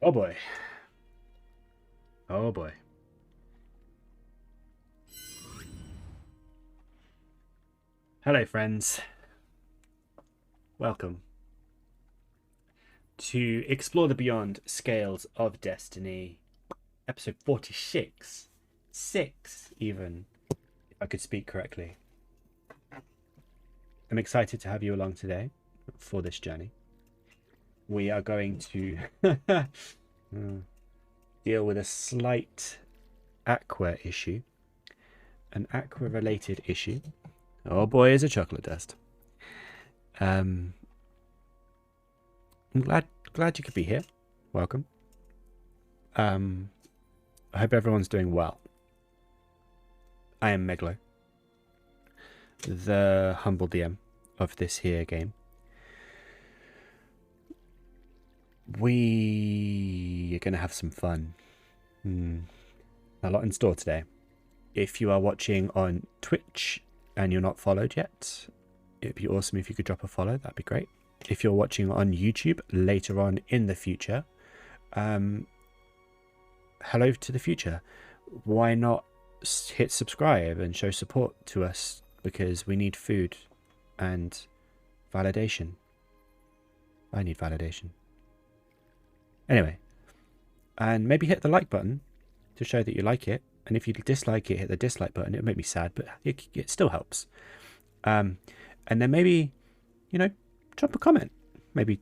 Oh boy. Oh boy. Hello, friends. Welcome to Explore the Beyond Scales of Destiny, episode 46. 6, even, if I could speak correctly. I'm excited to have you along today for this journey. We are going to deal with a slight Aqua issue. An Aqua related issue. Oh boy, is a chocolate dust. I'm glad you could be here. Welcome. I hope everyone's doing well. I am Meglo, the humble DM of this here game. We are going to have some fun. A lot in store today. If you are watching on Twitch and you're not followed yet, it'd be awesome if you could drop a follow. That'd be great. If you're watching on YouTube later on in the future, hello to the future. Why not hit subscribe and show support to us, because we need food and validation. I need validation. Anyway, and maybe hit the like button to show that you like it. And if you dislike it, hit the dislike button. It would make me sad, but it still helps. And then maybe, drop a comment. Maybe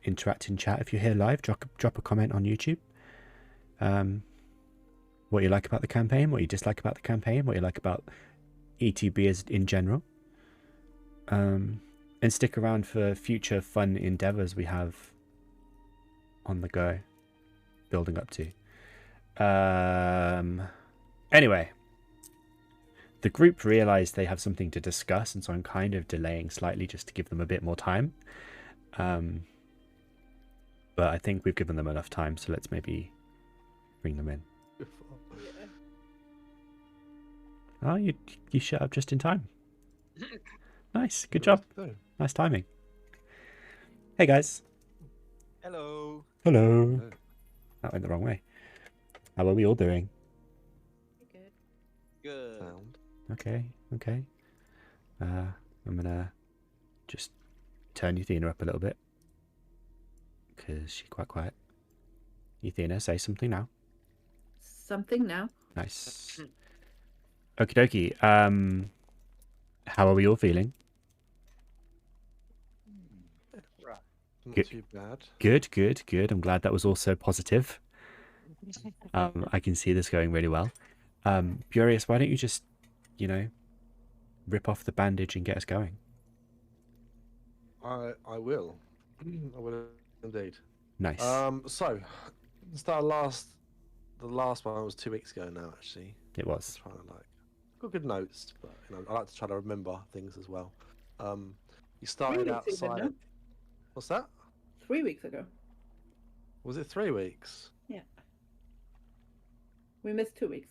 interact in chat if you're here live. Drop a comment on YouTube. What you like about the campaign, what you dislike about the campaign, what you like about ETB as in general. And stick around for future fun endeavors we have on the go, building up to. Anyway, the group realized they have something to discuss, and so I'm kind of delaying slightly just to give them a bit more time. But I think we've given them enough time, so let's maybe bring them in. Oh, you shut up just in time. Nice, good job. Nice timing. Hey guys. Hello. Hello. That went the wrong way. How are we all doing? Good. Okay. I'm gonna just turn Yathina up a little bit, because she's quite quiet. Yathina, say something now. Something now. Nice. Okie dokie. How are we all feeling? Right. Not too bad. Good. I'm glad that was also positive. I can see this going really well. Furious, why don't you just, rip off the bandage and get us going? I will. I will indeed. Nice. So the last one was 2 weeks ago now. Actually, It was. trying to got good notes, but I like to try to remember things as well. You started 3 weeks ago, outside. no? What's that? 3 weeks ago. Was it 3 weeks? Yeah. We missed 2 weeks.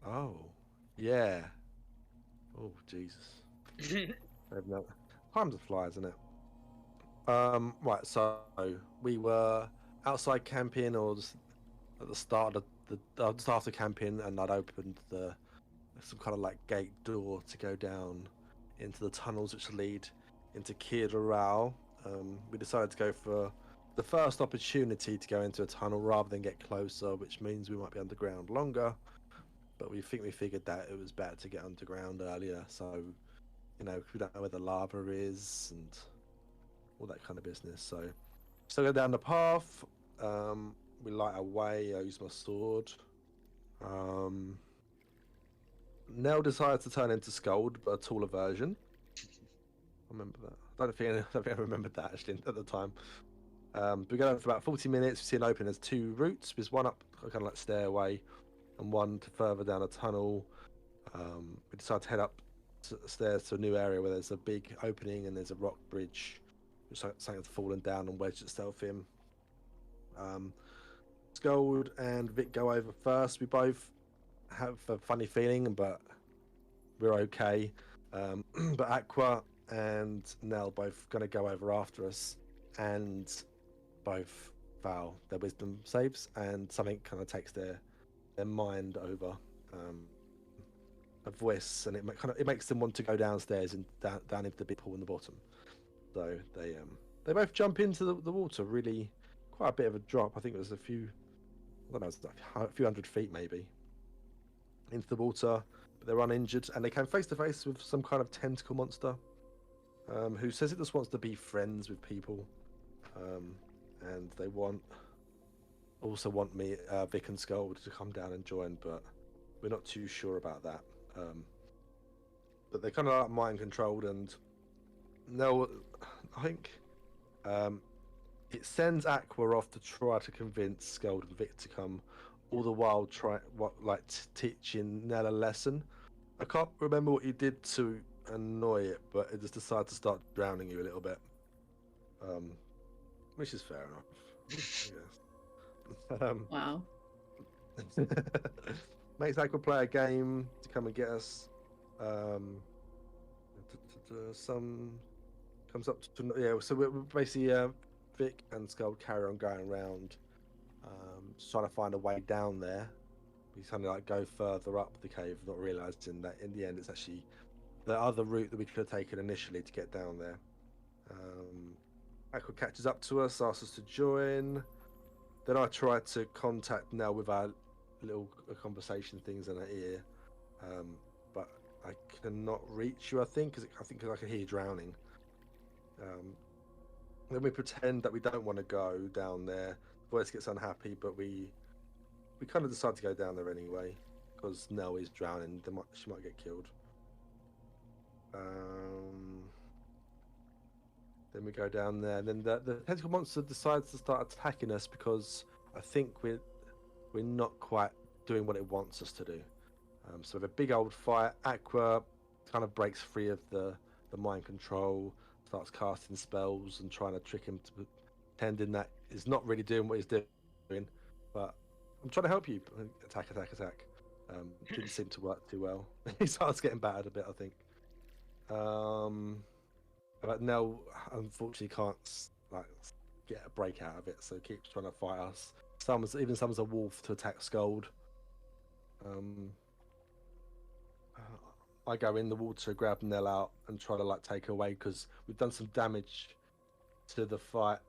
Oh, yeah. Oh, Jesus. Time's a fly, isn't it? Right. So we were outside camping, or just at the start of just after camping, and I'd opened some kind of gate door to go down into the tunnels which lead into Kirarao. We decided to go for the first opportunity to go into a tunnel rather than get closer, which means we might be underground longer. But we figured that it was better to get underground earlier, so we don't know where the lava is and all that kind of business. So go down the path. We light our way. I use my sword. Nell decides to turn into Sköld, but a taller version. I remember that. I don't think I remembered that actually at the time. We go for about 40 minutes. We see an opening. There's 2 routes. There's one up a kind of stairway, and one to further down a tunnel. We decide to head up the stairs to a new area where there's a big opening and there's a rock bridge, which something has fallen down and wedged itself in. Sköld and Vic go over first. We both have a funny feeling, but we're okay. But Aqua and Nell both going to go over after us, and both fail their wisdom saves, and something kind of takes their mind over. A voice, and it makes them want to go downstairs and down into the big pool in the bottom. So they both jump into the water. Really, quite a bit of a drop. I think it was a few, I don't know, it's like a few hundred feet maybe into the water. But they're uninjured, and they came face to face with some kind of tentacle monster, who says it just wants to be friends with people, and they also want me, Vic and Sköld, to come down and join, but we're not too sure about that. But they're kind of like mind controlled, and no, I think it sends Aqua off to try to convince Sköld and Vic to come, all the while teaching Nell a lesson. I can't remember what you did to annoy it, but it just decided to start drowning you a little bit, which is fair enough, I guess. Wow. Makes Aqua play a game to come and get us. Some comes up to so we're basically Vic and Sköld carry on going around, trying to find a way down there. We kind of like go further up the cave, not realizing that in the end it's actually the other route that we could have taken initially to get down there. Aqua catches up to us, asks us to join. Then I try to contact Nell with our little conversation things in her ear, but I cannot reach you. I think because I can hear you drowning. Then we pretend that we don't want to go down there. Voice gets unhappy, but we kind of decide to go down there anyway because Nell is drowning. She might get killed. Then we go down there, and then the tentacle monster decides to start attacking us because I think we're not quite doing what it wants us to do. So with a big old fight, Aqua kind of breaks free of the mind control, starts casting spells and trying to trick him to pretending that he's not really doing what he's doing. But I'm trying to help you. Attack. Didn't seem to work too well. He starts getting battered a bit, I think. But Nell unfortunately can't get a break out of it, so keeps trying to fight us. Even summons a wolf to attack Sköld. I go in the water, grab Nell out, and try to take her away because we've done some damage to the fight.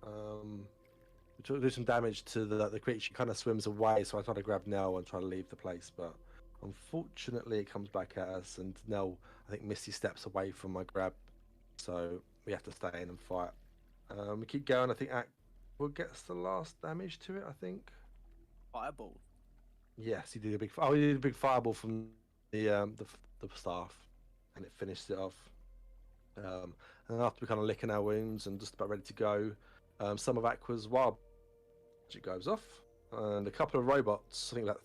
We do some damage to the creature. She kind of swims away, so I try to grab Nell and try to leave the place, but unfortunately it comes back at us, and Nell, I think, Misty steps away from my grab, so we have to stay in and fight. We keep going. I think Aqua gets the last damage to it, I think. Fireball. Yes, he did a big fireball from the staff, and it finished it off. And after we kind of licking our wounds and just about ready to go, some of Aqua's wild magic goes off, and a couple of robots, I think about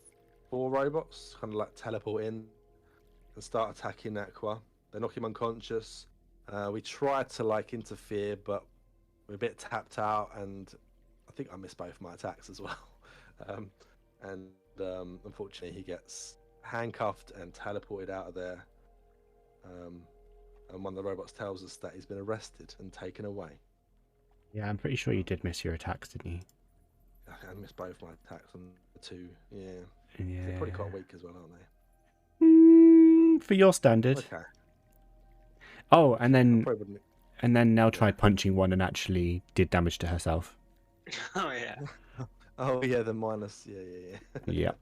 4 robots, kind of teleport in and start attacking Aqua. They knock him unconscious. We try to interfere, but we're a bit tapped out, and I think I missed both my attacks as well. Unfortunately, he gets handcuffed and teleported out of there. And one of the robots tells us that he's been arrested and taken away. Yeah, I'm pretty sure you did miss your attacks, didn't you? I missed both my attacks on the 2. Yeah. Yeah. They're probably quite weak as well, aren't they? For your standard. Okay. Oh, and I probably wouldn't. Nell tried punching one and actually did damage to herself. Oh yeah. Oh yeah, the minus. Yeah. Yep.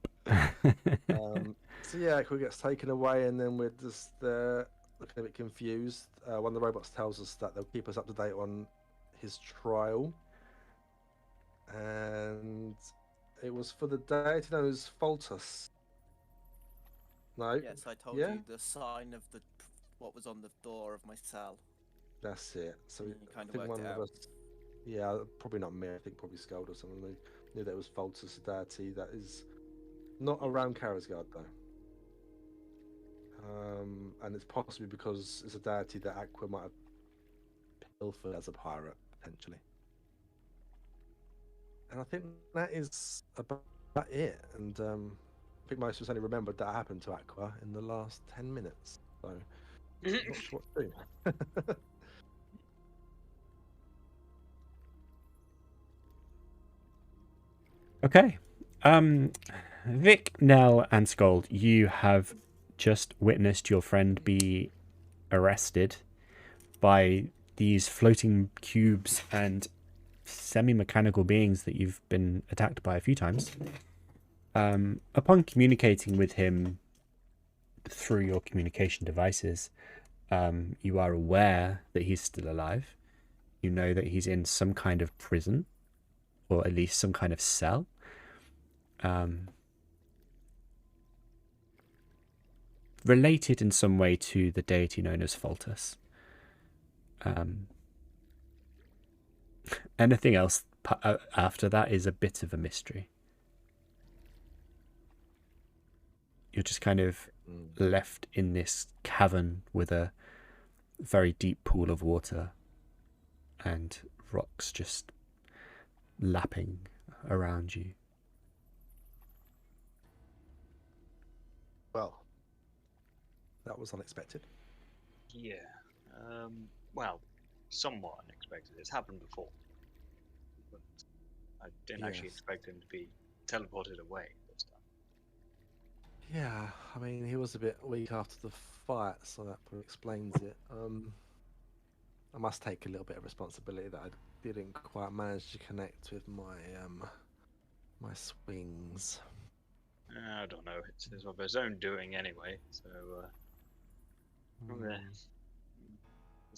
So yeah, Aqua gets taken away, and then we're just looking a bit confused. One of the robots tells us that they'll keep us up to date on his trial, and it was for the deity known as Faltus. No. Yes, I told Yeah? you the sign of what was on the door of my cell. That's it. So You I kind of think worked one it of out. us. Yeah, probably not me. I think probably Sköld or someone. We knew that it was Faltus, a deity that is not around Karazgard though. And it's possibly because it's a deity that Aqua might have pilfered as a pirate, potentially. And I think that is about it. And I think most of us only remembered that happened to Aqua in the last 10 minutes. So, I'm not sure what to do. Okay. Vic, Nell, and Sköld, you have just witnessed your friend be arrested by these floating cubes and semi-mechanical beings that you've been attacked by a few times. Upon communicating with him through your communication devices, you are aware that he's still alive. You know that he's in some kind of prison, or at least some kind of cell. Related in some way to the deity known as Foltus. Anything else after that is a bit of a mystery. You're just kind of left in this cavern with a very deep pool of water and rocks just lapping around you. Well, that was unexpected. Yeah. Well, somewhat unexpected. It's happened before. But I didn't actually expect him to be teleported away this time. Yeah, I mean, he was a bit weak after the fight, so that probably explains it. I must take a little bit of responsibility that I didn't quite manage to connect with my my swings. I don't know. It's of his own doing anyway. So there's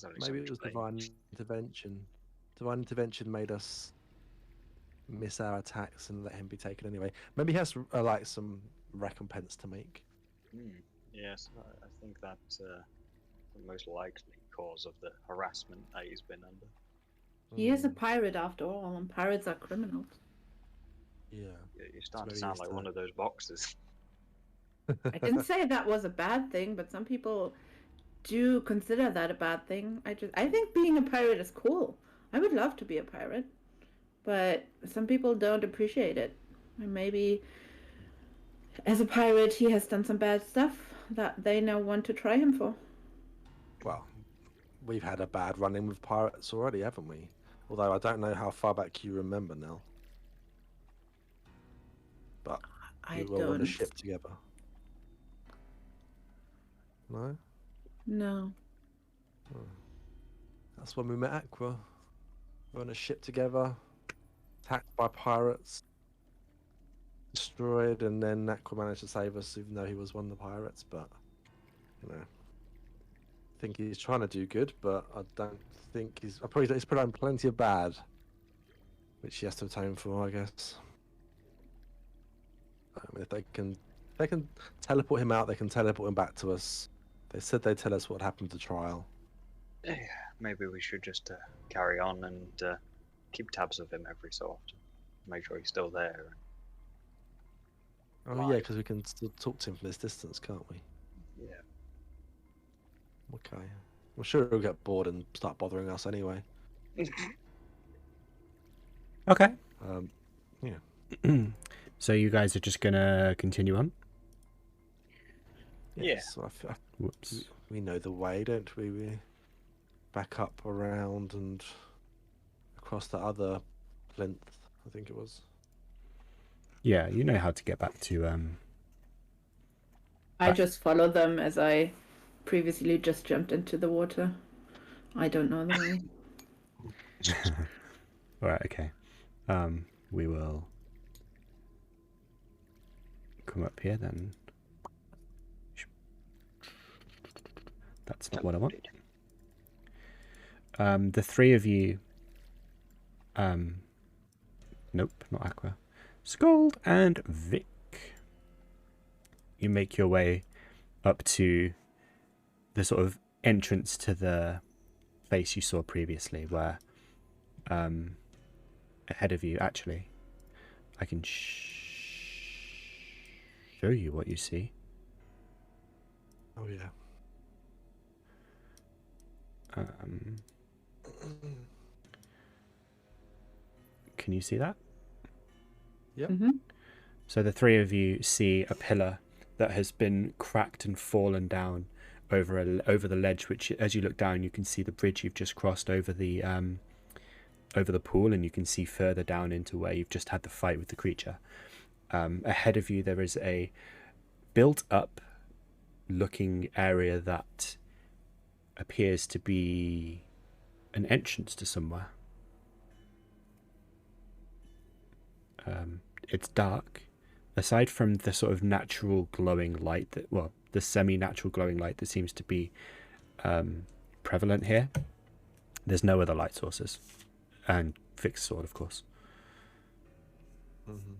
only so Maybe much it was blame. divine intervention. Divine intervention made us miss our attacks and let him be taken anyway. Maybe he has like some recompense to make. Yes, I think that's the most likely cause of the harassment that he's been under. He is a pirate after all, and pirates are criminals. Yeah. You're starting to very sound used like to one that. of those boxers. I didn't say that was a bad thing, but some people do consider that a bad thing. I think being a pirate is cool. I would love to be a pirate, but some people don't appreciate it. And maybe as a pirate, he has done some bad stuff that they now want to try him for. Well, we've had a bad run-in with pirates already, haven't we? Although I don't know how far back you remember now. But I we were on a don't. ship together. No? No. That's when we met Aqua. We were on a ship together, attacked by pirates, destroyed, and then Aqua managed to save us, even though he was one of the pirates. But, you know, I think he's trying to do good, but I don't think he's put on plenty of bad, which he has to atone for, I guess. I mean, if they can teleport him out, they can teleport him back to us. They said they'd tell us what happened to trial. Yeah, maybe we should just carry on and keep tabs of him every so often. Make sure he's still there. Oh yeah, because we can still talk to him from this distance, can't we? Yeah. Okay. I'm sure he'll get bored and start bothering us anyway. Okay. Yeah. So you guys are just gonna continue on? Yeah. So Whoops. we know the way, don't we? We back up around and across the other plinth, I think it was. Yeah, you know how to get back to I just follow them as I previously just jumped into the water. I don't know the way. Alright, okay. We will come up here then. That's not what I want. The three of you nope, not Aqua. Sköld and Vic. You make your way up to the sort of entrance to the place you saw previously, where ahead of you, actually, I can show you what you see. Oh yeah. Can you see that? Yep. Mm-hmm. So the three of you see a pillar that has been cracked and fallen down over the ledge, which as you look down you can see the bridge you've just crossed over the over the pool, and you can see further down into where you've just had the fight with the creature. Ahead of you, there is a built-up looking area that appears to be an entrance to somewhere. It's dark. Aside from the sort of natural glowing light the semi-natural glowing light that seems to be prevalent here, there's no other light sources. And fixed sword, of course. Mm-hmm.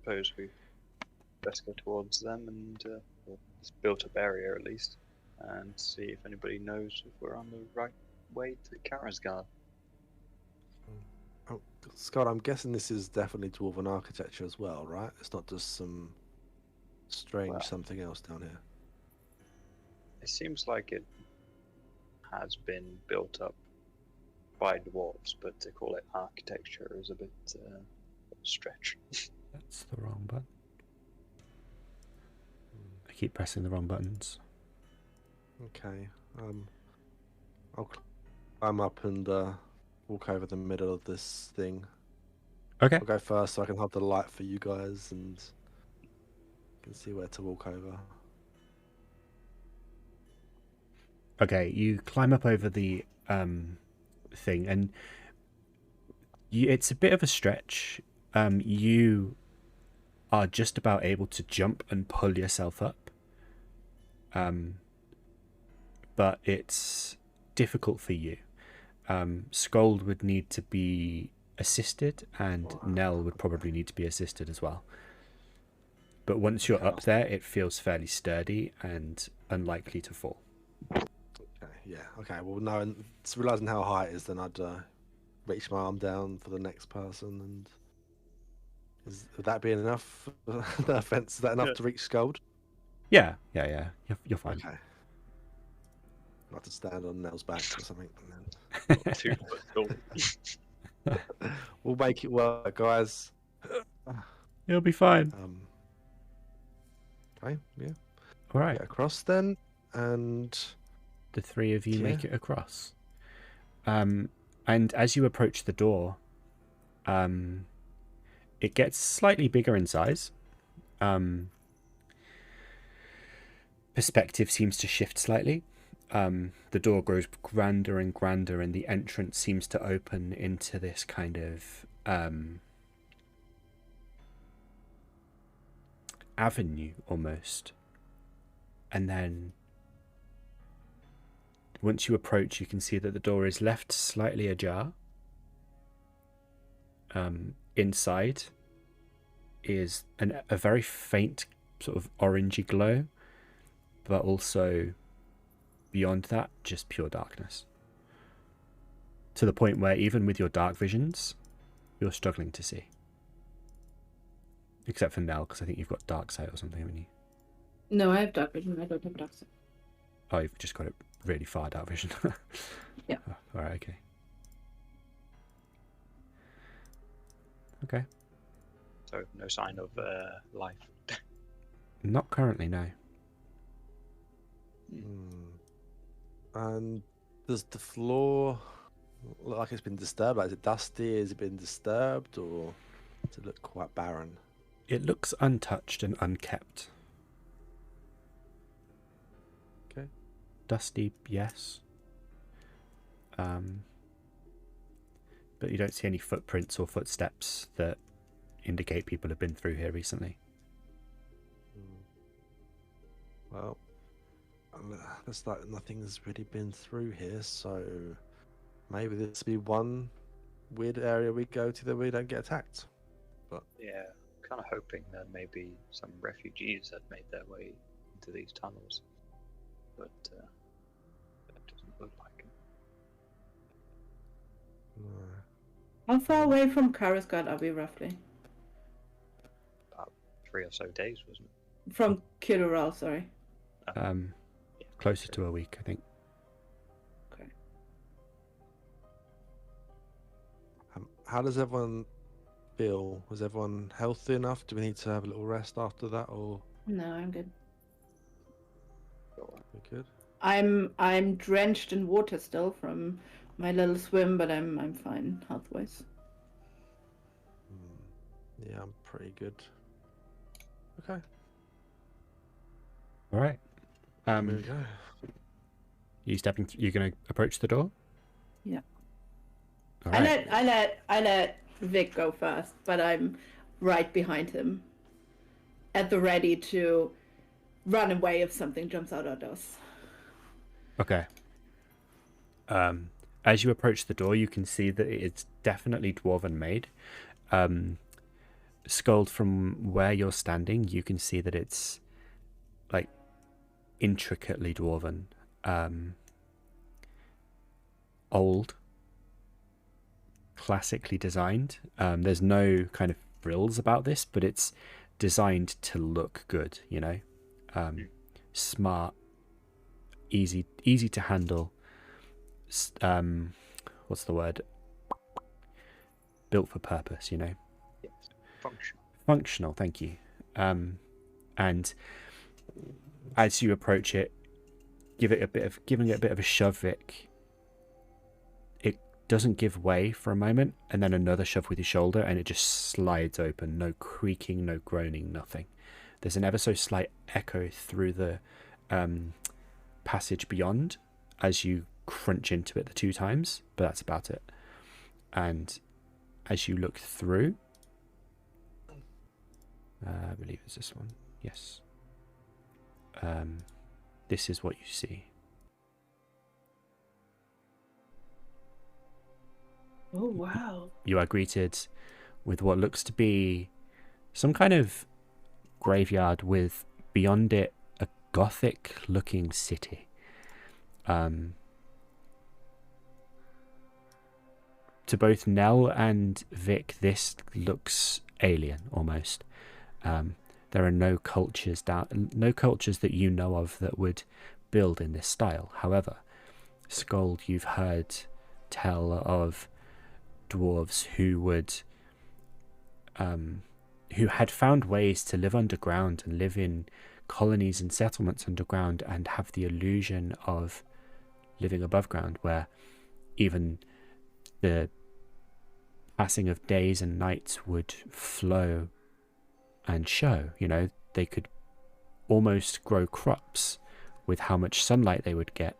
Suppose we best go towards them and this built-up area at least, and see if anybody knows if we're on the right way to Karazgar. Oh, Scott, I'm guessing this is definitely dwarven architecture as well, right? It's not just some strange something else down here. It seems like it has been built up by dwarves, but to call it architecture is a bit stretch. That's the wrong button. I keep pressing the wrong buttons. Okay. I'll climb up and walk over the middle of this thing. Okay. I'll go first so I can have the light for you guys and can see where to walk over. Okay, you climb up over the thing, and it's a bit of a stretch. You are just about able to jump and pull yourself up. But it's difficult for you. Sköld would need to be assisted, and Nell would probably need to be assisted as well. But once you're up there, it feels fairly sturdy and unlikely to fall. Okay, yeah. Okay, well, no, and realising how high it is, then I'd reach my arm down for the next person, and would that be enough? No offense, is that enough to reach Sköld? Yeah. You're fine. Okay. I'll have to stand on Nell's back or something. Not 2 foot tall. We'll make it work, guys. You'll be fine. Okay, yeah. All right. Get across then, and The three of you make Yeah. it across. And as you approach the door, it gets slightly bigger in size. Perspective seems to shift slightly. The door grows grander and grander, and the entrance seems to open into this kind of avenue almost. And then once you approach, you can see that the door is left slightly ajar. Inside is a very faint sort of orangey glow, but also beyond that, just pure darkness. To the point where even with your dark visions, you're struggling to see. Except for Nell, because I think you've got dark sight or something, haven't you? No, I have dark vision. I don't have dark sight. Oh, you've just got it really far dark vision. Yeah. Oh, all right, okay. Okay. So no sign of life. Not currently, no. And does the floor look like it's been disturbed? Like, is it dusty? Has it been disturbed, or does it look quite barren? It looks untouched and unkept. Okay. Dusty, yes. But you don't see any footprints or footsteps that indicate people have been through here recently. Well, looks like nothing's really been through here, so maybe this will be one weird area we go to that we don't get attacked. But Yeah, kind of hoping that maybe some refugees had made their way into these tunnels, but that doesn't look like it. no. How far away from Karazgard are we roughly? About 3 or so days, wasn't it? From Kirural, sorry. Yeah, Closer to a week, I think. Okay. How does everyone feel? Was everyone healthy enough? Do we need to have a little rest after that, or No, I'm good. we good? I'm drenched in water still from my little swim, but I'm fine health-wise. Yeah, I'm pretty good. Okay. All right. There we go. You're going to approach the door? Yeah. All right. I let Vic go first, but I'm right behind him, at the ready to run away if something jumps out at us. Okay. As you approach the door, you can see that it's definitely dwarven made. Sköld, from where you're standing, you can see that it's like intricately dwarven, old, classically designed. There's no kind of frills about this, but it's designed to look good, you know, smart, easy to handle. What's the word? Built for purpose, you know. Yes. Functional. Functional, thank you. And as you approach it, giving it a bit of a shove, Vic. It doesn't give way for a moment, and then another shove with your shoulder, and it just slides open. No creaking, no groaning, nothing. There's an ever so slight echo through the passage beyond as you crunch into it the 2 times, but that's about it. And as you look through, I believe it's this one. Yes. This is what you see. Oh, wow. You are greeted with what looks to be some kind of graveyard with, beyond it, a gothic-looking city. To both Nell and Vic, this looks alien almost. There are no cultures that you know of that would build in this style. However, Sköld, you've heard tell of dwarves who had found ways to live underground and live in colonies and settlements underground and have the illusion of living above ground, where even the passing of days and nights would flow and show. You know, they could almost grow crops with how much sunlight they would get,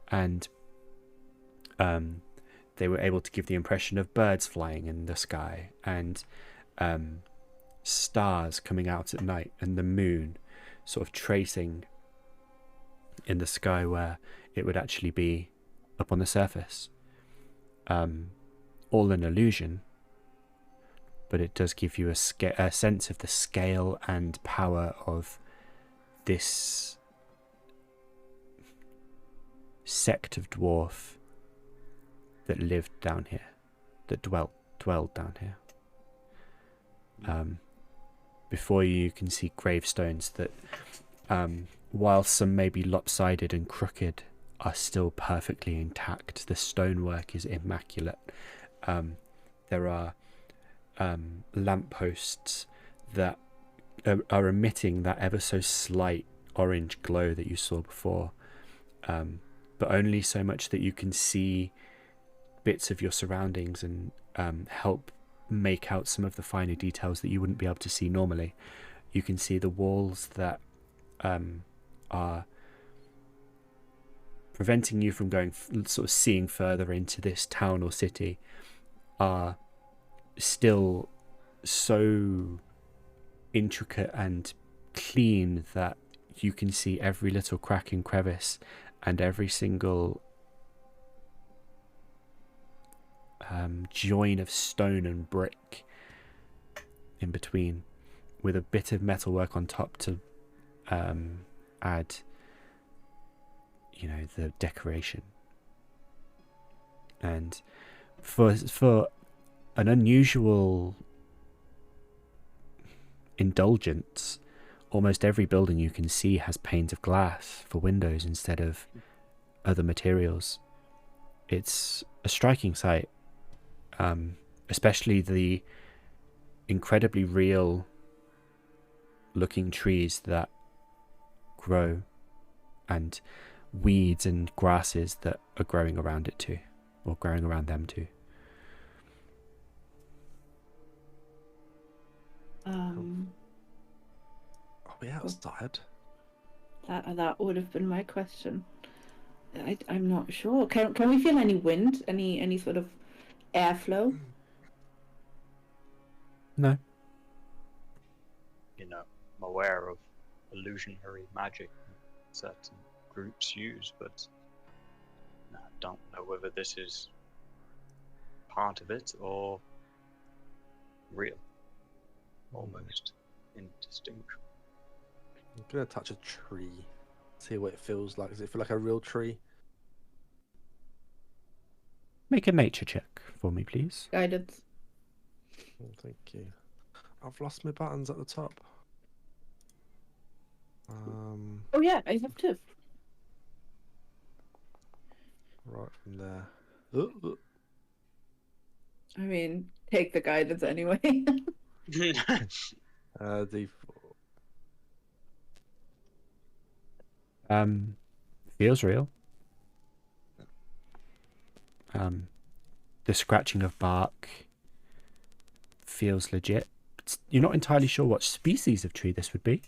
and they were able to give the impression of birds flying in the sky, and stars coming out at night, and the moon sort of tracing in the sky where it would actually be up on the surface. All an illusion, but it does give you a sense of the scale and power of this sect of dwarf that lived down here, that dwelled down here. Before you can see gravestones that, while some may be lopsided and crooked, are still perfectly intact. The stonework is immaculate. There are lampposts that are emitting that ever so slight orange glow that you saw before, but only so much that you can see bits of your surroundings and help make out some of the finer details that you wouldn't be able to see normally. You can see the walls that are preventing you from going, sort of seeing further into this town or city, are still so intricate and clean that you can see every little crack and crevice and every single join of stone and brick in between, with a bit of metalwork on top to add, you know, the decoration. And for an unusual indulgence, almost every building you can see has panes of glass for windows instead of other materials. It's a striking sight, especially the incredibly real looking trees that grow and weeds and grasses that are growing around it too, or growing around them too. Are we outside? That would have been my question. I'm not sure. Can we feel any wind? Any sort of airflow? No. You know, I'm aware of illusionary magic certain groups use, but I don't know whether this is part of it or real. Almost indistinguishable. I'm gonna touch a tree, see what it feels like. Does it feel like a real tree? Make a nature check for me, please. Guidance. Oh, thank you. I've lost my buttons at the top. Oh yeah, I have two. Right from there. I mean, take the guidance anyway. D4. Feels real. The scratching of bark feels legit. You're not entirely sure what species of tree this would be.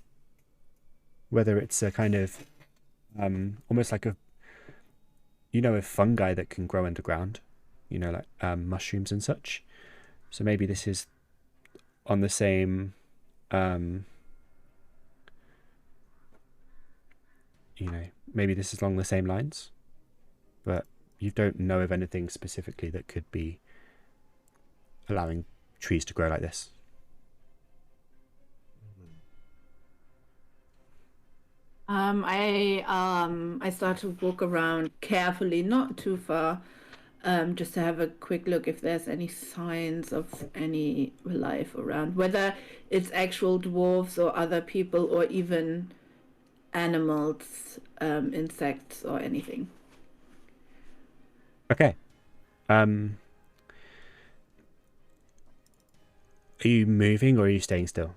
Whether it's a kind of almost like a fungi that can grow underground, like mushrooms and such. So maybe this is on the same maybe this is along the same lines, but you don't know of anything specifically that could be allowing trees to grow like this. I start to walk around carefully, not too far, just to have a quick look if there's any signs of any life around, whether it's actual dwarves or other people or even animals, insects or anything. Okay. Are you moving or are you staying still?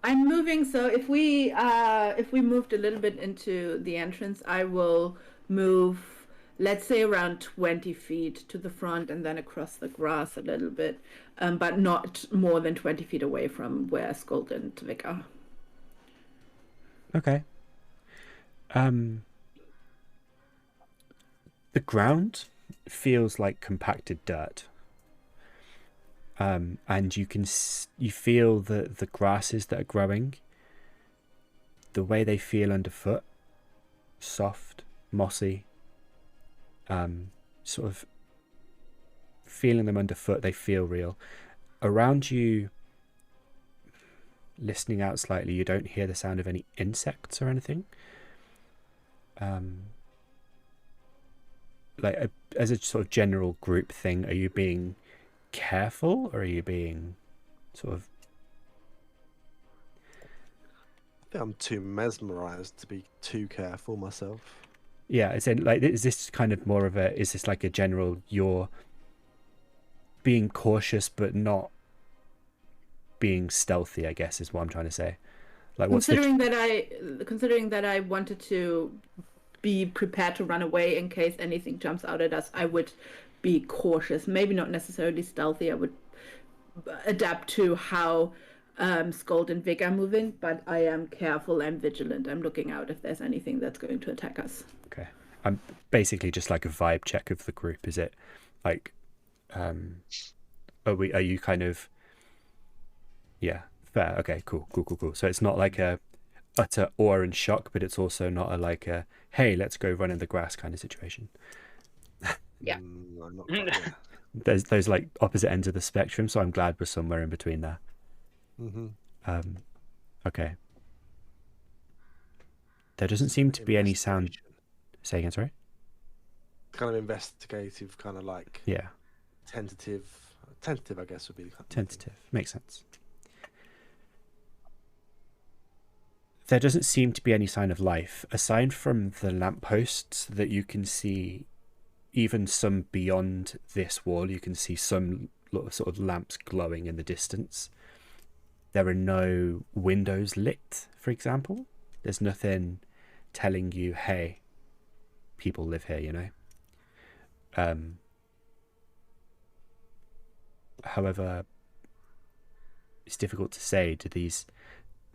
I'm moving, so if we moved a little bit into the entrance, I will move, let's say around 20 feet to the front and then across the grass a little bit, but not more than 20 feet away from where Sköld and Vic are. Okay. The ground feels like compacted dirt. And you feel the grasses that are growing, the way they feel underfoot, soft, mossy, sort of feeling them underfoot, they feel real. Around you, listening out slightly, you don't hear the sound of any insects or anything. As a sort of general group thing, are you being careful or are you being sort of... I think I'm too mesmerized to be too careful myself. Yeah, is this kind of more of is this like a general, you're being cautious but not being stealthy, I guess is what I'm trying to say. Like, considering that I wanted to be prepared to run away in case anything jumps out at us, I would be cautious, maybe not necessarily stealthy. I would adapt to how Sköld and Vic are moving, but I am careful, I'm vigilant, I'm looking out if there's anything that's going to attack us. Okay. I'm basically just like a vibe check of the group. Is it like are you kind of... Yeah, fair. Okay, cool. So it's not like a utter awe and shock, but it's also not a hey, let's go run in the grass kind of situation. Yeah. I'm not quite there. There's those like opposite ends of the spectrum, so I'm glad we're somewhere in between there. Okay. There doesn't seem to be any sound. Say again, sorry? Kind of investigative, kind of like... Yeah. Tentative, I guess, would be... Tentative. Makes sense. There doesn't seem to be any sign of life, aside from the lampposts that you can see. Even some beyond this wall, you can see some sort of lamps glowing in the distance. There are no windows lit, for example. There's nothing telling you, hey, people live here, However, it's difficult to say.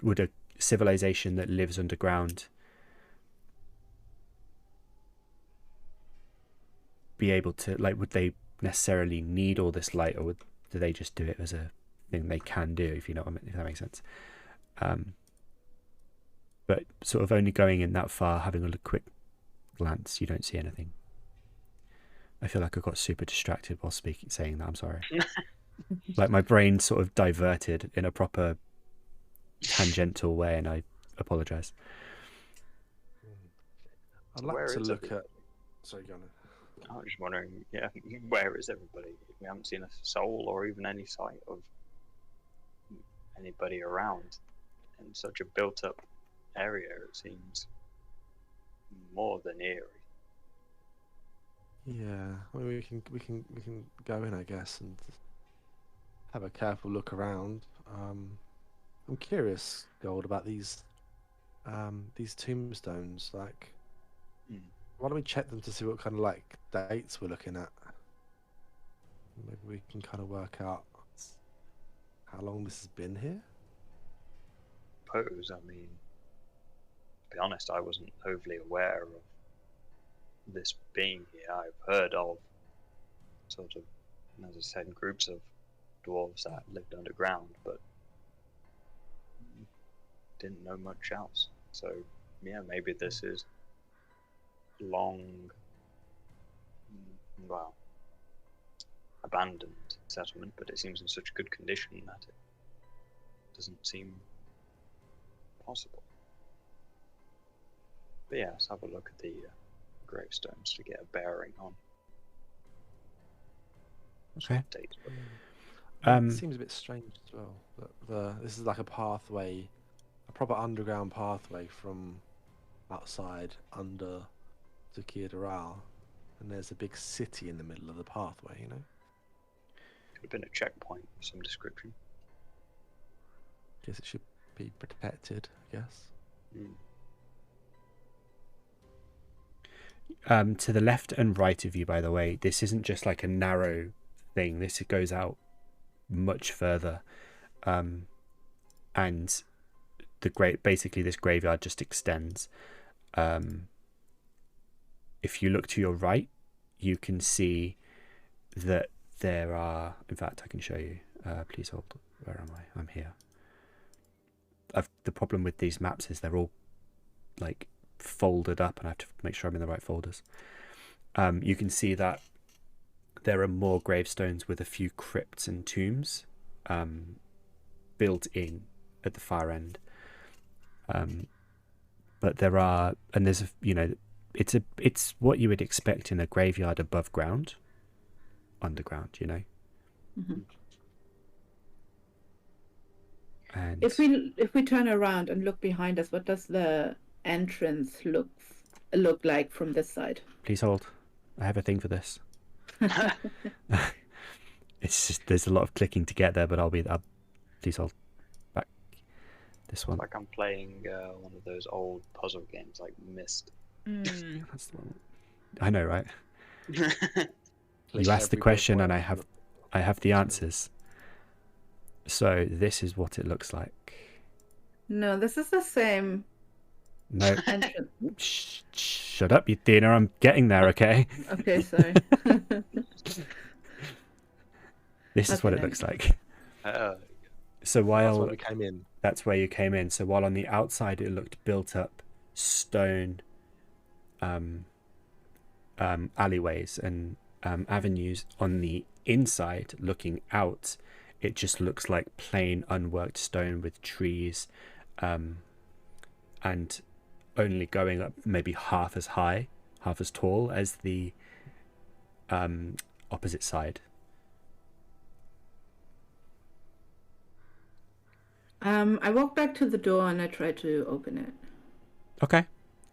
Would a civilization that lives underground be able to, like, would they necessarily need all this light, or do they just do it as a thing they can do, if you know what I mean, if that makes sense? But sort of only going in that far, having a quick glance, you don't see anything. I feel like I got super distracted while saying that. I'm sorry. Like my brain sort of diverted in a proper tangential way, and I apologize. I'd like Where to is look everybody? at. Sorry, go on. I was just wondering, yeah, where is everybody? We haven't seen a soul or even any sight of anybody around in such a built-up area. It seems more than eerie. Yeah, I mean, we can go in, I guess, and have a careful look around. I'm curious, Gold, about these tombstones. Like, why don't we check them to see what kind of like dates we're looking at? Maybe we can kind of work out how long this has been here. Suppose, I mean, to be honest, I wasn't overly aware of this being here. I've heard of sort of, as I said, groups of dwarves that lived underground, but didn't know much else. So yeah, maybe this is long, well, abandoned settlement, but it seems in such good condition that it doesn't seem possible. But yeah, let's have a look at the gravestones to get a bearing on. Okay. Dates. It seems a bit strange as well. That this is like a pathway, a proper underground pathway from outside under to Kierderal, and there's a big city in the middle of the pathway. You know, Could have been a checkpoint of some description. guess it should be protected. I guess. To the left and right of you, by the way, this isn't just like a narrow thing. This goes out much further, and basically this graveyard just extends. If you look to your right, you can see that there are. In fact, I can show you. Please hold. Where am I? I'm here. The problem with these maps is they're all like folded up, and I have to make sure I'm in the right folders. You can see that there are more gravestones with a few crypts and tombs built in at the far end. But there are, and there's it's what you would expect in a graveyard above ground, underground, Mm-hmm. And If we turn around and look behind us, what does the entrance look like from this side? please hold. I have a thing for this. It's just there's a lot of clicking to get there, but please hold back. This one. Like I'm playing one of those old puzzle games like Myst. That's the one. I know, right? Click You asked the every question, bit and where- I have the answers. So this is what it looks like. No, this is the same No, entrance. shut up, Yathina. I'm getting there. Okay. Okay, sorry. This is what it Okay. looks like. Uh, So That's while when we came in. that's where you came in. So while on the outside it looked built up stone alleyways and avenues, on the inside looking out, it just looks like plain unworked stone with trees, and only going up maybe half as high, half as tall as the opposite side. I walk back to the door and I try to open it. Okay.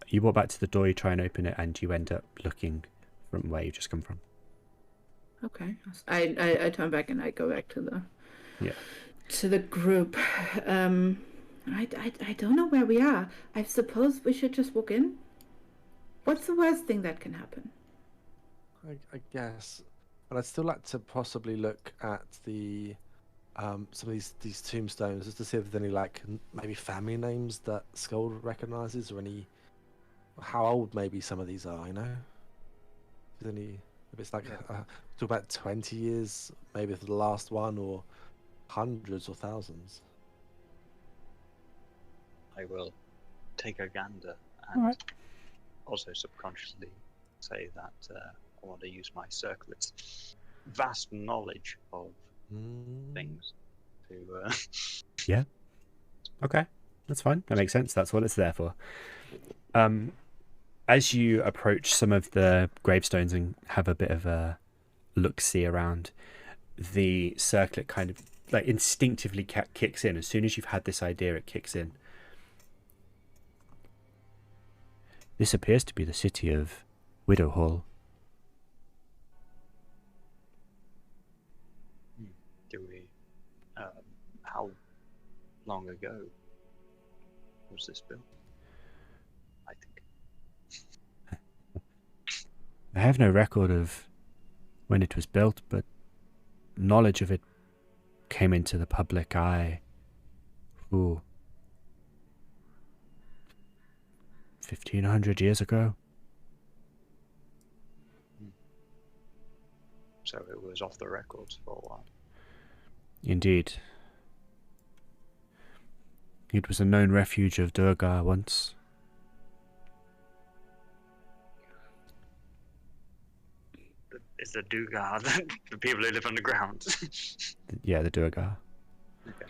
You walk back to the door, you try and open it, and you end up looking from where you just come from. Okay. I turn back and I go back to the group. I don't know where we are. I suppose we should just walk in. What's the worst thing that can happen? I guess And I'd still like to possibly look at the some of these tombstones just to see if there's any like maybe family names that Sköld recognizes, or any how old maybe some of these are. You know, if there's any, if it's like talk about 20 years, maybe for the last one, or hundreds or thousands. I will take a gander and also subconsciously say that I want to use my circlet's vast knowledge of things to. Yeah. Okay, that's fine. That makes sense. That's what it's there for. As you approach some of the gravestones and have a bit of a look-see around, the circlet kind of like instinctively kicks in. As soon as you've had this idea, it kicks in. This appears to be the city of Widow Hall. Do we? How long ago was this built? I think. I have no record of when it was built, but knowledge of it came into the public eye 1,500 years ago. So it was off the records for a while. Indeed. It was a known refuge of Durga once. Is the Dugar the people who live underground? Yeah, the Durga. Okay.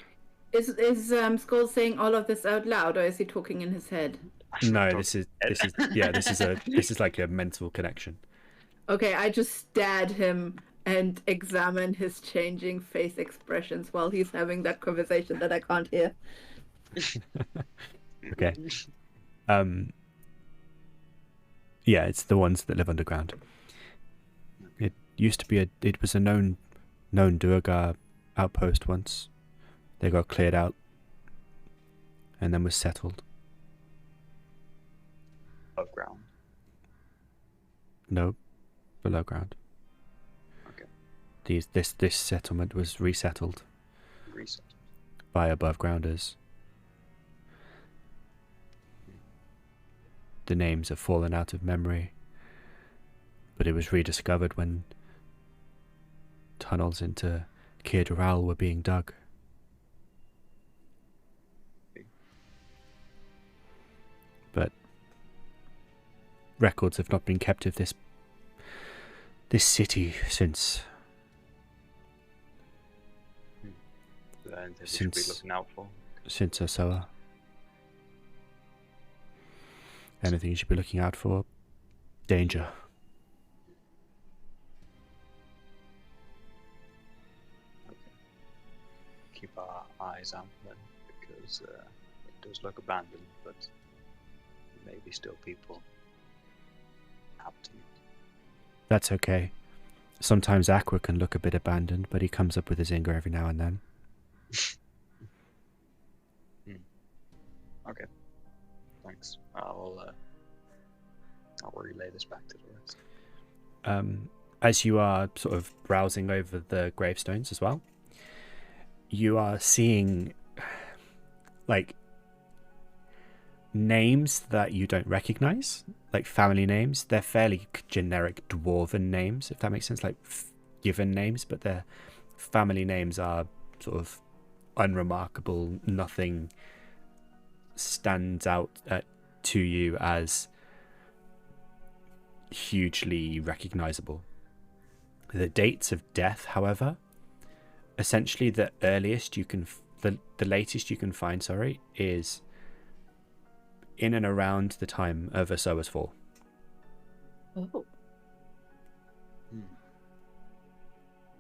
Is Sköld saying all of this out loud, or is he talking in his head? No, this is like a mental connection. Okay, I just stared him and examine his changing face expressions while he's having that conversation that I can't hear. Okay. Yeah, it's the ones that live underground. It used to be it was a known Durga outpost once. They got cleared out and then was settled. Above ground. No, below ground. Okay. This settlement was resettled by above grounders. The names have fallen out of memory, but it was rediscovered when tunnels into Kirdural were being dug. But records have not been kept of this city since. Is there anything we should be looking out for? Since Osoa. Anything you should be looking out for? Danger. Okay. Keep our eyes out then, because it does look abandoned, but maybe still people inhabiting it. That's okay. Sometimes Aqua can look a bit abandoned, but he comes up with his Zinger every now and then. Okay. Thanks. I'll relay this back to the rest. As you are sort of browsing over the gravestones as well, you are seeing like names that you don't recognize, like family names. They're fairly generic dwarven names, if that makes sense, like given names, but their family names are sort of unremarkable. Nothing stands out to you as hugely recognizable. The dates of death, however, essentially the earliest you can, the latest you can find, is in and around the time of Osoa's fall. Oh.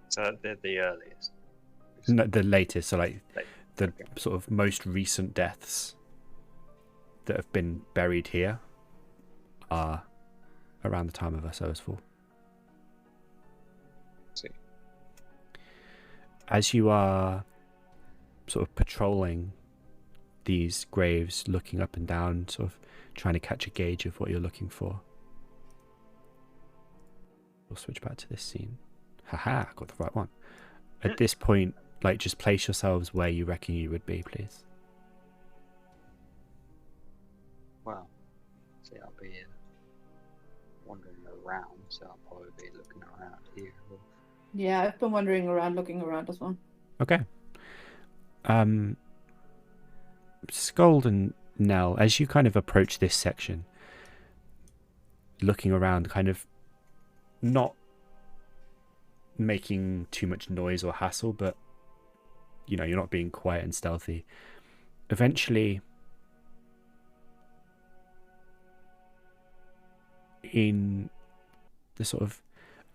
So they're the earliest. No, the latest, so like the Okay. sort of most recent deaths that have been buried here are around the time of Osoa's fall. See. As you are sort of patrolling these graves, looking up and down, sort of trying to catch a gauge of what you're looking for. We'll switch back to this scene. Haha, got the right one. At this point, like, just place yourselves where you reckon you would be, please. Well, see, I'll be wandering around, so I'll probably be looking around here. Yeah, I've been wandering around, looking around as well. Okay. Sköld and Nell, as you kind of approach this section, looking around, kind of not making too much noise or hassle, but you know, you're not being quiet and stealthy. Eventually, in the sort of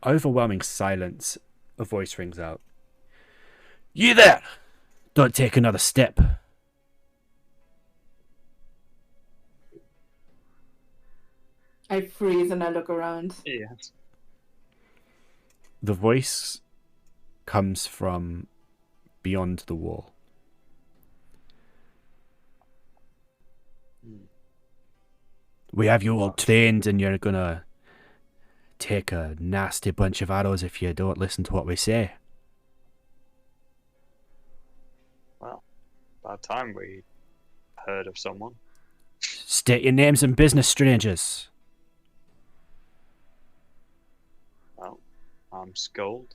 overwhelming silence, a voice rings out. You there! Don't take another step. I freeze and I look around. Yes. The voice comes from beyond the wall. We have you all trained, and you're gonna take a nasty bunch of arrows if you don't listen to what we say. Well, about time we heard of someone. State your names and business, strangers. Well, I'm Sköld,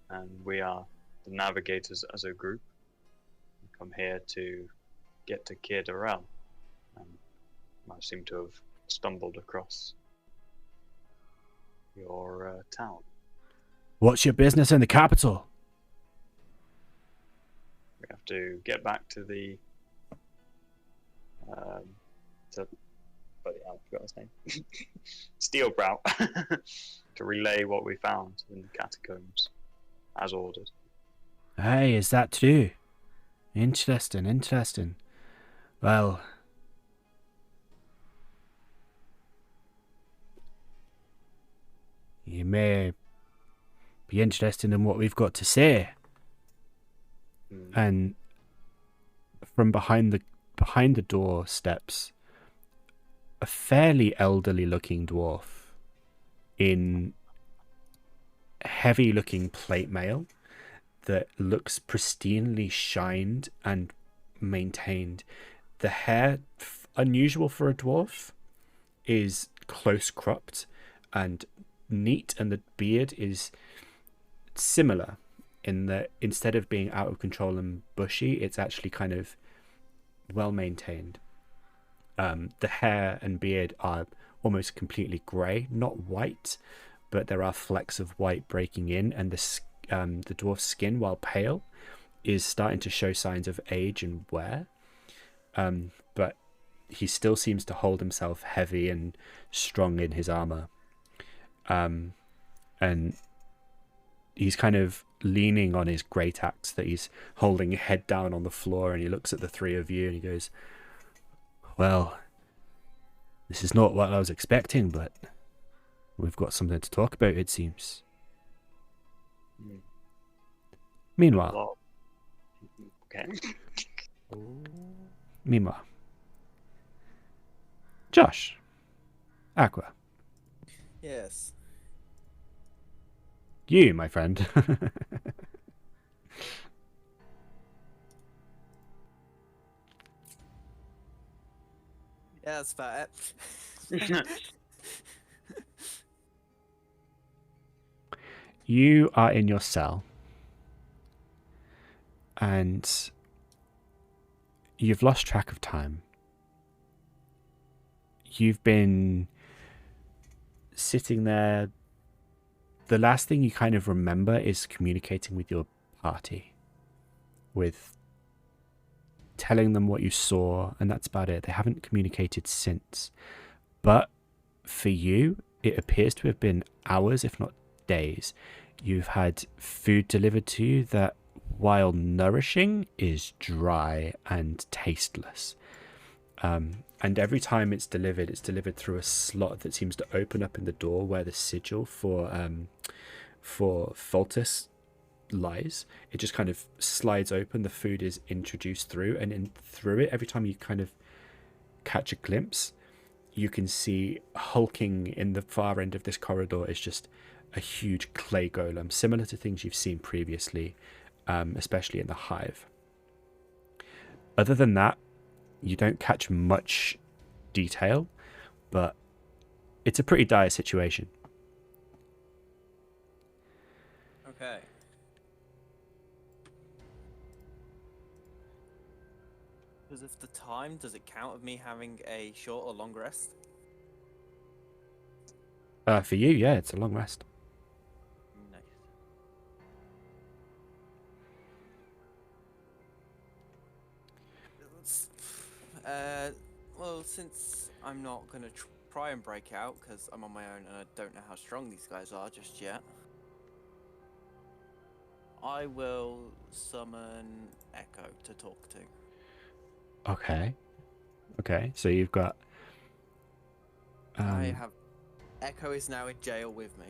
and we are the Navigators as a group. We come here to get to Kirdarel, and I seem to have stumbled across your town. What's your business in the capital? We have to get back to the I forgot his name. Steelbrow to relay what we found in the catacombs, as ordered. Hey, is that true? Interesting. Well, you may be interested in what we've got to say. And from behind the door steps a fairly elderly looking dwarf in heavy looking plate mail that looks pristinely shined and maintained. The hair, unusual for a dwarf, is close cropped and neat, and the beard is similar in that instead of being out of control and bushy, it's actually kind of well maintained. The hair and beard are almost completely grey, not white, but there are flecks of white breaking in, and the dwarf's skin, while pale, is starting to show signs of age and wear. But he still seems to hold himself heavy and strong in his armor. And he's kind of leaning on his great axe that he's holding head down on the floor, and he looks at the three of you and he goes, well, this is not what I was expecting, but we've got something to talk about, it seems. Meanwhile, Josh, Aqua, Yes. you, my friend. Yeah, that's about it. You are in your cell, and you've lost track of time. You've been sitting there. The last thing you kind of remember is communicating with your party, with telling them what you saw, and that's about it. They haven't communicated since. But for you, it appears to have been hours, if not days. You've had food delivered to you that, while nourishing, is dry and tasteless. And every time it's delivered through a slot that seems to open up in the door where the sigil for Fultus lies. It just kind of slides open. The food is introduced through, and through it, every time you kind of catch a glimpse, you can see hulking in the far end of this corridor is just a huge clay golem, similar to things you've seen previously, especially in the hive. Other than that, you don't catch much detail, but it's a pretty dire situation. Okay. Because of the time, does it count of me having a short or long rest? For you, yeah, it's a long rest. Nice. Well, since I'm not gonna try and break out because I'm on my own and I don't know how strong these guys are just yet, I will summon Echo to talk to. Okay. Okay, so you've got... I have... Echo is now in jail with me.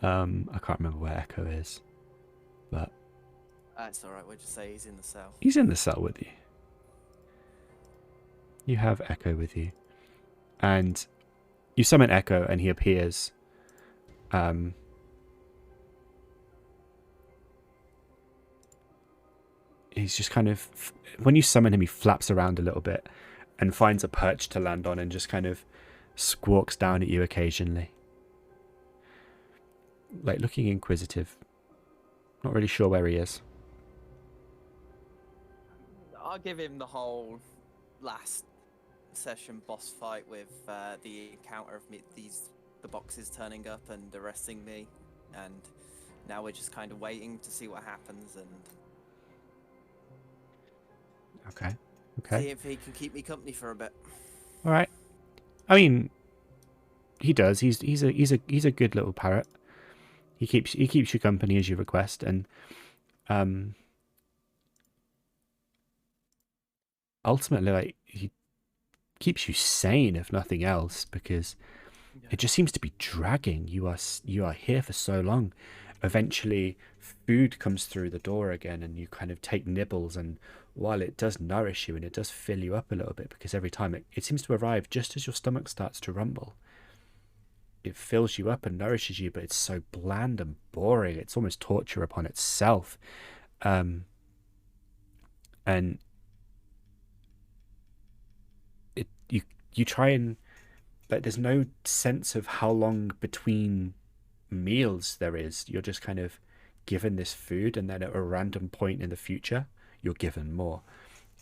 I can't remember where Echo is, but... That's alright, we'll just say he's in the cell. He's in the cell with you. You have Echo with you. And you summon Echo and he appears. He's just kind of... When you summon him, he flaps around a little bit and finds a perch to land on and just kind of squawks down at you occasionally. Like, looking inquisitive. Not really sure where he is. I'll give him the whole last session boss fight with the encounter of the boxes turning up and arresting me, and now we're just kind of waiting to see what happens and Okay. see if he can keep me company for a bit. All right. I mean, he does. He's a good little parrot. He keeps you company as you request, and ultimately, like, he keeps you sane if nothing else, because it just seems to be dragging. You are here for so long. Eventually, food comes through the door again, and you kind of take nibbles, and while it does nourish you and it does fill you up a little bit, because every time it seems to arrive just as your stomach starts to rumble. It fills you up and nourishes you, but it's so bland and boring. It's almost torture upon itself. And you try and, like, there's no sense of how long between meals there is. You're just kind of given this food, and then at a random point in the future you're given more.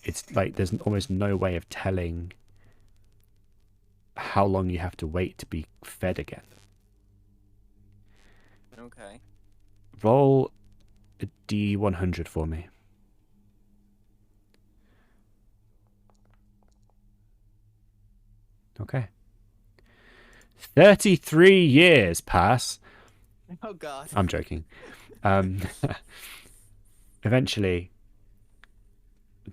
It's like there's almost no way of telling how long you have to wait to be fed again. Okay. Roll a D100 for me. Okay. 33 years pass. Oh God. I'm joking. Eventually,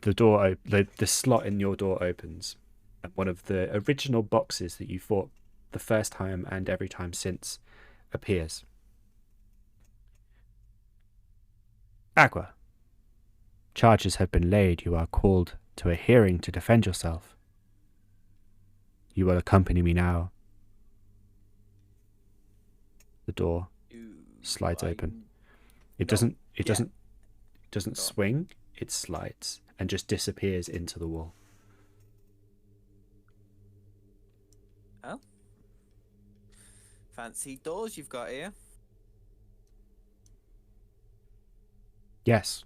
the slot in your door opens, and one of the original boxes that you fought the first time and every time since appears. Aqua, charges have been laid. You are called to a hearing to defend yourself. You will accompany me now. The door slides open. It doesn't swing, it slides and just disappears into the wall. Oh. Fancy doors you've got here. Yes.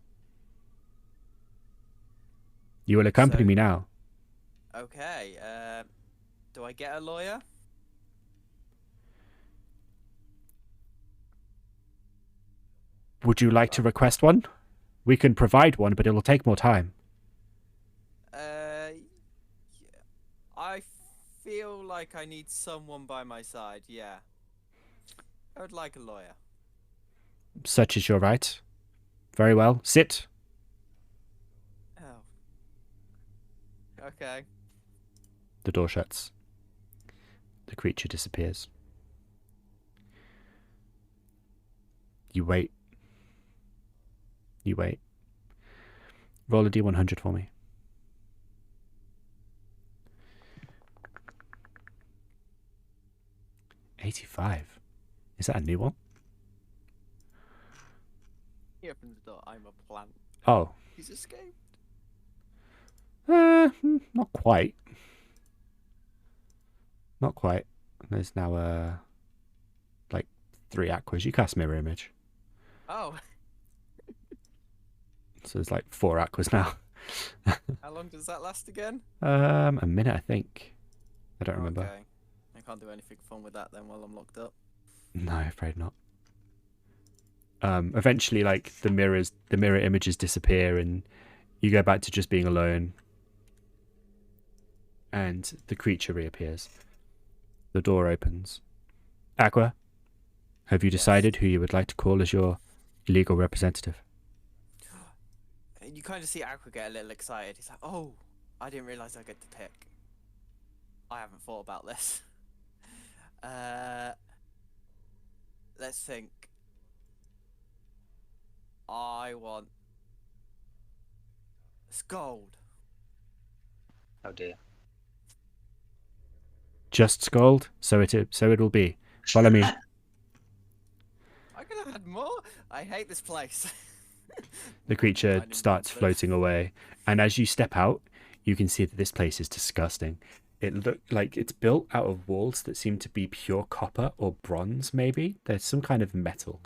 You will accompany me now. Okay. Do I get a lawyer? Would you like to request one? We can provide one, but it'll take more time. I feel like I need someone by my side, yeah. I would like a lawyer. Such is your right. Very well. Sit. Oh. Okay. The door shuts. The creature disappears. You wait. You wait. Roll a D100 for me. 85. Is that a new one? He opens the door. I'm a plant. Oh. He's escaped. Not quite. Not quite. There's now like 3 Aquas. You cast mirror image. Oh. So there's like 4 Aquas now. How long does that last again? A minute, I think. I don't remember. Okay. I can't do anything fun with that then while I'm locked up. No, afraid not. Eventually, like the mirror images disappear, and you go back to just being alone. And the creature reappears. The door opens. Aqua, have you decided who you would like to call as your legal representative? You kind of see Aqua get a little excited. He's like, "Oh, I didn't realize I get to pick. I haven't thought about this." Let's think. I want Sköld. Oh dear. Just Sköld, so it'll be. Follow me. I could have had more. I hate this place. The creature starts floating away, and as you step out, you can see that this place is disgusting. It looked like it's built out of walls that seem to be pure copper or bronze, maybe. There's some kind of metal.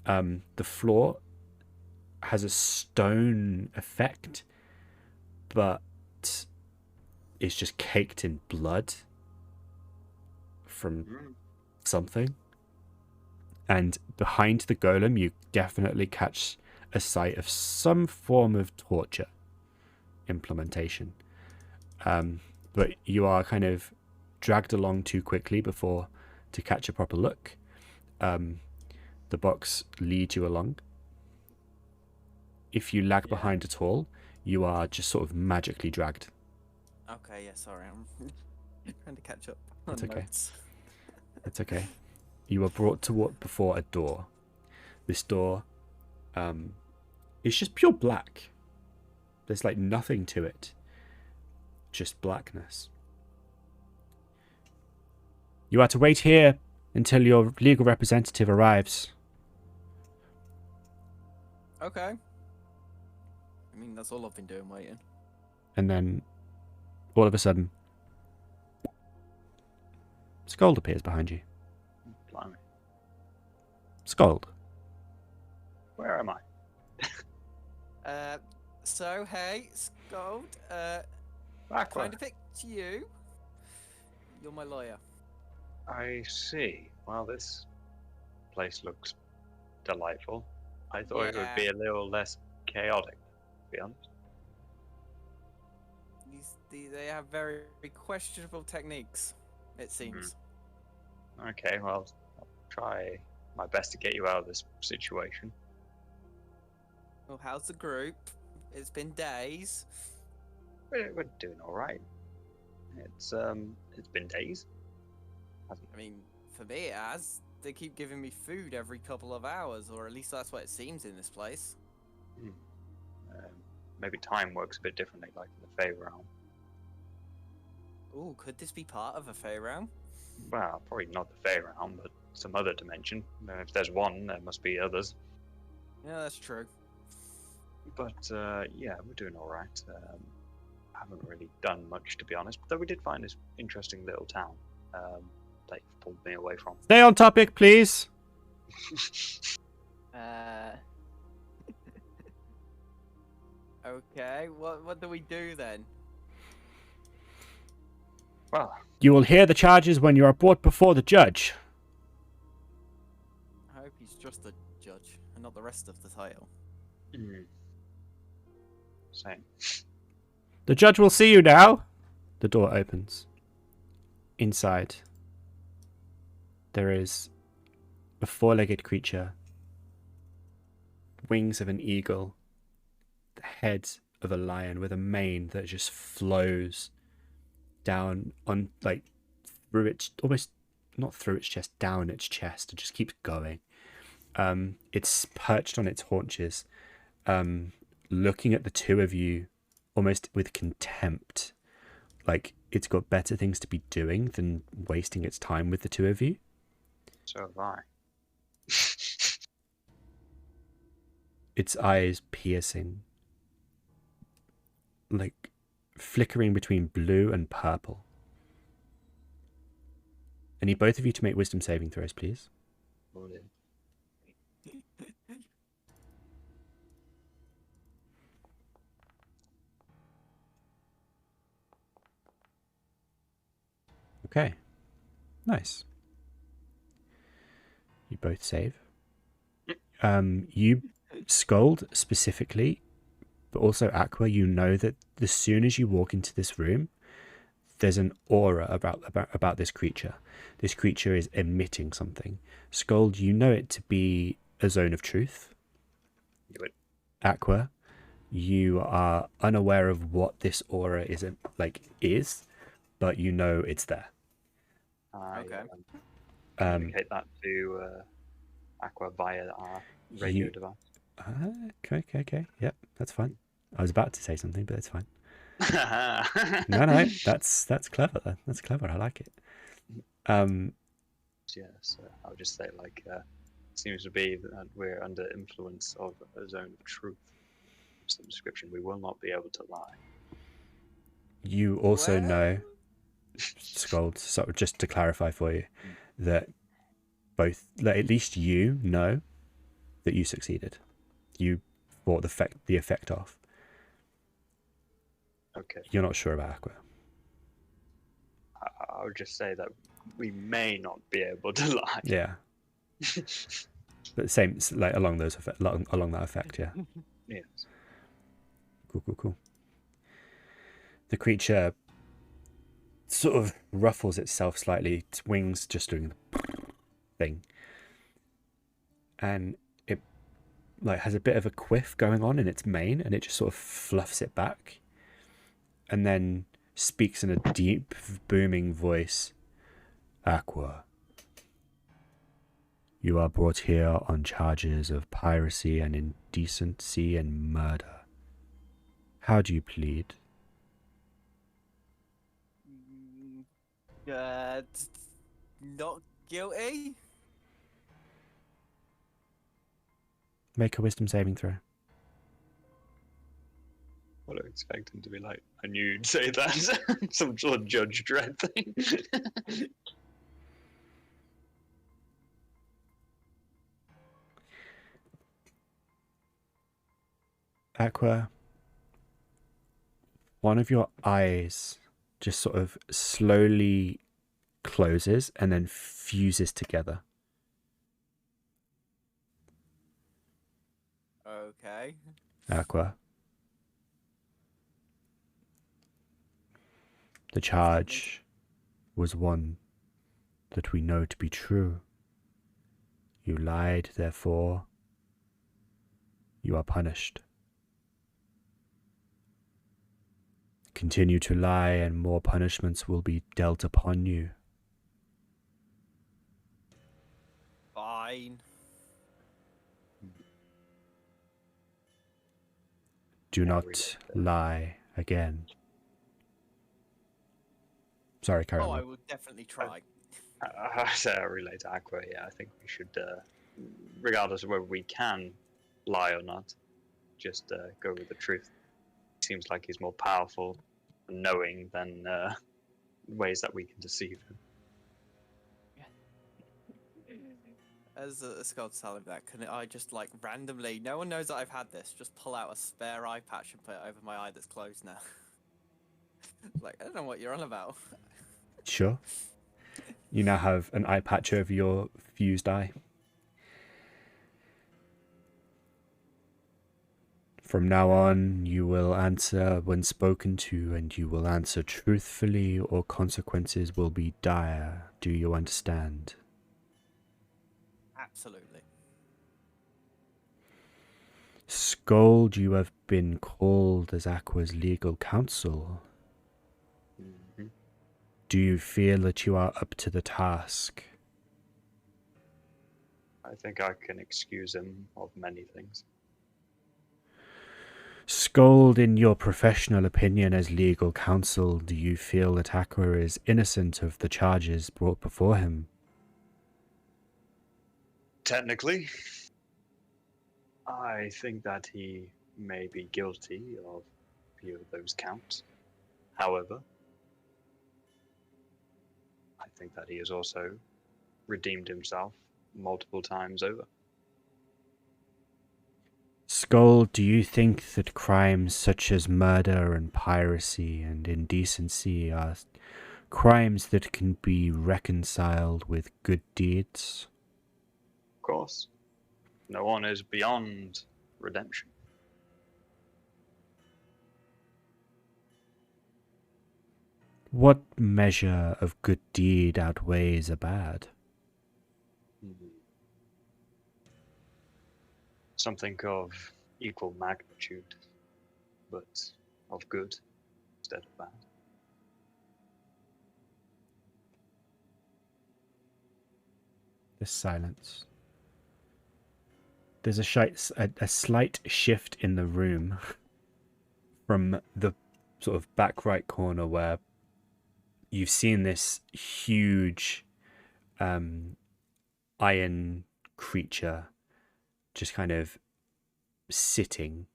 The floor has a stone effect, but it's just caked in blood from something. And behind the golem, you definitely catch a sight of some form of torture implementation. But you are kind of dragged along too quickly to catch a proper look. The box leads you along. If you lag behind at all, you are just sort of magically dragged. Okay, yeah, sorry, I'm trying to catch up. That's okay. Notes. It's okay. You are brought to what before a door. This door is just pure black. There's like nothing to it. Just blackness. You are to wait here until your legal representative arrives. Okay. I mean, that's all I've been doing, waiting. And then, all of a sudden, Sköld appears behind you. Blimey. Sköld. Where am I? So, hey, Sköld, Aqua. kind of picked you. You're my lawyer. I see. Well, this place looks delightful. I thought it would be a little less chaotic, to be honest. They have very questionable techniques, it seems. Okay, well, I'll try my best to get you out of this situation. Well, how's the group? It's been days. We're doing all right. It's been days. I mean, for me it has. They keep giving me food every couple of hours, or at least that's what it seems in this place. Maybe time works a bit differently, like in the Fey realm. Ooh, could this be part of a Fey realm? Well, probably not the Fey realm, but some other dimension. If there's one, there must be others. Yeah, that's true. But yeah, we're doing all right. Haven't really done much, to be honest. Though we did find this interesting little town that you've pulled me away from. Stay on topic, please. Okay, what do we do then? Well, You will hear the charges when you are brought before the judge. I hope he's just the judge and not the rest of the title. same. The judge will see you now. The door opens. Inside, there is a 4-legged creature, wings of an eagle, the head of a lion with a mane that just flows down on, like, through its, almost not through its chest, down its chest. It just keeps going. It's perched on its haunches, looking at the two of you almost with contempt. Like, it's got better things to be doing than wasting its time with the two of you. So have I. Its eyes piercing, like flickering between blue and purple. I need both of you to make wisdom saving throws, please. Well, yeah. Okay. Nice. You both save. You, Sköld specifically, but also Aqua, you know that as soon as you walk into this room, there's an aura about this creature. This creature is emitting something. Sköld, you know it to be a zone of truth. Aqua, you are unaware of what this aura is, but you know it's there. I Okay. communicate that to Aqua via our radio device. Okay. Yep, that's fine. I was about to say something, but that's fine. No, that's clever. That's clever. I like it. Yeah, so I would just say seems to be that we're under influence of a zone of truth. Some description. We will not be able to lie. You also Well- know, Sköld, so just to clarify for you, that at least you know that you succeeded. You brought the effect off. Okay. You're not sure about Aqua. I would just say that we may not be able to lie. Yeah. But same, along that effect, yeah. Yes. Cool. The creature sort of ruffles itself slightly, its wings just doing the thing. And it has a bit of a quiff going on in its mane, and it just sort of fluffs it back. And then speaks in a deep, booming voice. Aqua, you are brought here on charges of piracy and indecency and murder. How do you plead? Not guilty. Make a wisdom saving throw. Well, I expect him to be like, I knew you'd say that. Some sort of Judge Dredd thing. Aqua, one of your eyes just sort of slowly closes and then fuses together. Okay. Aqua. The charge was one that we know to be true. You lied, therefore you are punished. Continue to lie and more punishments will be dealt upon you. Fine. Do not lie again. Sorry, carry Oh, on. I will definitely try. I say I relate to Aqua, yeah. I think we should, regardless of whether we can lie or not, just go with the truth. Seems like he's more powerful and knowing than ways that we can deceive him. As a Sköld's telling that, can I just randomly, no one knows that I've had this, just pull out a spare eye patch and put it over my eye that's closed now? I don't know what you're on about. Sure. You now have an eye patch over your fused eye. From now on, you will answer when spoken to, and you will answer truthfully, or consequences will be dire. Do you understand? Absolutely. Sköld, you have been called as Aqua's legal counsel. Mm-hmm. Do you feel that you are up to the task? I think I can excuse him of many things. Sköld, in your professional opinion as legal counsel, do you feel that Aqua is innocent of the charges brought before him? Technically, I think that he may be guilty of a few of those counts. However, I think that he has also redeemed himself multiple times over. Sköld, do you think that crimes such as murder and piracy and indecency are crimes that can be reconciled with good deeds? Of course, no one is beyond redemption. What measure of good deed outweighs a bad? Something of equal magnitude, but of good instead of bad. There's silence. There's a slight shift in the room from the sort of back right corner where you've seen this huge iron creature just kind of sitting,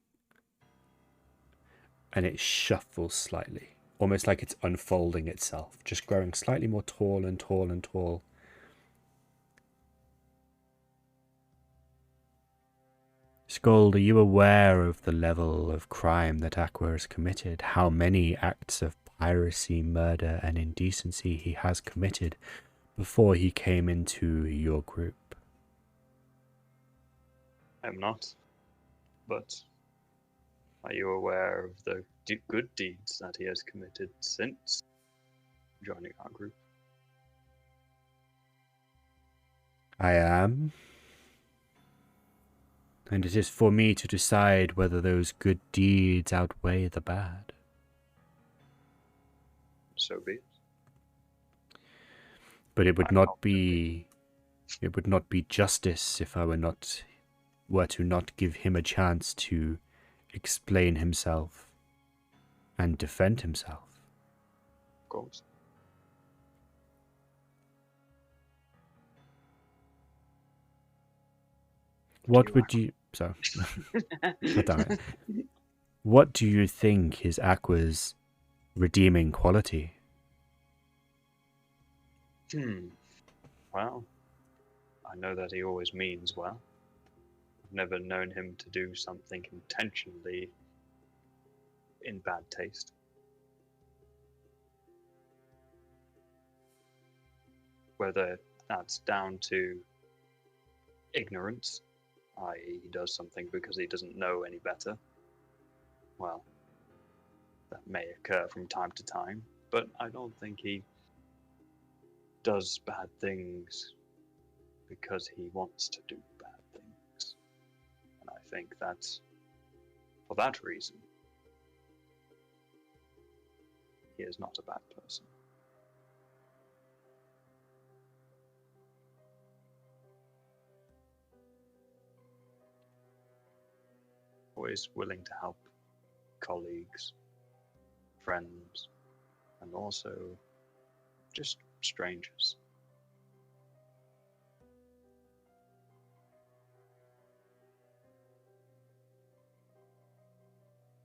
and it shuffles slightly, almost like it's unfolding itself, just growing slightly more tall and tall and tall. Sköld, are you aware of the level of crime that Aqua has committed? How many acts of piracy, murder, and indecency he has committed before he came into your group? I'm not. But are you aware of the good deeds that he has committed since joining our group? I am. And it is for me to decide whether those good deeds outweigh the bad. So be it. But it would not be justice if I were to not give him a chance to explain himself and defend himself. Of course. What would you... So, God damn it. What do you think is Aqua's redeeming quality? Well, I know that he always means well. I've never known him to do something intentionally in bad taste. Whether that's down to ignorance, i.e. he does something because he doesn't know any better, well, that may occur from time to time, but I don't think he does bad things because he wants to do bad things. And I think that for that reason, he is not a bad person. Always willing to help colleagues, friends, and also just strangers.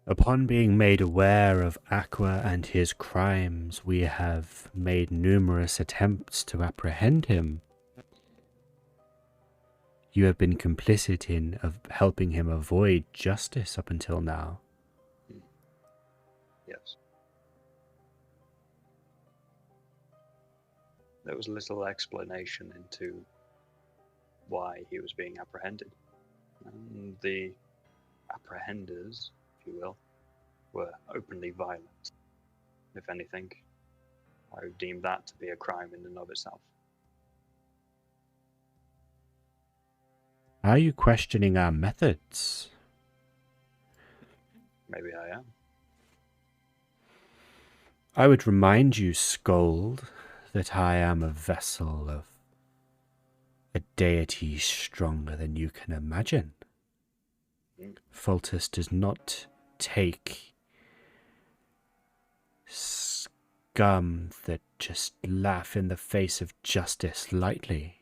Upon being made aware of Aqua and his crimes, we have made numerous attempts to apprehend him. You have been complicit in helping him avoid justice up until now. Yes. There was little explanation into why he was being apprehended. And the apprehenders, if you will, were openly violent. If anything, I would deem that to be a crime in and of itself. Are you questioning our methods? Maybe I am. I would remind you, Sköld, that I am a vessel of a deity stronger than you can imagine. Foltest does not take scum that just laugh in the face of justice lightly.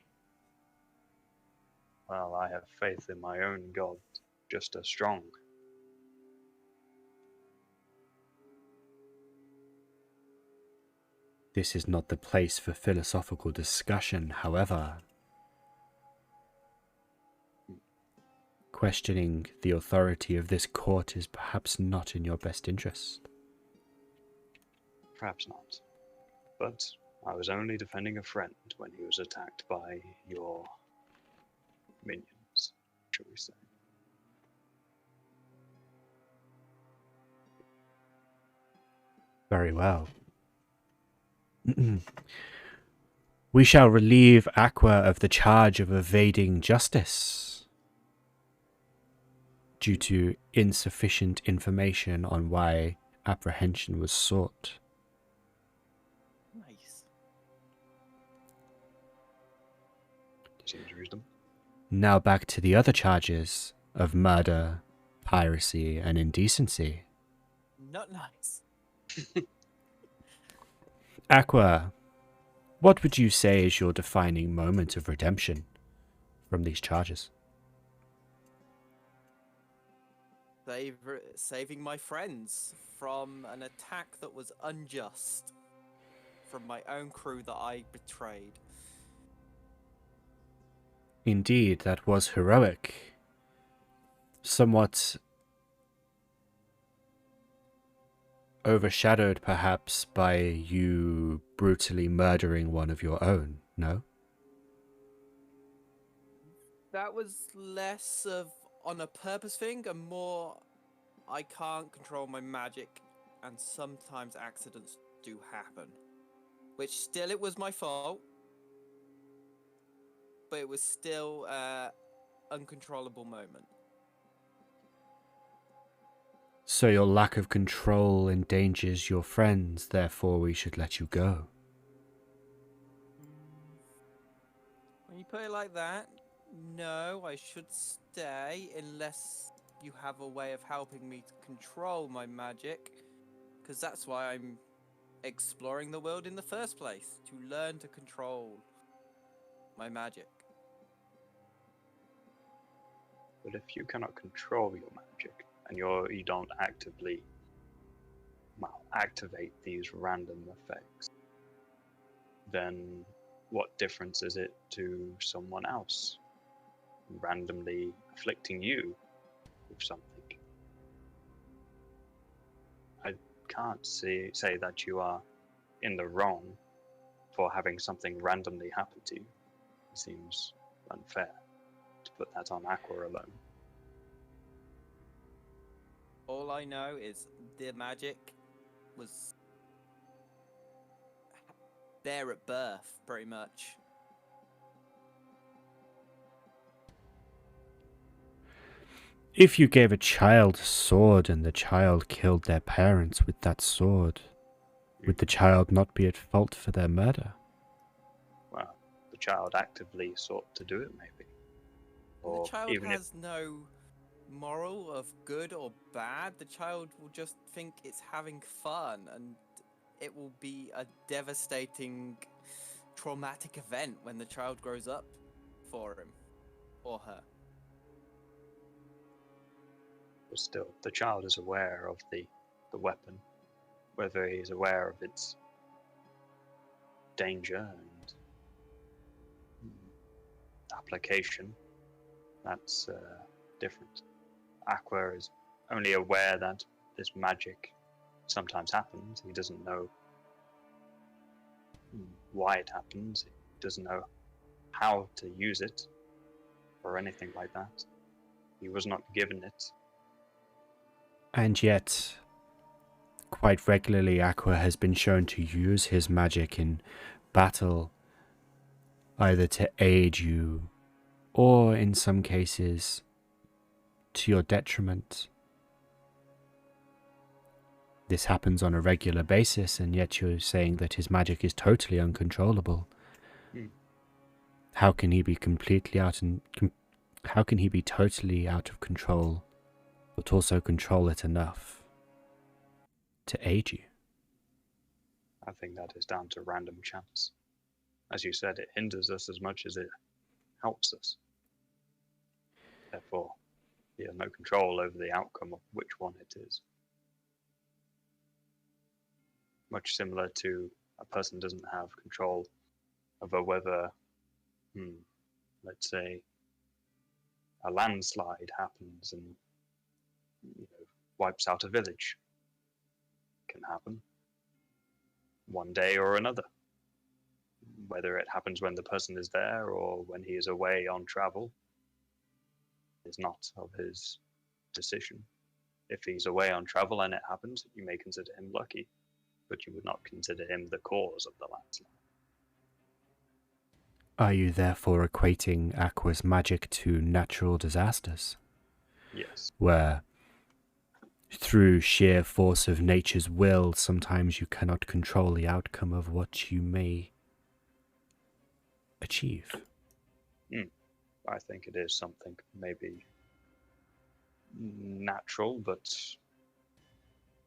Well, I have faith in my own god, just as strong. This is not the place for philosophical discussion, however. Questioning the authority of this court is perhaps not in your best interest. Perhaps not. But I was only defending a friend when he was attacked by your minions, shall we say. Very well. We shall relieve Aqua of the charge of evading justice due to insufficient information on why apprehension was sought. Nice. Seems reasonable. Now back to the other charges of murder, piracy, and indecency. Not nice. Aqua, what would you say is your defining moment of redemption from these charges? Saving my friends from an attack that was unjust from my own crew that I betrayed. Indeed, that was heroic. Somewhat overshadowed, perhaps, by you brutally murdering one of your own, no? That was less of on a purpose thing and more I can't control my magic and sometimes accidents do happen. Which still it was my fault. But it was still an uncontrollable moment. So your lack of control endangers your friends, therefore we should let you go. When you put it like that, no, I should stay unless you have a way of helping me to control my magic. Because that's why I'm exploring the world in the first place, to learn to control my magic. But if you cannot control your magic, and you don't actively, activate these random effects, then what difference is it to someone else randomly afflicting you with something? I can't say that you are in the wrong for having something randomly happen to you. It seems unfair to put that on Aqua alone. All I know is the magic was there at birth, pretty much. If you gave a child a sword and the child killed their parents with that sword, would the child not be at fault for their murder? Well, the child actively sought to do it, maybe. Or The child even has no moral of good or bad. The child will just think it's having fun, and it will be a devastating, traumatic event when the child grows up for him or her. but still, the child is aware of the weapon, whether he's aware of its danger and application, that's different. Aqua is only aware that this magic sometimes happens. He doesn't know why it happens. He doesn't know how to use it or anything like that. He was not given it. And yet, quite regularly, Aqua has been shown to use his magic in battle, either to aid you, or in some cases, to your detriment. This happens on a regular basis, and yet you're saying that his magic is totally uncontrollable. How can he be completely how can he be totally out of control, but also control it enough to aid you? I think that is down to random chance. As you said, it hinders us as much as it helps us. Therefore, you have no control over the outcome of which one it is. Much similar to a person doesn't have control over whether, let's say, a landslide happens and wipes out a village. Can happen one day or another. Whether it happens when the person is there or when he is away on travel is not of his decision. If he's away on travel and it happens, you may consider him lucky, but you would not consider him the cause of the landslide. Are you therefore equating Aqua's magic to natural disasters? Yes. Where, through sheer force of nature's will, sometimes you cannot control the outcome of what you may achieve? I think it is something maybe natural, but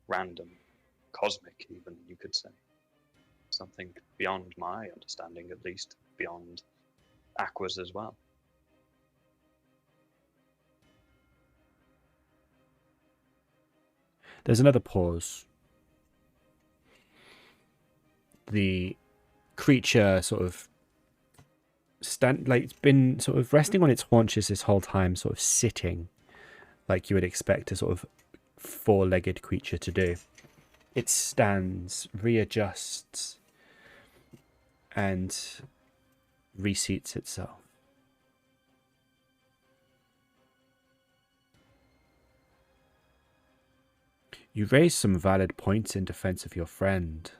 random, cosmic even, you could say. Something beyond my understanding, at least, beyond Aqua's as well. There's another pause. The creature sort of it's been sort of resting on its haunches this whole time, sort of sitting like you would expect a sort of four-legged creature to do. It stands, readjusts, and reseats itself. You raise some valid points in defense of your friend.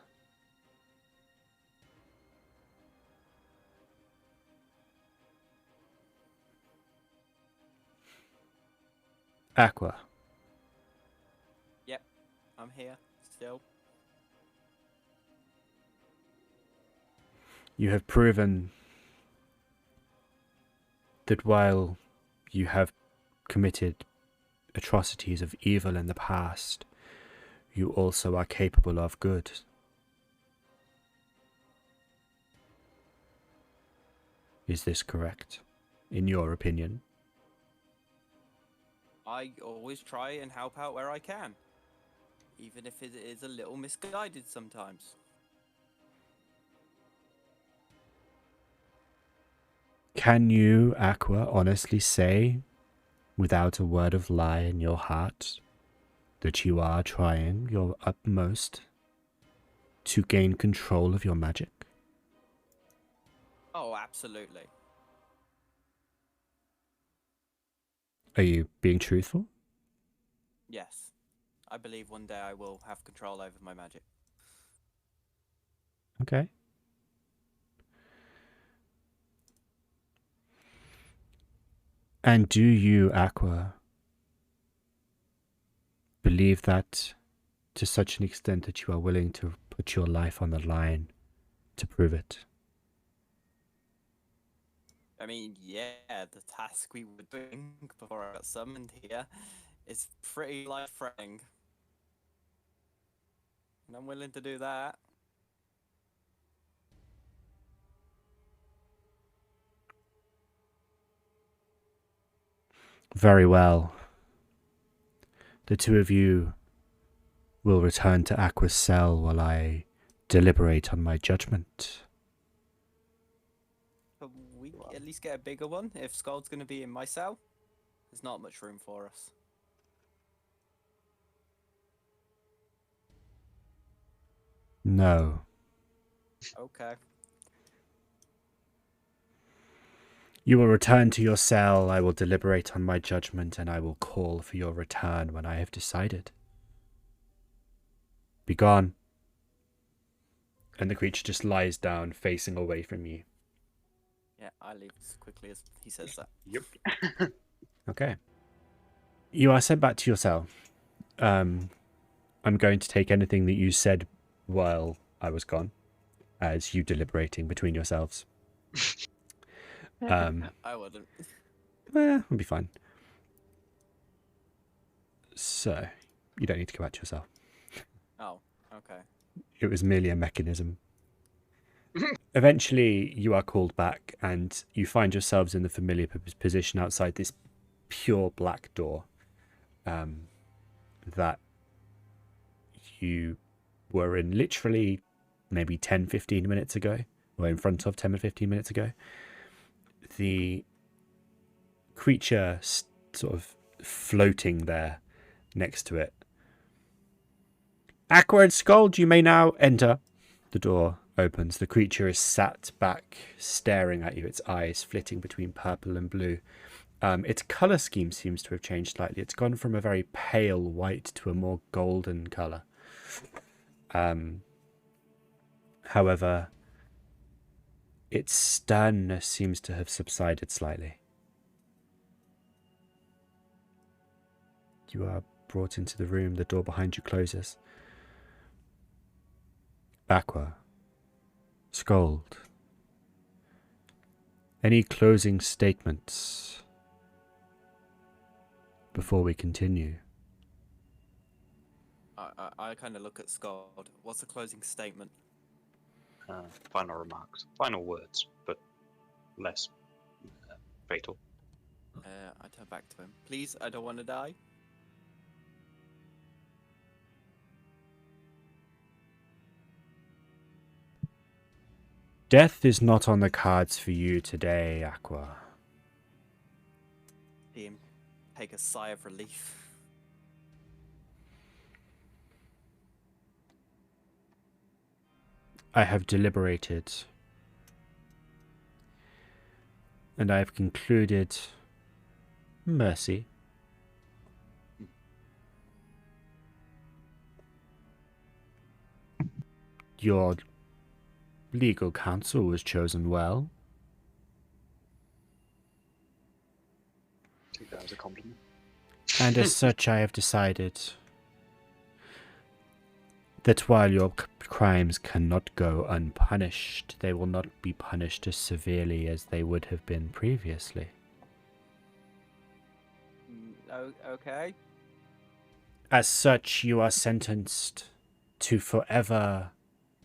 Aqua. Yep, I'm here still. You have proven that while you have committed atrocities of evil in the past, you also are capable of good. Is this correct, in your opinion? I always try and help out where I can, even if it is a little misguided sometimes. Can you, Aqua, honestly say, without a word of lie in your heart, that you are trying your utmost to gain control of your magic? Oh, absolutely. Are you being truthful? Yes. I believe one day I will have control over my magic. Okay. And do you, Aqua, believe that to such an extent that you are willing to put your life on the line to prove it? I mean, yeah, the task we were doing before I got summoned here is pretty life-threatening. And I'm willing to do that. Very well. The two of you will return to Aqua's cell while I deliberate on my judgment. But we at least get a bigger one. If Sköld's going to be in my cell, there's not much room for us. No. Okay. You will return to your cell, I will deliberate on my judgment, and I will call for your return when I have decided. Be gone. And the creature just lies down, facing away from you. Yeah, I leave as quickly as he says that. Yep. Okay. You are sent back to your cell. I'm going to take anything that you said while I was gone as you deliberating between yourselves. I wouldn't. It'll be fine. So, you don't need to go back to your cell. Oh, okay. It was merely a mechanism. Eventually, you are called back, and you find yourselves in the familiar position outside this pure black door that you were in literally maybe 10-15 minutes ago, or in front of 10 or 15 minutes ago. The creature sort of floating there next to it. Aqua and Sköld, you may now enter. The door opens. The creature is sat back, staring at you, its eyes flitting between purple and blue. Its colour scheme seems to have changed slightly. It's gone from a very pale white to a more golden colour. However, its sternness seems to have subsided slightly. You are brought into the room. The door behind you closes. Aqua, Sköld, any closing statements before we continue? I kind of look at Sköld. What's the closing statement? Final remarks, final words, but less fatal. I turn back to him. Please, I don't want to die. Death is not on the cards for you today, Aqua. See him take a sigh of relief. I have deliberated, and I have concluded mercy. Your legal counsel was chosen well. I think that was a compliment. And as such, I have decided that while your crimes cannot go unpunished, they will not be punished as severely as they would have been previously. Okay. As such, you are sentenced to forever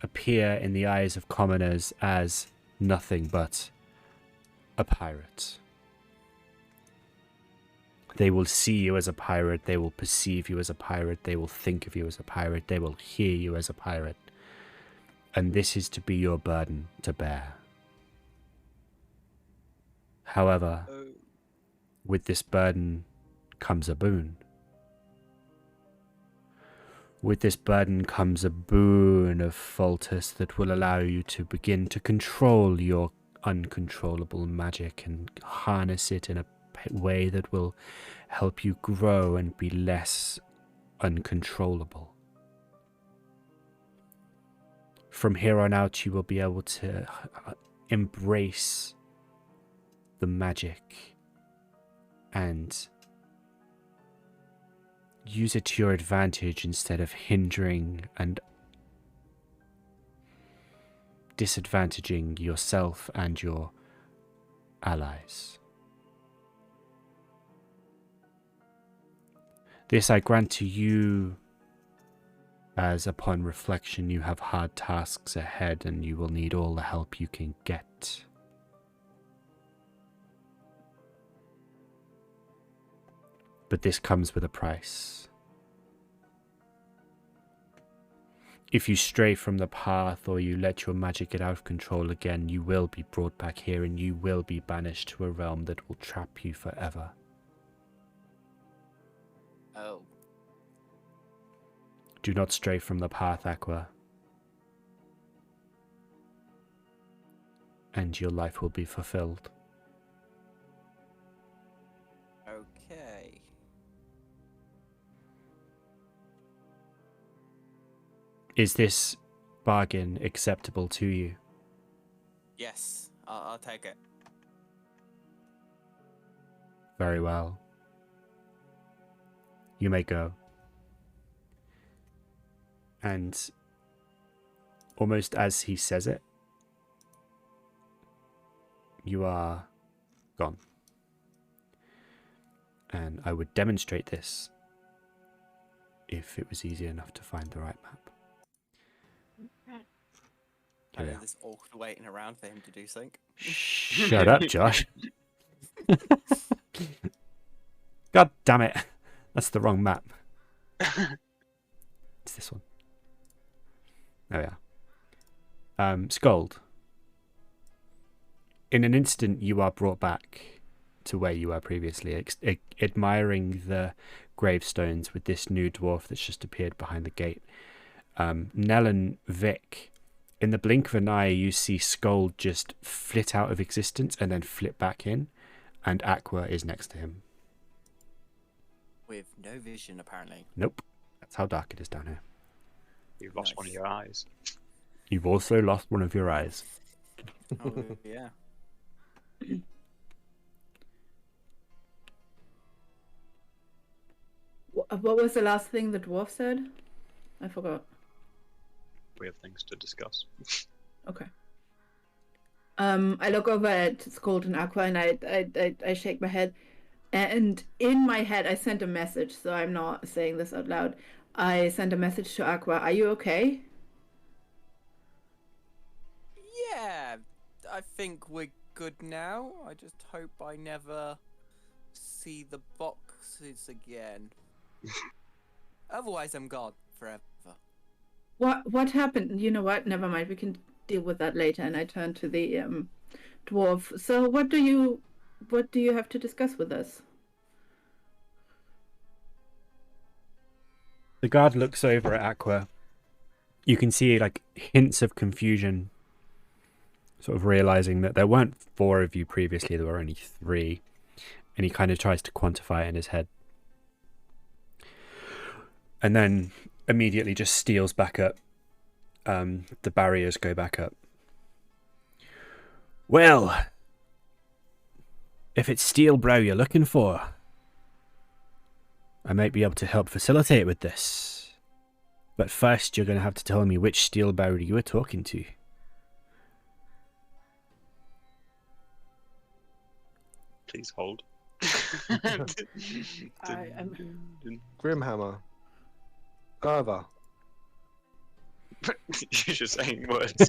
appear in the eyes of commoners as nothing but a pirate. They will see you as a pirate, they will perceive you as a pirate, they will think of you as a pirate, they will hear you as a pirate. And this is to be your burden to bear. However, with this burden comes a boon. With this burden comes a boon of Foltus that will allow you to begin to control your uncontrollable magic and harness it in a way that will help you grow and be less uncontrollable. From here on out, you will be able to embrace the magic and use it to your advantage instead of hindering and disadvantaging yourself and your allies. This I grant to you, as upon reflection you have hard tasks ahead and you will need all the help you can get. But this comes with a price. If you stray from the path or you let your magic get out of control again, you will be brought back here and you will be banished to a realm that will trap you forever. Oh. Do not stray from the path, Aqua. And your life will be fulfilled. Okay. Is this bargain acceptable to you? Yes, I'll take it. Very well. You may go. And almost as he says it, you are gone. And I would demonstrate this if it was easy enough to find the right map. I Yeah. know this awkward waiting around for him to do something. Shut up, Josh. God damn it. That's the wrong map. It's this one. There we are. Sköld. In an instant, you are brought back to where you were previously, admiring the gravestones with this new dwarf that's just appeared behind the gate. Nell and Vic, in the blink of an eye, you see Sköld just flit out of existence and then flip back in, and Aqua is next to him. With no vision, apparently. Nope. That's how dark it is down here. You've lost one of your eyes. You've also lost one of your eyes. Oh, yeah. What was the last thing the dwarf said? I forgot. We have things to discuss. Okay. I look over at Sköld and Aqua and I shake my head. And in my head, I sent a message, so I'm not saying this out loud. I sent a message to Aqua. Are you okay? Yeah, I think we're good now. I just hope I never see the boxes again. Otherwise, I'm gone forever. What happened? You know what? Never mind. We can deal with that later. And I turn to the dwarf. So what do you have to discuss with us? The guard looks over at Aqua. You can see like hints of confusion, sort of realizing that there weren't 4 of you previously, there were only 3. And he kind of tries to quantify it in his head. And then immediately just steals back up. The barriers go back up. Well, if it's steel brow you're looking for, I might be able to help facilitate with this. But first you're going to have to tell me which steel brow you were talking to. Please hold. Grimhammer. Irva. You're just saying words.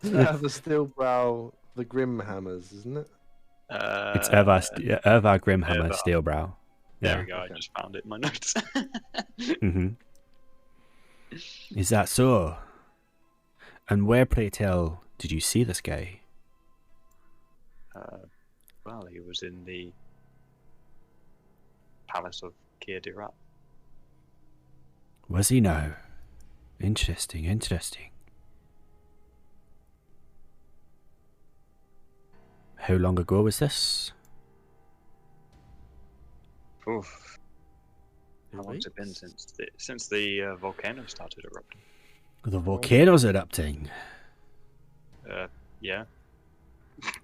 The steel brow, the Grimhammers, isn't it? It's Irva Grimhammer Irva. Steelbrow. There we go. I just found it in my notes. Mm-hmm. Is that so? And where, pray tell, did you see this guy? Well, he was in the palace of Kirdirat. Was he now? Interesting, interesting. How long ago was this? Oof. How long's it been since the volcano started erupting? The volcano's erupting. Yeah.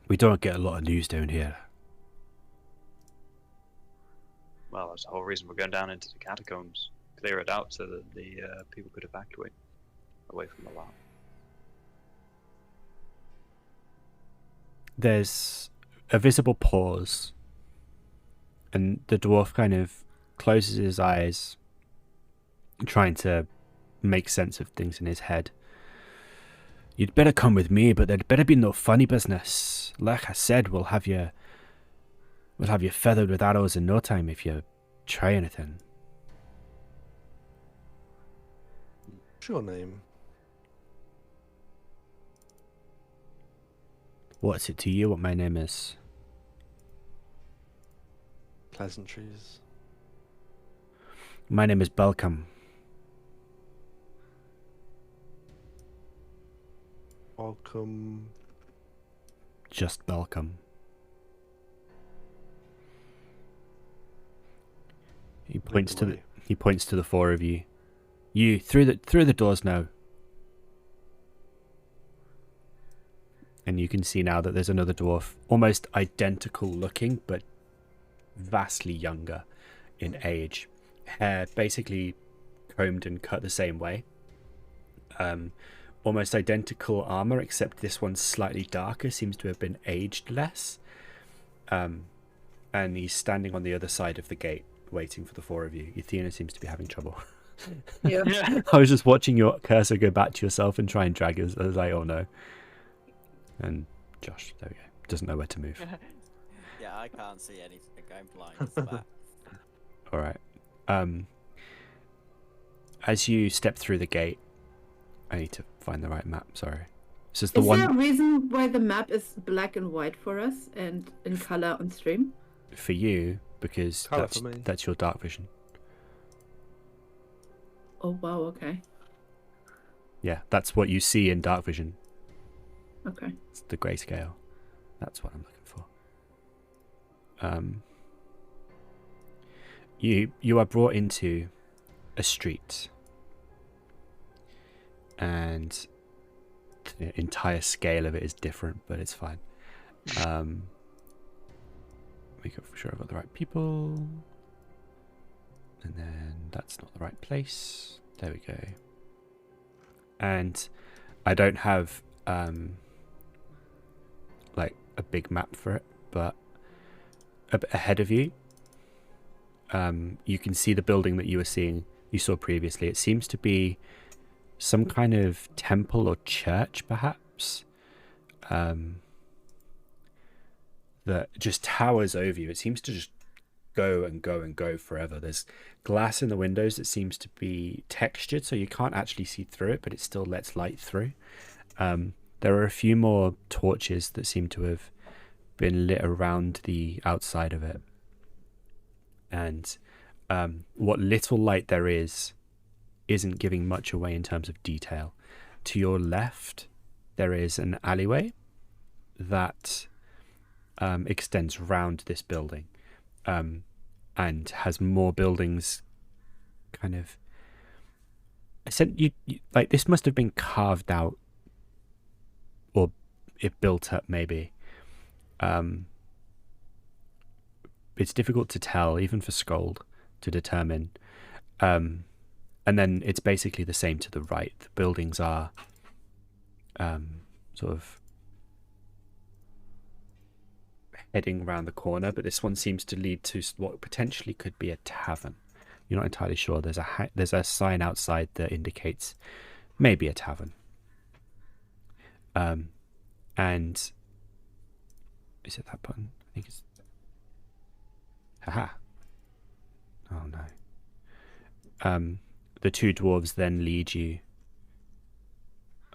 We don't get a lot of news down here. Well, that's the whole reason we're going down into the catacombs. Clear it out so that the people could evacuate away from the lab. There's a visible pause, and the dwarf kind of closes his eyes, trying to make sense of things in his head. You'd better come with me, but there'd better be no funny business. Like I said, we'll have you feathered with arrows in no time if you try anything. What's your name? What's it to you what my name is? Pleasantries. My name is Belcom. Welcome. Just Belcom. He points to the 4 of you. You through the doors now. And you can see now that there's another dwarf, almost identical looking, but vastly younger in age. Hair basically combed and cut the same way. Almost identical armor, except this one's slightly darker, seems to have been aged less. And he's standing on the other side of the gate, waiting for the 4 of you. Yathina seems to be having trouble. Yeah. I was just watching your cursor go back to yourself and try and drag us. I was like, oh no. And Josh, there we go, doesn't know where to move. Yeah, I can't see anything. I'm blind as that. All right. As you step through the gate, I need to find the right map. Sorry. This is the Is one there a reason why the map is black and white for us and in color on stream? for you because Colour for me. that's your dark vision. Oh wow, okay. Yeah, that's what you see in dark vision. Okay. It's the grayscale. That's what I'm looking for. You are brought into a street, and the entire scale of it is different, but it's fine. Make sure I've got the right people, and then that's not the right place. There we go. And I don't have like a big map for it, but a bit ahead of you, you can see the building that you saw previously. It seems to be some kind of temple or church, perhaps, that just towers over you. It seems to just go and go and go forever. There's glass in the windows that seems to be textured, so you can't actually see through it, but it still lets light through. There are a few more torches that seem to have been lit around the outside of it. And what little light there isn't giving much away in terms of detail. To your left, there is an alleyway that extends round this building, and has more buildings. Kind of, like this must have been carved out, or it built up maybe. It's difficult to tell, even for Sköld, to determine. And then it's basically the same to the right. The buildings are sort of heading around the corner, but this one seems to lead to what potentially could be a tavern. You're not entirely sure. There's a sign outside that indicates maybe a tavern. And is it that button? I think it's. Haha. Oh no. The two dwarves then lead you.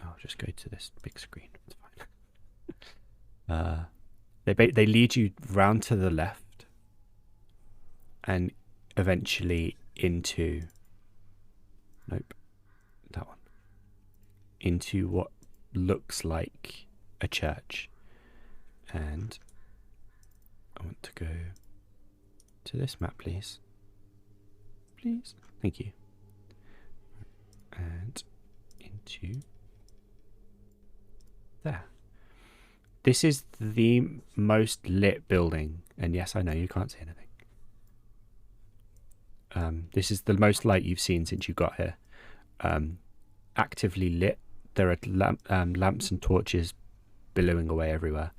I'll just go to this big screen. It's fine. They lead you round to the left, and eventually into. Nope, that one. Into what looks like a church, and I want to go to this map, please. Please, thank you. And into there. This is the most lit building, and yes, I know you can't see anything. This is the most light you've seen since you got here. Actively lit. There are lamps and torches billowing away everywhere.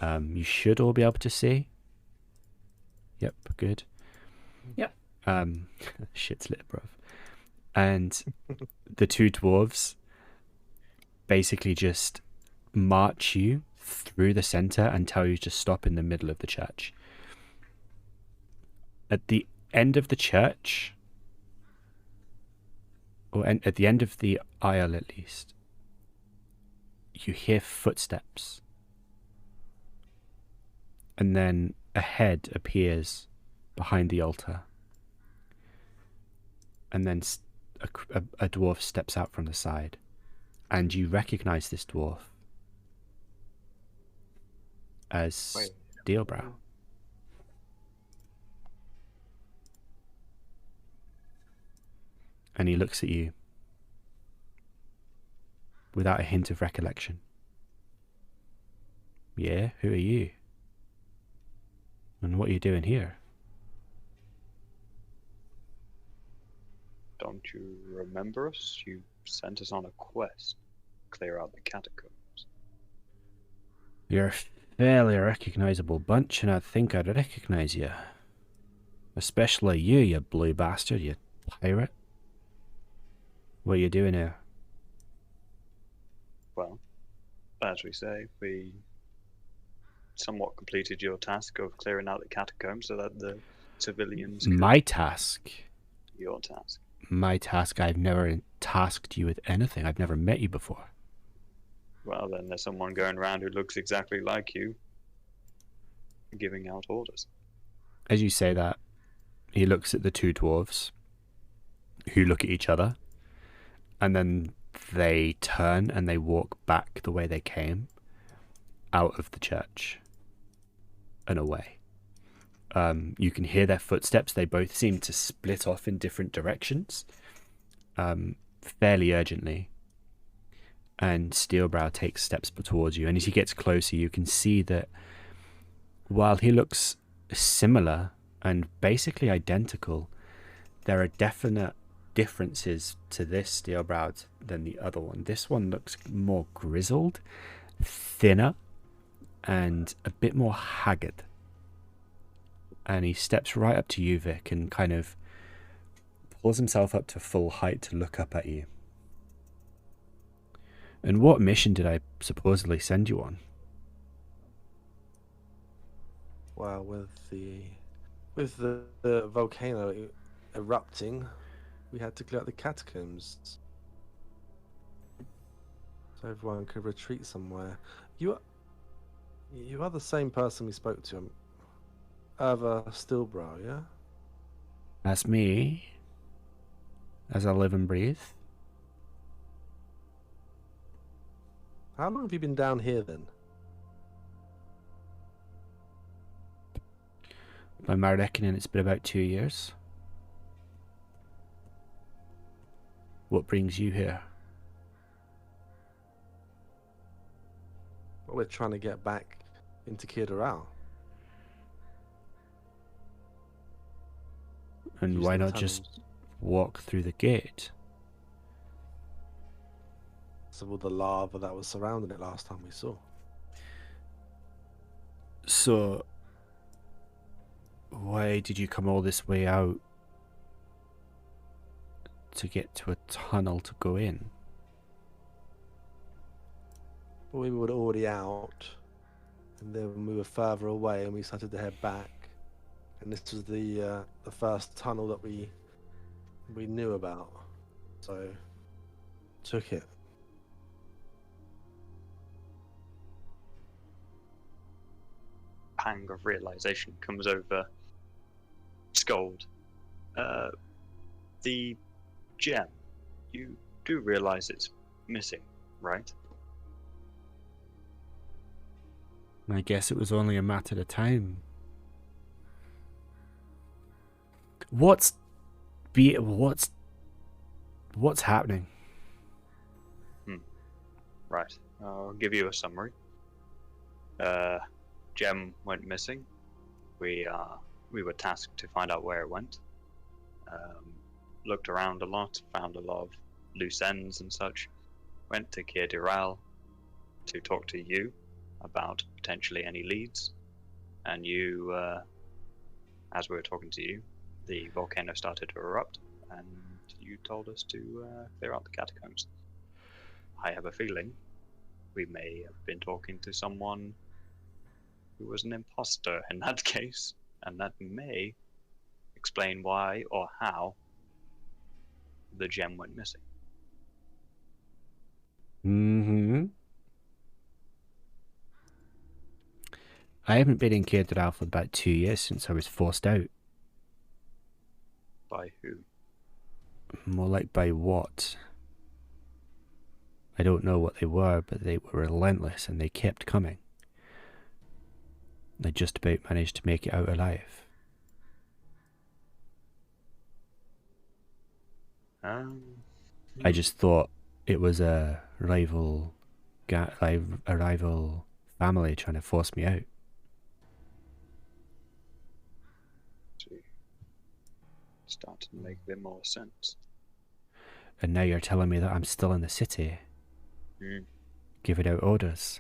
You should all be able to see. Yep, good. Yep. Shit's lit, bruv. And the two dwarves basically just march you through the center and tell you to stop in the middle of the church. At the end of the church, or at the end of the aisle at least, you hear footsteps. And then a head appears behind the altar. And then a dwarf steps out from the side. And you recognize this dwarf as Steelbrow. And he looks at you without a hint of recollection. Yeah, who are you? And what are you doing here? Don't you remember us? You sent us on a quest to clear out the catacombs. You're a fairly recognizable bunch, and I think I'd recognize you. Especially you blue bastard, you pirate. What are you doing here? Well, as we say, we somewhat completed your task of clearing out the catacombs so that the civilians could... My task? Your task. My task? I've never tasked you with anything. I've never met you before. Well, then there's someone going around who looks exactly like you, giving out orders. As you say that, he looks at the two dwarves, who look at each other, and then they turn and they walk back the way they came, out of the church and away. You can hear their footsteps. They both seem to split off in different directions, fairly urgently. And Steelbrow takes steps towards you, and as he gets closer, you can see that while he looks similar and basically identical, there are definite differences to this Steelbrow than the other one. This one looks more grizzled, thinner, and a bit more haggard. And he steps right up to you, Vic, and kind of pulls himself up to full height to look up at you. And what mission did I supposedly send you on? Well, with the volcano erupting, we had to clear out the catacombs, so everyone could retreat somewhere. You are the same person we spoke to, Irva Steelbrow, yeah? That's me. As I live and breathe. How long have you been down here then? By my reckoning, it's been about 2 years. What brings you here? Well, we're trying to get back into Kirdaral. And Use why the not just tunnels. walk through the gate? So all the lava that was surrounding it last time we saw. So, why did you come all this way out to get to a tunnel to go in? We were already out, and then we were further away, and we started to head back. And this was the first tunnel that we knew about, so took it. Pang of realization comes over Sköld. The gem, you do realize it's missing, right? I guess it was only a matter of time. What's happening? Right. I'll give you a summary. Gem went missing. We were tasked to find out where it went. Looked around a lot, found a lot of loose ends and such. Went to Kirdaral to talk to you about potentially any leads. And you, as we were talking to you, the volcano started to erupt, and you told us to clear out the catacombs. I have a feeling we may have been talking to someone who was an imposter in that case, and that may explain why or how the gem went missing. Mm-hmm. I haven't been in Kirdaral for about 2 years since I was forced out. By who? More like by what? I don't know what they were, but they were relentless and they kept coming. I just about managed to make it out alive. I just thought it was a rival family trying to force me out. Starting to make a bit more sense. And now you're telling me that I'm still in the city, giving out orders,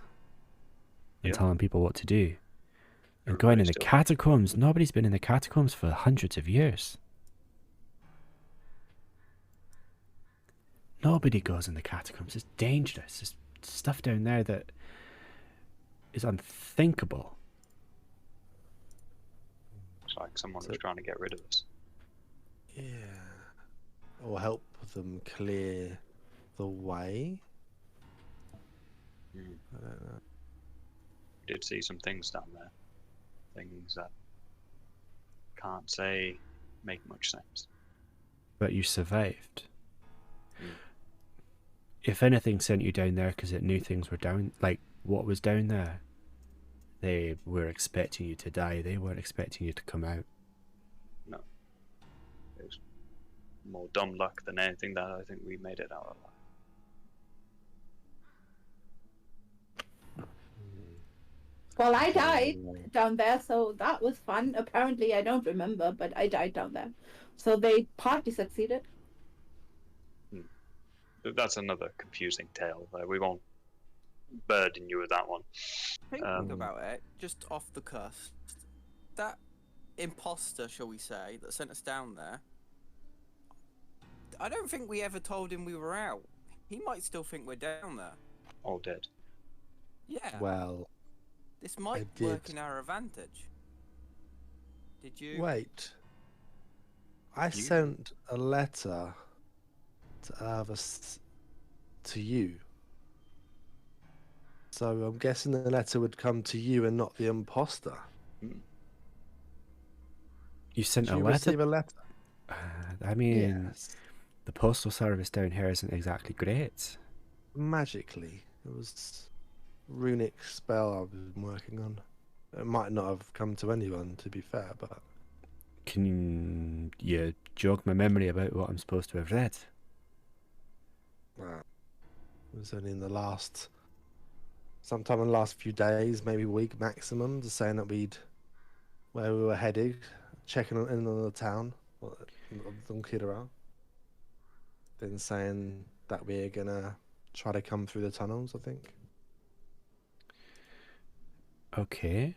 and telling people what to do. And going in the catacombs. Nobody's been in the catacombs for hundreds of years. Nobody goes in the catacombs. It's dangerous. There's stuff down there that is unthinkable. like someone So- was trying to get rid of us. Yeah. Or help them clear the way. Mm. I don't know. Did see some things down there. Things that can't say make much sense. But you survived. Mm. If anything sent you down there because it knew things were down, like what was down there, they were expecting you to die. They weren't expecting you to come out. No. It was more dumb luck than anything that I think we made it out alive. Well, I died Mm. down there, so that was fun. Apparently, I don't remember, but I died down there. So they partly succeeded. That's another confusing tale. We won't burden you with that one. Thinking about it, just off the cuff, that imposter, shall we say, that sent us down there, I don't think we ever told him we were out. He might still think we're down there. All dead. Yeah. Well, This might did. work in our advantage. Did you? wait. I You- sent a letter to Arvis to you. So I'm guessing the letter would come to you and not the imposter. You sent Did a you letter? receive a letter? I mean, Yes. the postal service down here isn't exactly great. Magically. It was a runic spell I've been working on. It might not have come to anyone, to be fair, but Can you jog my memory about what I'm supposed to have read? it was only in the last, sometime in the last few days, maybe a week maximum, just saying that where we were headed, checking in on the town, on Kidara. Then saying that we're gonna try to come through the tunnels, I think. Okay.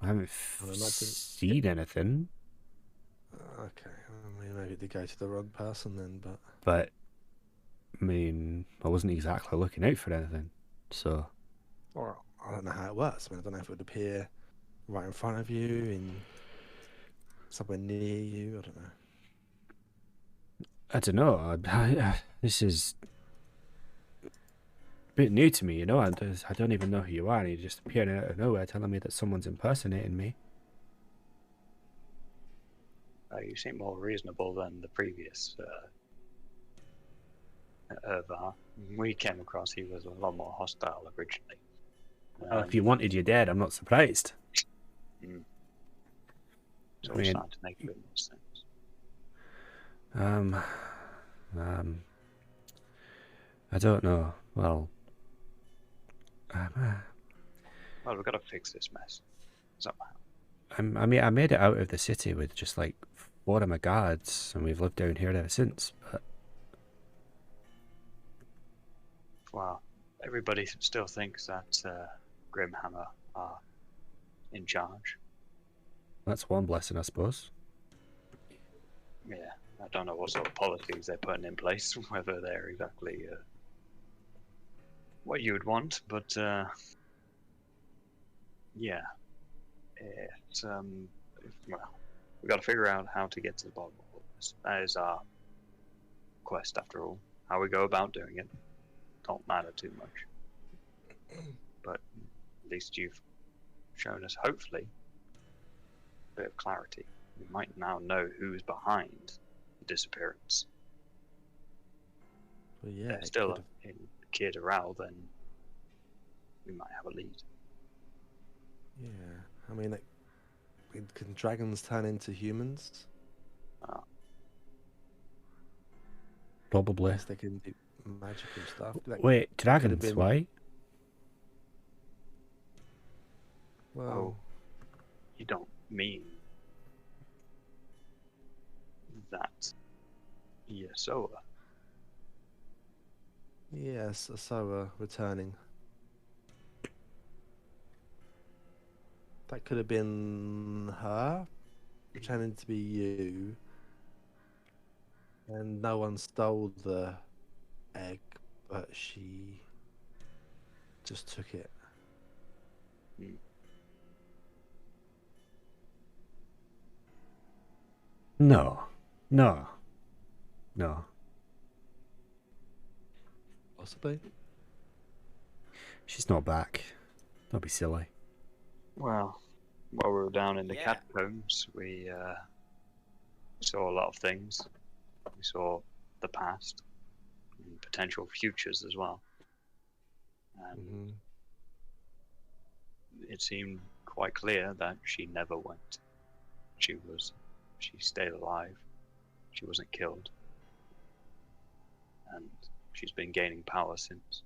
I haven't I'd imagine- seen anything, Okay, I mean, maybe they go to the wrong person then, but but I mean, I wasn't exactly looking out for anything. So, or I don't know how it works. I mean, I don't know if it would appear right in front of you, in somewhere near you. I don't know. I don't know. This is a bit new to me, you know. I don't even know who you are, and you just appearing out of nowhere telling me that someone's impersonating me. You seem more reasonable than the previous Urvar. We came across, he was a lot more hostile originally. If you wanted you dead, I'm not surprised. It's I all mean- starting to make a bit more sense. I don't know. Well, Well, we've got to fix this mess somehow. I made it out of the city with just like 4 of my guards, and we've lived down here ever since. But Well, everybody still thinks that Grimhammer are in charge. that's one blessing, I suppose. Yeah, I don't know what sort of policies they're putting in place, whether they're exactly what you would want, but yeah, it's well, we've got to figure out how to get to the bottom of all this. That is our quest, after all. How we go about doing it don't matter too much, but at least you've shown us, hopefully, a bit of clarity. We might now know who's behind the disappearance. Well, yeah, They're it still could've- in Kir Doral, then we might have a lead. Yeah, I mean, can dragons turn into humans? Probably. Yes, they can do magical stuff. That Wait, could have dragons? been- Why? Well, You don't mean that Ysoa? yes, so returning. That could have been her pretending to be you, and no one stole the egg, but she just took it. Hmm. No. No. No. Possibly. She's not back. Don't be silly. Well, while we were down in the Yeah. catacombs, we saw a lot of things. We saw the past and potential futures as well. And Mhm. it seemed quite clear that she never went. She stayed alive. She wasn't killed. And she's been gaining power since.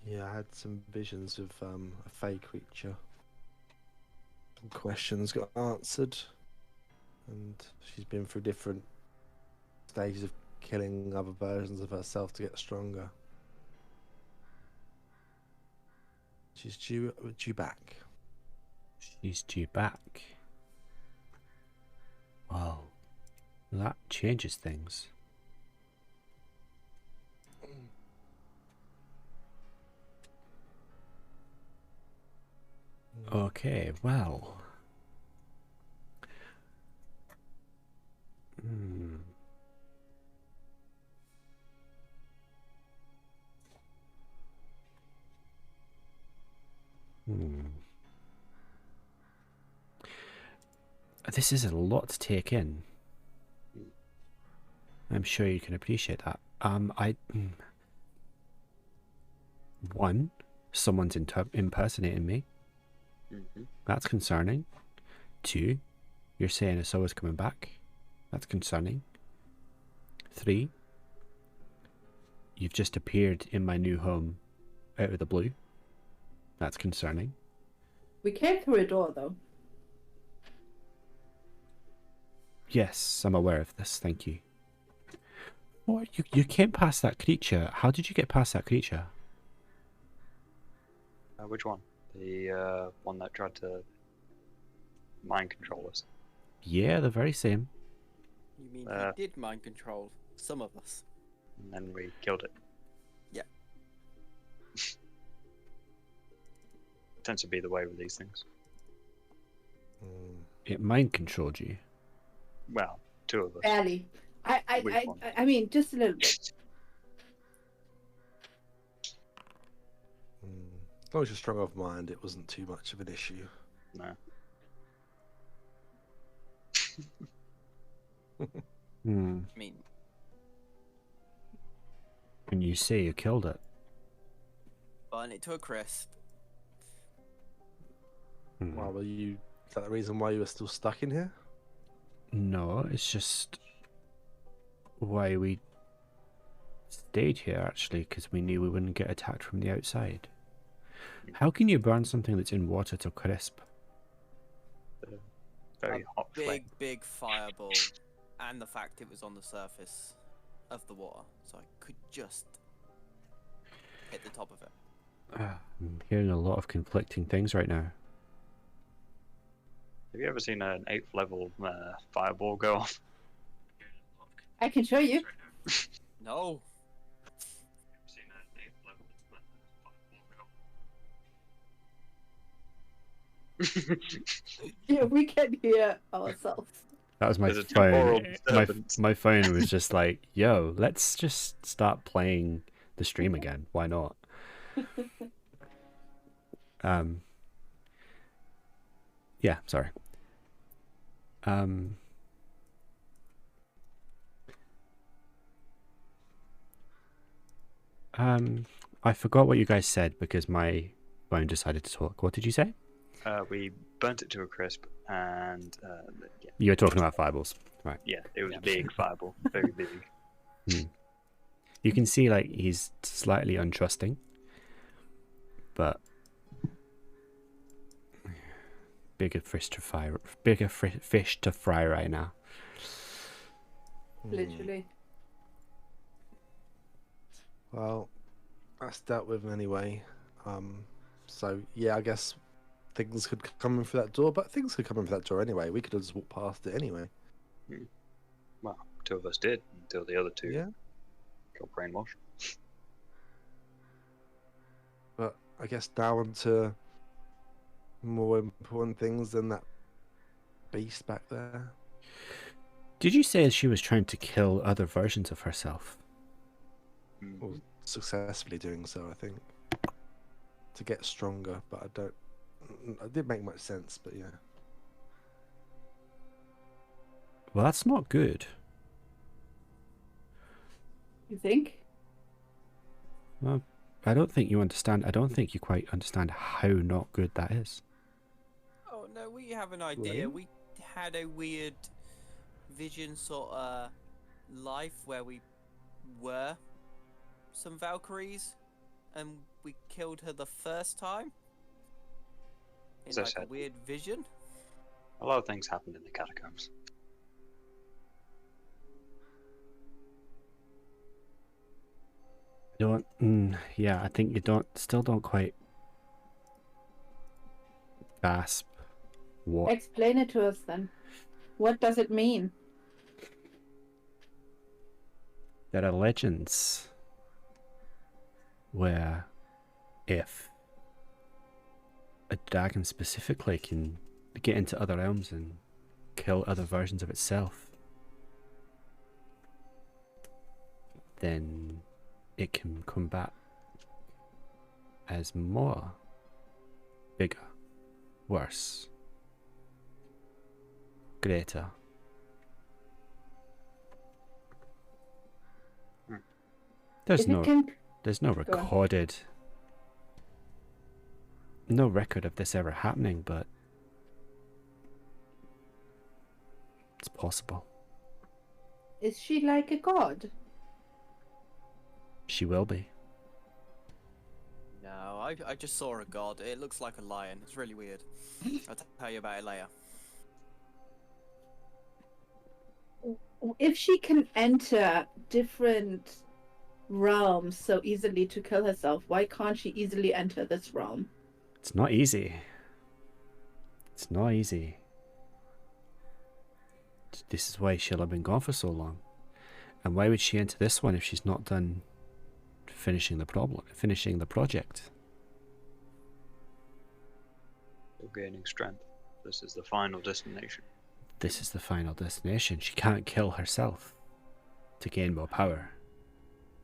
Yeah, I had some visions of a fey creature. Some questions got answered, and she's been through different stages of killing other versions of herself to get stronger. She's due back. She's due back. Wow. That changes things. Okay, well. Hmm. Hmm. This is a lot to take in. I'm sure you can appreciate that. One, someone's impersonating me. Mm-hmm. That's concerning. Two, you're saying Asoa's coming back. That's concerning. Three, you've just appeared in my new home out of the blue. That's concerning. We came through a door, though. Yes, I'm aware of this. Thank you. What? You came past that creature. How did you get past that creature? Which one? The one that tried to mind control us. Yeah, the very same. You mean Uh, he did mind control some of us? And then we killed it. Yeah. Tends to be the way with these things. It mind controlled you. Well, two of us. Barely. Which one? I mean, just a little bit. As long as you're strong of mind, it wasn't too much of an issue. No. Hmm. I mean, And you say you killed it. burn it to a crisp. Hmm. Why were you? Is that the reason why you were still stuck in here? No, it's just why we stayed here, actually, because we knew we wouldn't get attacked from the outside. How can you burn something that's in water to crisp? Very hot flame. Big fireball, and the fact it was on the surface of the water, so I could just hit the top of it. I'm hearing a lot of conflicting things right now. Have you ever seen an 8th level fireball go off? I can show you. No. Seen an 8th level fireball go. Yeah, we can hear ourselves. That was my There's a temporal phone. disturbance. My phone was just like, yo, let's just start playing the stream again. Why not? Yeah, sorry. I forgot what you guys said because my phone decided to talk. What did you say? We burnt it to a crisp, and yeah, You were talking about fireballs, right? yeah, it was Yeah. a big fireball, very big. You can see like he's slightly untrusting, but bigger fish to fry. Bigger fish to fry right now. Literally. Well, that's dealt with anyway. So yeah, I guess things could come in through that door, but things could come in through that door anyway. We could have just walked past it anyway. Well, two of us did until the other two Yeah. got brainwashed. But I guess now on to more important things than that beast back there. Did you say she was trying to kill other versions of herself? Or successfully doing so, I think. To get stronger, but I don't... It didn't make much sense, but yeah. Well, that's not good. You think? Well, I don't think you understand. I don't think you quite understand how not good that is. Oh no, we have an idea. We had a weird vision sort of life where we were some Valkyries and we killed her the first time in As I like a said. weird vision. A lot of things happened in the catacombs. Yeah, I think you still don't quite grasp what. Explain it to us then. What does it mean? There are legends where if a dragon specifically can get into other realms and kill other versions of itself, then it can come back as more, bigger, worse, greater. There's If it no can... There's no on. recorded, no record of this ever happening, but it's possible. Is she like a god? She will be. No, I just saw a god. It looks like a lion. It's really weird. I'll tell you about it later. If she can enter different realms so easily to kill herself, why can't she easily enter this realm? It's not easy. It's not easy. This is why she'll have been gone for so long. And why would she enter this one if she's not done finishing the project? Still gaining strength. This is the final destination. This is the final destination. She can't kill herself to gain more power.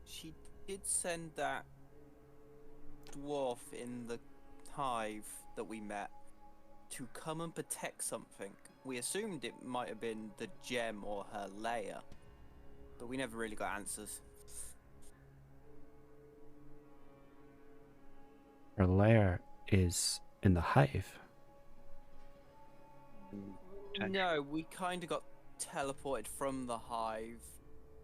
She did send that dwarf in the hive that we met to come and protect something. We assumed it might have been the gem or her lair, but we never really got answers. Her lair is in the hive. No, we kind of got teleported from the hive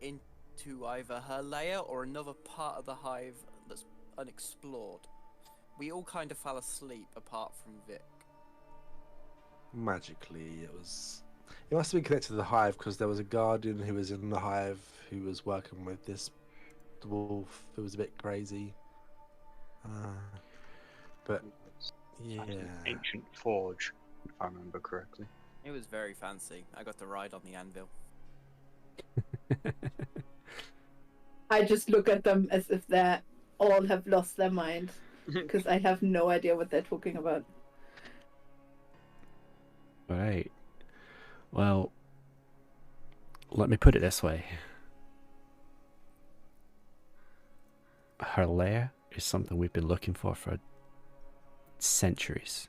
into either her lair or another part of the hive that's unexplored. We all kind of fell asleep apart from Vic. Magically, it must have been connected to the hive because there was a guardian who was in the hive who was working with this dwarf who was a bit crazy. But yeah, It's an ancient forge, if I remember correctly. It was very fancy. I got to ride on the anvil. I just look at them as if they all have lost their mind because I have no idea what they're talking about. Right. Well, let me put it this way. Her lair is something we've been looking for centuries.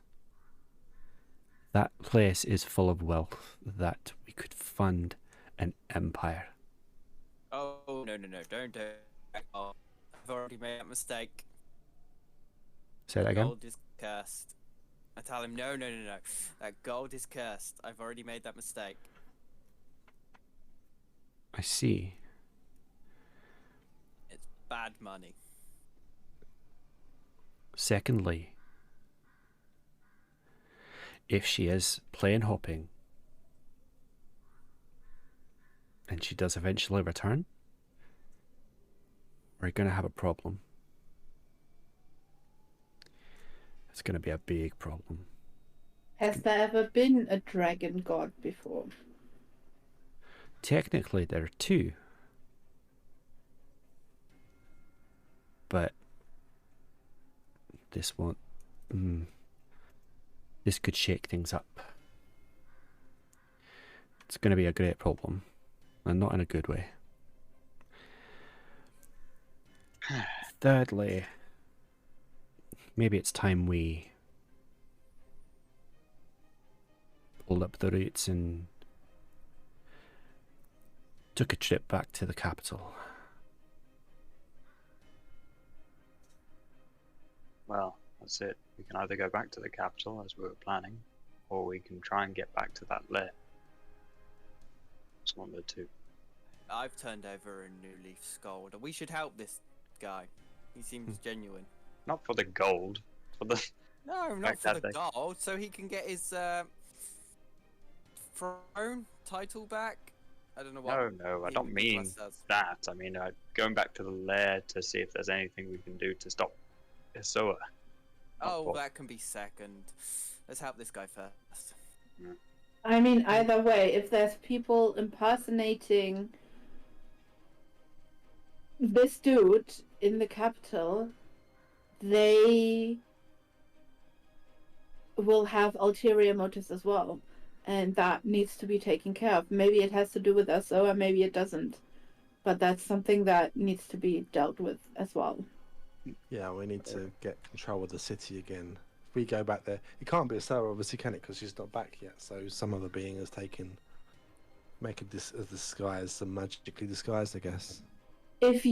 That place is full of wealth that we could fund an empire. Oh, no, don't do it. Oh, I've already made that mistake. Say that again? Gold is cursed. I tell him, no. That gold is cursed. I've already made that mistake. I see. It's bad money. Secondly, if she is plane hopping and she does eventually return, we're going to have a problem. It's going to be a big problem. Has there ever been a dragon god before? Technically, there are two. But this won't... this could shake things up. It's going to be a great problem, and not in a good way. Thirdly, maybe it's time we pulled up the roots and took a trip back to the capital. Well, that's it. We can either go back to the capital as we were planning, or we can try and get back to that lair. It's one of the two. I've turned over a new leaf Sköld. We should help this guy. He seems genuine. Not for the gold, for the... No, not Fact for that the they- gold, so he can get his throne title back. I don't know what. No, I he- don't mean Nicholas does. that. I mean, going back to the lair to see if there's anything we can do to stop Isoa. Oh, what? that can be second. Let's help this guy first. I mean, either way, if there's people impersonating this dude in the capital, they will have ulterior motives as well. And that needs to be taken care of. Maybe it has to do with us, or maybe it doesn't. But that's something that needs to be dealt with as well. Yeah, we need to get control of the city again. If we go back there, it can't be a Sarah, obviously, can it? Because she's not back yet. So some other being has make a disguise, some magically disguised, I guess. If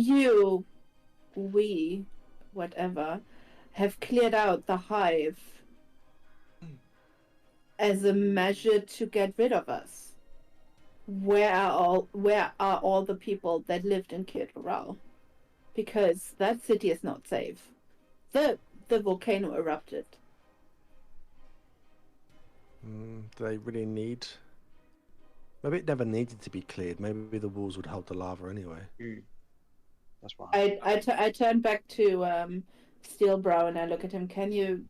we, whatever, have cleared out the hive as a measure to get rid of us, where are all the people that lived in Kirtoral? Because that city is not safe. The volcano erupted. Do they really need? Maybe it never needed to be cleared. Maybe the walls would hold the lava anyway. That's why. I turn back to Steelbrow and I look at him. Can you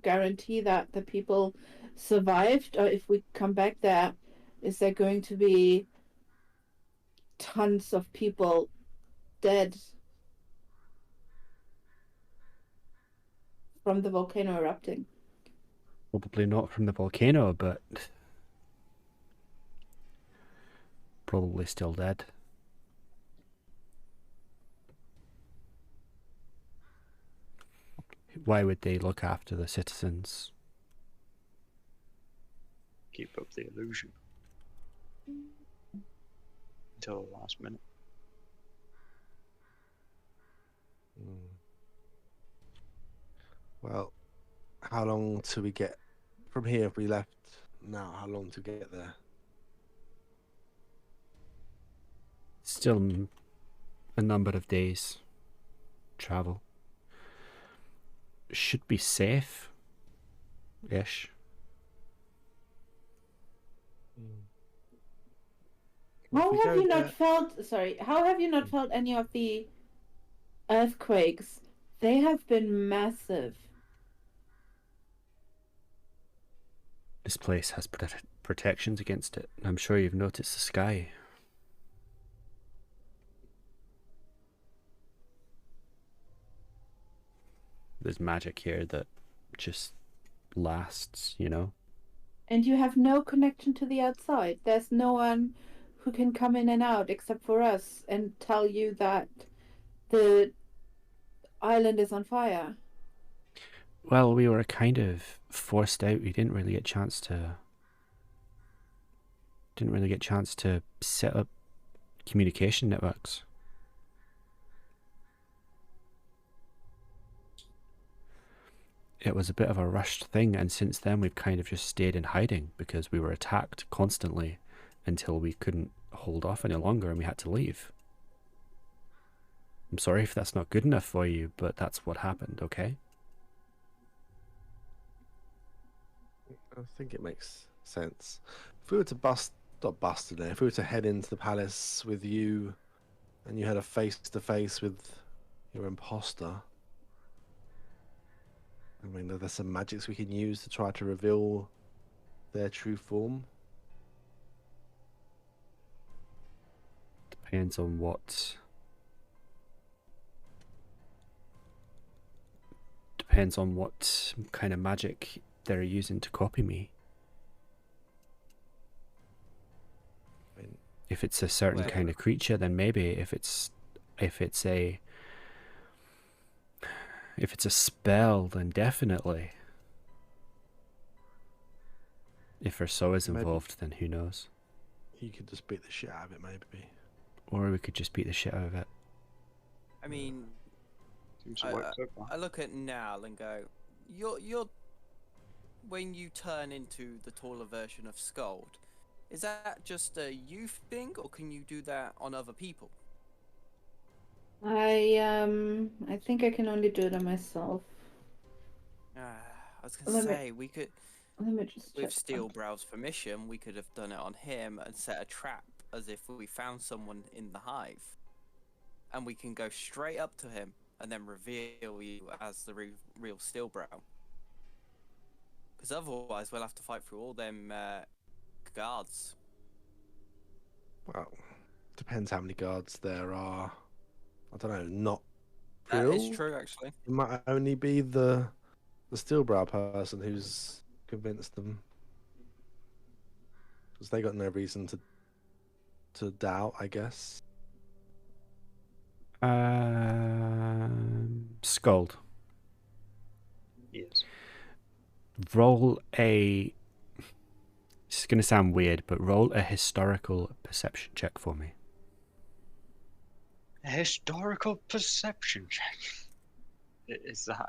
guarantee that the people survived, or if we come back there, is there going to be tons of people dead from the volcano erupting? Probably not from the volcano, but probably still dead. Why would they look after the citizens? Keep up the illusion. Until the last minute. Well, how long till we get from here? If we left now, how long to get there? Still a number of days travel. Should be safe ish. How If we have go you there- not felt? Sorry, how have you not felt any of the earthquakes? They have been massive. This place has protections against it. I'm sure you've noticed the sky. There's magic here that just lasts, you know? And you have no connection to the outside. There's no one who can come in and out except for us and tell you that the island is on fire. Well, we were kind of forced out. We didn't really get chance to set up communication networks. It was a bit of a rushed thing, and since then we've kind of just stayed in hiding because we were attacked constantly until we couldn't hold off any longer and we had to leave. I'm sorry if that's not good enough for you, but that's what happened, okay? I think it makes sense. If we were to if we were to head into the palace with you, and you had a face-to-face with your imposter, I mean, are there some magics we can use to try to reveal their true form? Depends on what kind of magic they're using to copy me. If it's a certain Well- kind of creature, then maybe. If it's a spell, then definitely. If Urso is Maybe. involved, then who knows? You could just beat the shit out of it, maybe. Or we could just beat the shit out of it. I mean, Seems to work so far. I look at Nal and go, you're when you turn into the taller version of Sköld, is that just a you thing, or can you do that on other people? I think I can only do it on myself. I was gonna Let me- say we could, Let me just check. with Steelbrow's permission, we could have done it on him and set a trap as if we found someone in the hive, and we can go straight up to him and then reveal you as the real Steelbrow. Because otherwise, we'll have to fight through all them guards. Well, depends how many guards there are. I don't know. Not That real. is true, actually. It might only be the Steelbrow person who's convinced them, because they got no reason to doubt, I guess. Sköld. Yes. Roll a. This is going to sound weird, but roll a historical perception check for me. A historical perception check. Is that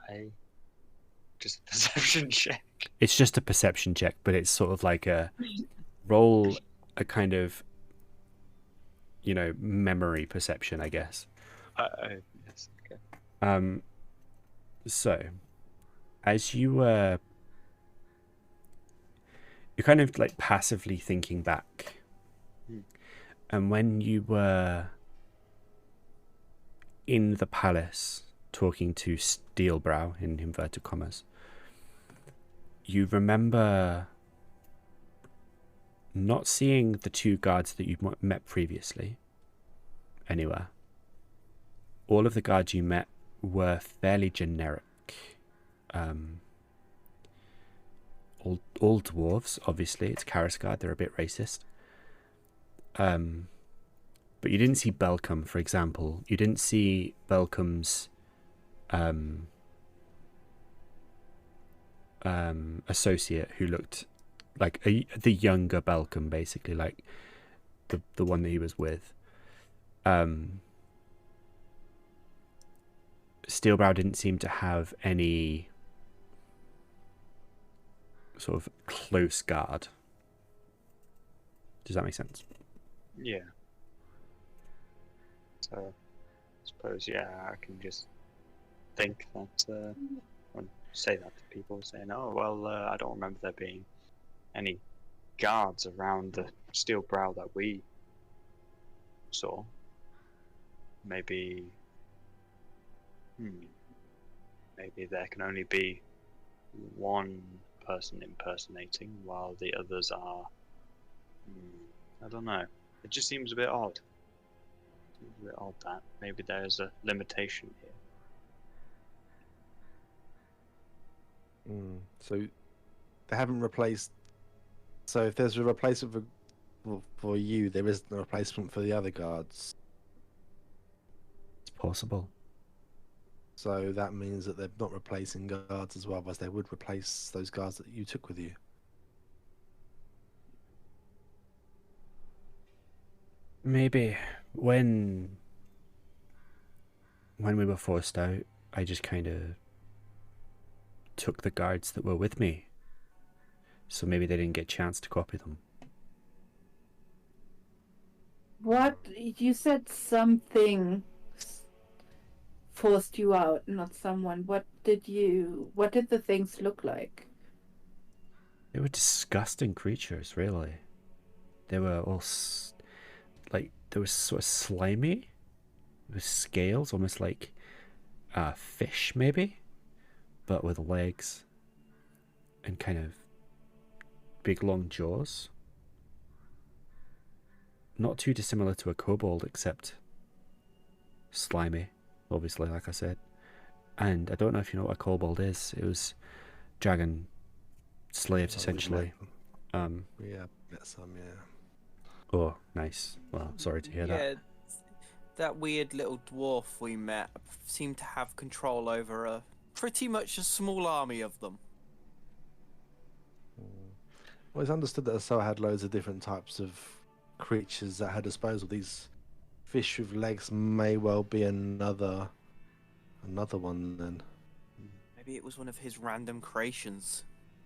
just a perception check? It's just a perception check, but it's sort of like a roll a kind of, memory perception, I guess. Yes. Okay. So, as you're kind of like passively thinking back, and when you were in the palace talking to Steelbrow in inverted commas, you remember not seeing the two guards that you met previously anywhere. All of the guards you met were fairly generic. All dwarves, obviously. It's Karisgard, they're a bit racist. But you didn't see Belcom, for example. You didn't see Belcom's associate, who looked like the younger Belcom, basically, like the one that he was with. Steelbrow didn't seem to have any sort of close guard. Does that make sense? Yeah. So, I suppose, I can just think that, and say that to people, saying, oh, well, I don't remember there being any guards around the Steelbrow that we saw. Maybe there can only be one person impersonating, while the others are, I don't know. It just seems a bit odd. That maybe there's a limitation here. So they haven't replaced. So if there's a replacement for you, there isn't a replacement for the other guards. It's possible. So that means that they're not replacing guards as well, as they would replace those guards that you took with you. Maybe when we were forced out, I just kind of took the guards that were with me. So maybe they didn't get a chance to copy them. What? You said something forced you out, not someone. What did the things look like? They were disgusting creatures, really. They were all they were sort of slimy, with scales, almost like fish, maybe, but with legs and kind of big long jaws. Not too dissimilar to a kobold, except slimy, obviously, like I said. And I don't know if you know what a kobold is. It was dragon slaves, essentially. Yeah, that's some, yeah. Oh, nice. Well, sorry to hear that. Yeah, that weird little dwarf we met seemed to have control over pretty much a small army of them. Well, it's understood that Asoa had loads of different types of creatures at her disposal. These fish with legs may well be another one then. Maybe it was one of his random creations,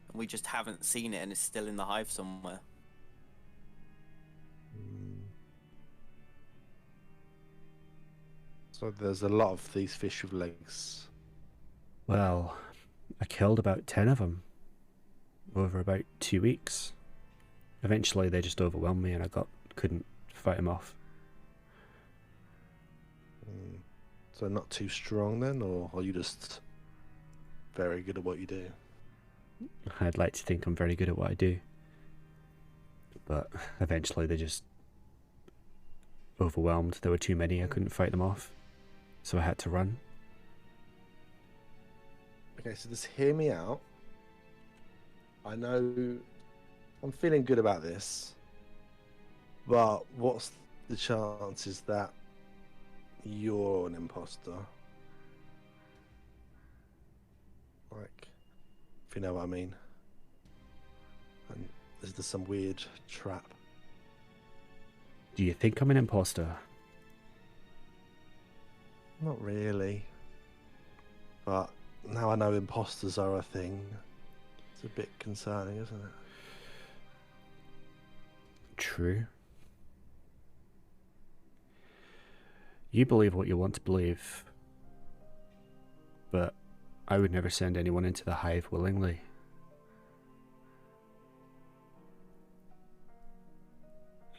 and we just haven't seen it and it's still in the hive somewhere. So there's a lot of these fish with legs. Well, I killed about 10 of them over about 2 weeks. Eventually, they just overwhelmed me, and I couldn't fight them off. So not too strong then, or are you just very good at what you do? I'd like to think I'm very good at what I do, but eventually they just overwhelmed. There were too many. I couldn't fight them off, so I had to run. Okay, so just hear me out. I know I'm feeling good about this, but what's the chances that you're an imposter? Like, if you know what I mean. And is there some weird trap? Do you think I'm an imposter? Not really. But now I know imposters are a thing. It's a bit concerning, isn't it? True. You believe what you want to believe, but I would never send anyone into the hive willingly.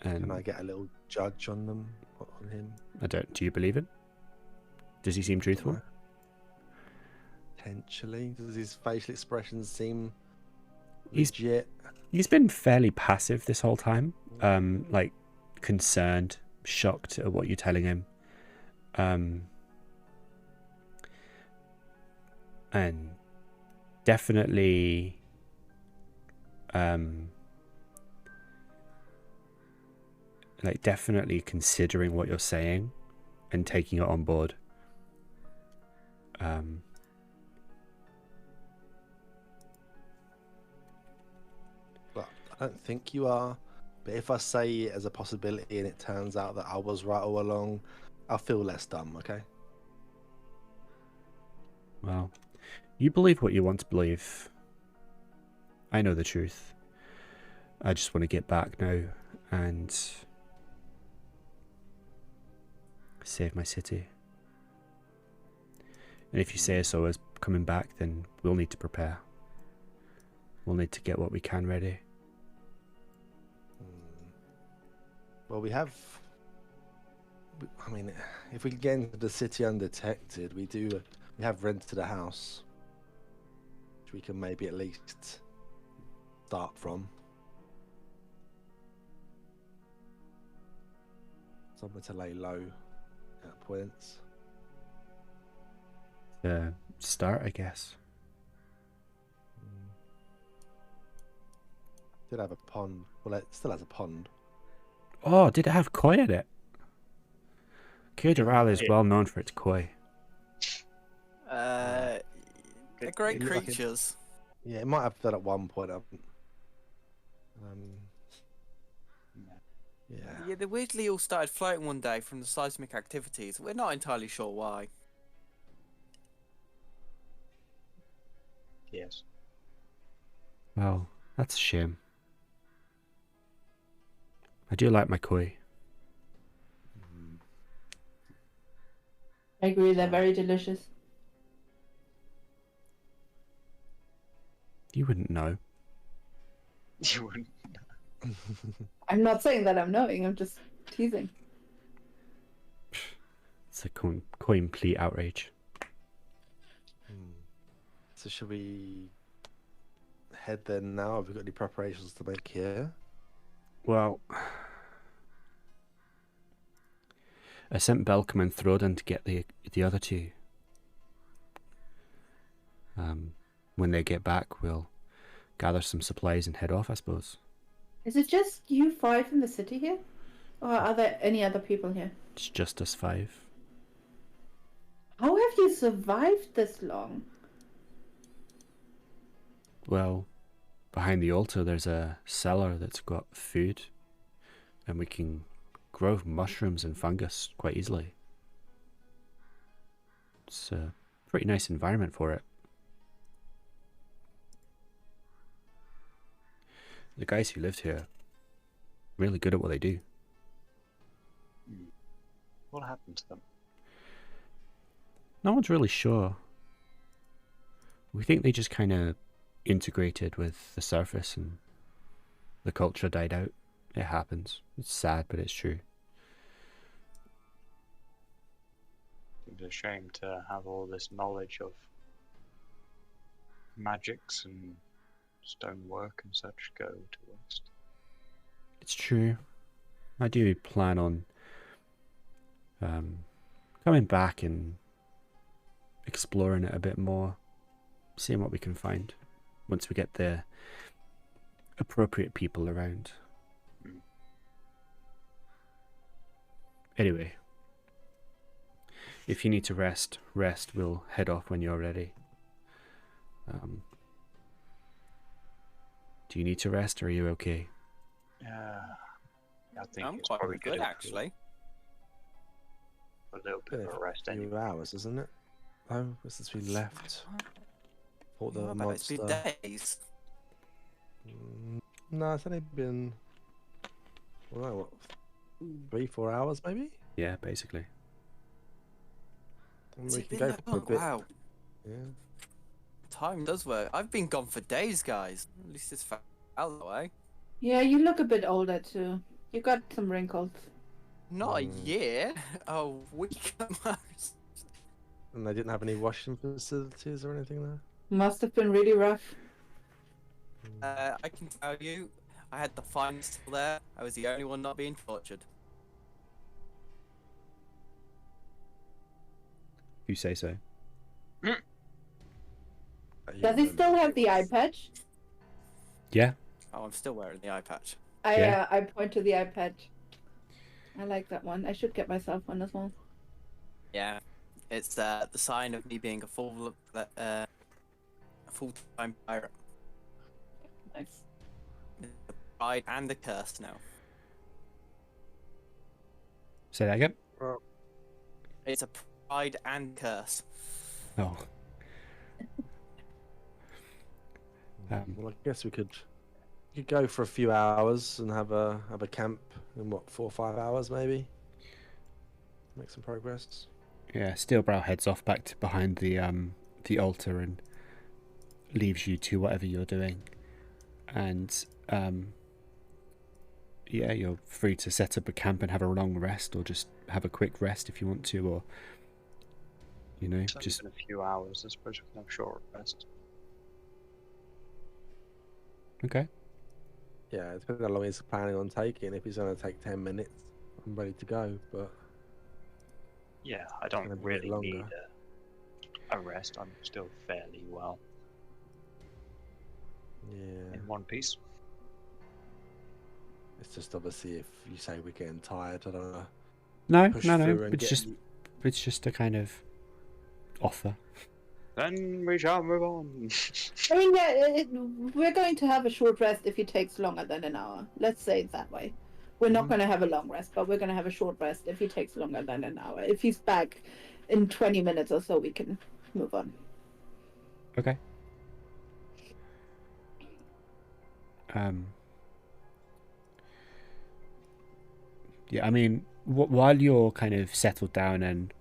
And Can I get a little judge on them, on him? I don't. Do you believe it? Does he seem truthful? Potentially. Does his facial expressions seem He's- legit? He's been fairly passive this whole time. Like concerned, shocked at what you're telling him. And definitely definitely considering what you're saying and taking it on board. But I don't think you are. But if I say it as a possibility and it turns out that I was right all along, I'll feel less dumb, okay? Well, you believe what you want to believe. I know the truth. I just want to get back now and save my city. And if you say so as coming back, then we'll need to prepare. We'll need to get what we can ready. Well, we have... I mean, if we get into the city undetected, we have rented a house, which we can maybe at least start from. Somewhere to lay low at points. Start, I guess. Did have a pond. Well, it still has a pond. Oh, did it have koi in it? Caderal is well known for its koi. They're great It looked like it- creatures. Yeah, it might have done at one point. Yeah. Yeah, they weirdly all started floating one day from the seismic activities. We're not entirely sure why. Yes. Well, that's a shame. I do like my koi. I agree, they're very delicious. You wouldn't know. You wouldn't. I'm not saying that I'm knowing, I'm just teasing. It's a complete outrage. So should we head then now? Have we got any preparations to make here? Well, I sent Belcom and Throdan to get the other two. When they get back, we'll gather some supplies and head off, I suppose. Is it just you five in the city here? Or are there any other people here? It's just us 5. How have you survived this long? Well, behind the altar there's a cellar that's got food, and we can grow mushrooms and fungus quite easily. It's a pretty nice environment for it. The guys who lived here, really good at what they do. What happened to them? No one's really sure. We think they just kind of integrated with the surface and the culture died out. It happens. It's sad, but it's true. It's a shame to have all this knowledge of magics and stonework and such go to waste. It's true. I do plan on coming back and exploring it a bit more, seeing what we can find once we get the appropriate people around. Anyway, if you need to rest, we'll head off when you're ready. Do you need to rest, or are you okay? Yeah, I think I'm it's quite probably good to actually. A little bit of a rest A few anyway. hours, isn't it? Oh, since we left. Fought the What about it's monster. been days? No, it's only been, well, what, 3-4 hours maybe? Yeah, basically. And Has we it can been go that for a long? bit. Wow, Yeah. time does work. I've been gone for days, guys. At least it's felt that way. Yeah, you look a bit older too. You got some wrinkles. Not a year, a week at most. And they didn't have any washing facilities or anything there? Must have been really rough. I can tell you, I had the finest still there. I was the only one not being tortured. You say so. Does he still have the eye patch? Yeah. Oh, I'm still wearing the eye patch. I point to the eye patch. I like that one. I should get myself one as well. Yeah, it's the sign of me being a full-time pirate. Nice. The pride and the curse now. Say that again. Well, It's a pride and curse. Oh. well, I guess we could go for a few hours and have a camp in what, 4 or 5 hours maybe. Make some progress. Yeah, Steelbrow heads off back to behind the altar and leaves you to whatever you're doing. And yeah, you're free to set up a camp and have a long rest, or just have a quick rest if you want to, or It's only just been a few hours. I suppose we can have short rest. okay. Yeah, it depends how long he's planning on taking. If he's going to take 10 minutes, I'm ready to go. But Yeah, I don't gonna be a bit really need longer. a rest. I'm still fairly well yeah, in one piece. it's just obviously if you say we're getting tired, I don't know. No. Push through and It's get just a kind of offer. Then we shall move on. I mean, yeah, we're going to have a short rest if it takes longer than an hour. Let's say it that way. We're not going to have a long rest, but we're going to have a short rest if he takes longer than an hour. If he's back in 20 minutes or so, we can move on. Okay. Yeah, I mean, while you're kind of settled down and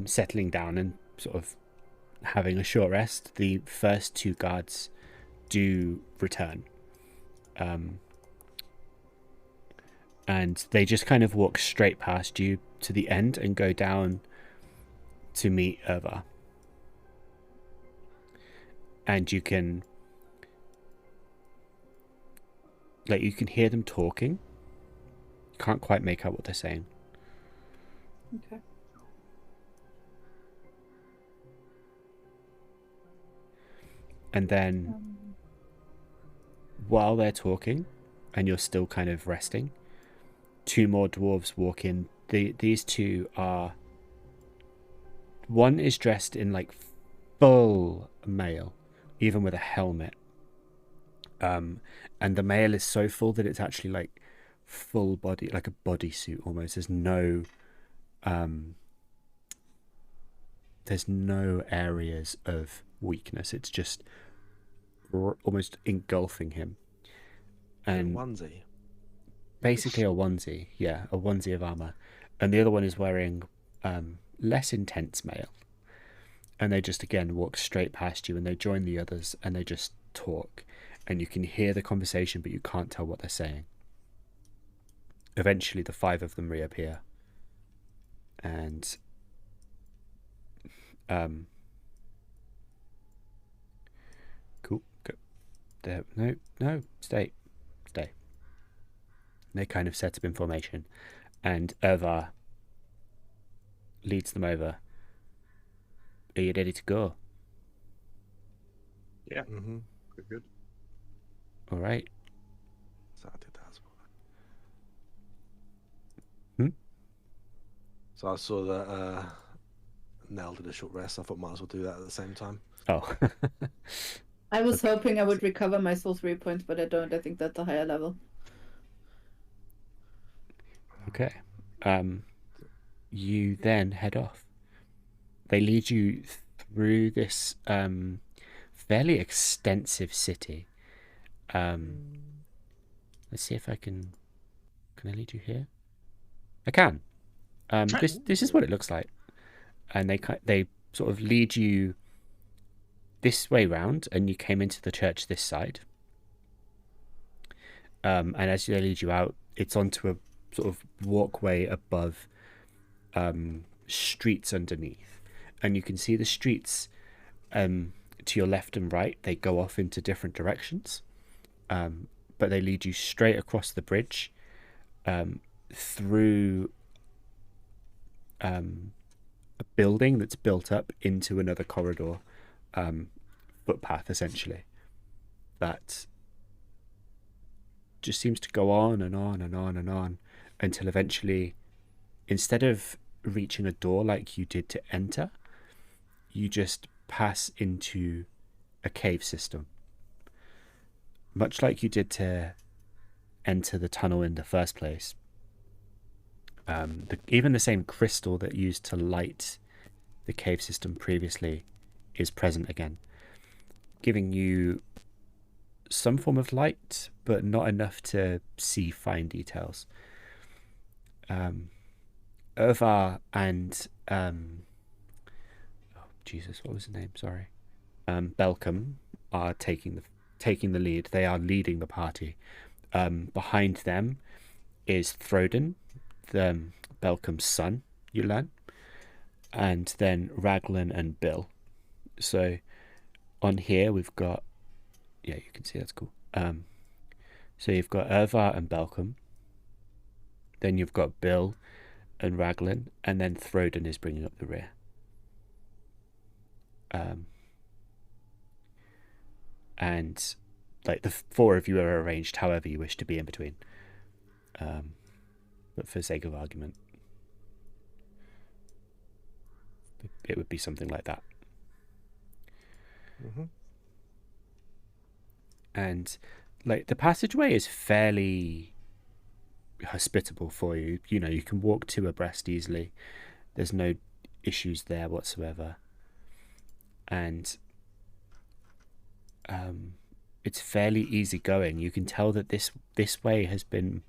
settling down and sort of having a short rest, the first 2 guards do return. And they just kind of walk straight past you to the end and go down to meet Irva. And you can hear them talking. Can't quite make out what they're saying. Okay. And then while they're talking, and you're still kind of resting, 2 more dwarves walk in. These two are... One is dressed in like full mail, even with a helmet. And the mail is so full that it's actually like full body, like a bodysuit almost. There's no areas of weakness. It's just almost engulfing him. And onesie. basically a onesie, yeah, a onesie of armor. And the other one is wearing less intense mail. And they just, again, walk straight past you, and they join the others, and they just talk. And you can hear the conversation, but you can't tell what they're saying. Eventually, the 5 of them reappear. And... cool. Go. There. No. Stay. They kind of set up in formation. And Irvar leads them over. Are you ready to go? Yeah. Mm-hmm. Pretty good. All right. So I did that as Hmm? well. So I saw that Nell did a short rest. I thought might as well do that at the same time. Oh. I was hoping I would recover my soul 3 points, but I don't. I think that's a higher level. Okay. You then head off. They lead you through this fairly extensive city. Let's see if I can... Can I lead you here? I can. This is what it looks like. And they sort of lead you this way round, and you came into the church this side. And as they lead you out, it's onto a sort of walkway above streets underneath. And you can see the streets to your left and right. They go off into different directions. But they lead you straight across the bridge through a building that's built up into another corridor, footpath essentially, that just seems to go on and on and on and on until eventually, instead of reaching a door like you did to enter, you just pass into a cave system, much like you did to enter the tunnel in the first place. Even the same crystal that used to light the cave system previously is present again, giving you some form of light, but not enough to see fine details. Irvar and Jesus, what was his name? Sorry. Belcom are taking the lead. They are leading the party. Behind them is Throden, Belcom's son, you learn, and then Raglan and Bill. So on here we've got, yeah, you can see that's cool. So you've got Irvar and Belcom, then you've got Bill and Raglan, and then Throden is bringing up the rear. And like the 4 of you are arranged however you wish to be in between. But for sake of argument, it would be something like that. Mm-hmm. And like the passageway is fairly hospitable for you. You know, you can walk 2 abreast easily. There's no issues there whatsoever. And it's fairly easy going. You can tell that this way has been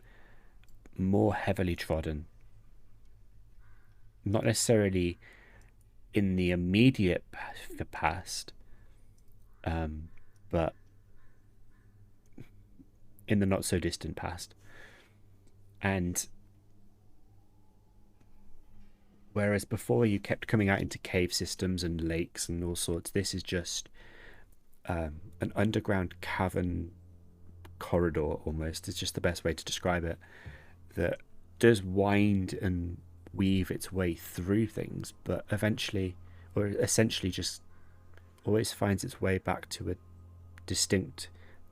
more heavily trodden. Not necessarily in the immediate past, but in the not so distant past. And whereas before you kept coming out into cave systems and lakes and all sorts, this is just an underground cavern corridor almost. It's just the best way to describe it, that does wind and weave its way through things, but eventually, or essentially, just always finds its way back to a distinct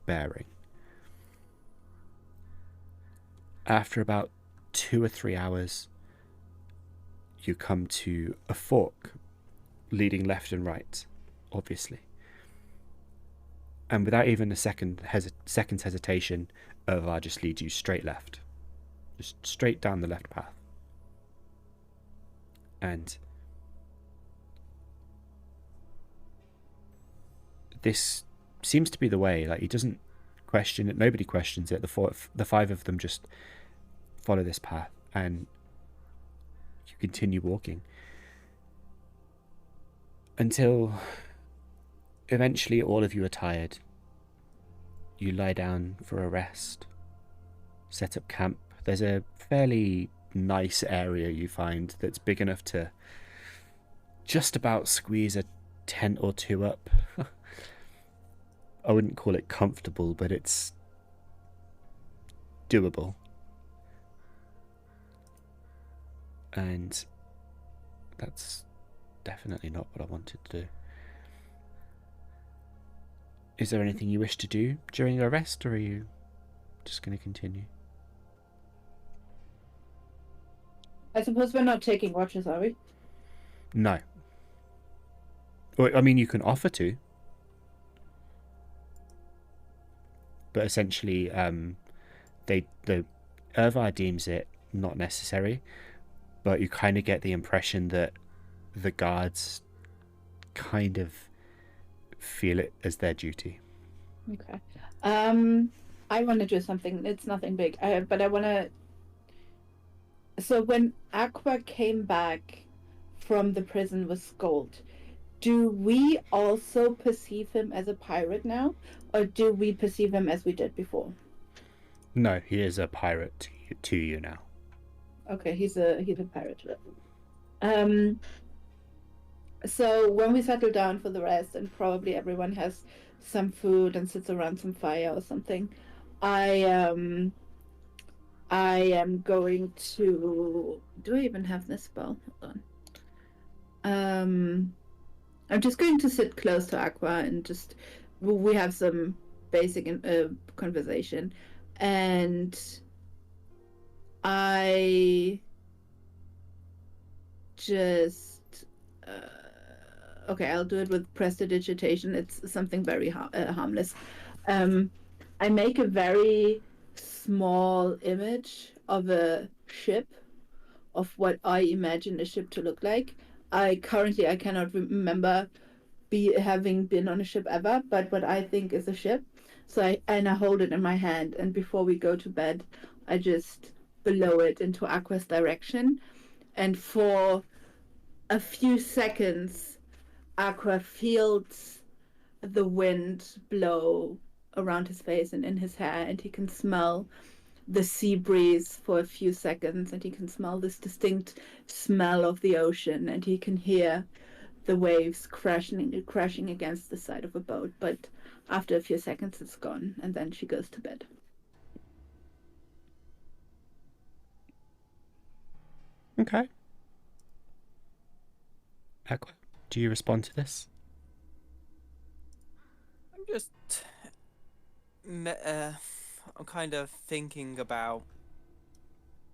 bearing. After about 2 or 3 hours, you come to a fork leading left and right, obviously. And without even a second's hesitation, Irvar just leads you straight left. Just straight down the left path. And this seems to be the way. Like, he doesn't question it. Nobody questions it. The five of them just follow this path, and you continue walking until eventually all of you are tired. You lie down for a rest, set up camp. There's a fairly nice area you find that's big enough to just about squeeze a tent or two up. I wouldn't call it comfortable, but it's doable. And that's definitely not what I wanted to do. Is there anything you wish to do during your rest, or are you just going to continue? I suppose we're not taking watches, are we? No. Well, I mean, you can offer to. But essentially, the Irvar deems it not necessary, but you kind of get the impression that the guards kind of feel it as their duty. Okay. I want to do something. It's nothing big, but I want to. So when Aqua came back from the prison with Sköld, do we also perceive him as a pirate now, or do we perceive him as we did before? No, he is a pirate to you now. Okay, he's a pirate. So when we settle down for the rest, and probably everyone has some food and sits around some fire or something, I am going to. Do I even have this spell? Hold on. I'm just going to sit close to Aqua and just we have some basic conversation, and I just okay, I'll do it with prestidigitation. It's something very harmless. I make a very small image of a ship, of what I imagine a ship to look like. I cannot remember having been on a ship ever, but what I think is a ship. So I hold it in my hand, and before we go to bed, I just blow it into Aqua's direction, and for a few seconds, Aqua feels the wind blow around his face and in his hair, and he can smell the sea breeze for a few seconds, and he can smell this distinct smell of the ocean, and he can hear the waves crashing against the side of a boat. But after a few seconds, it's gone, and then she goes to bed. Okay. Aqua, do you respond to this? I'm just I'm kind of thinking about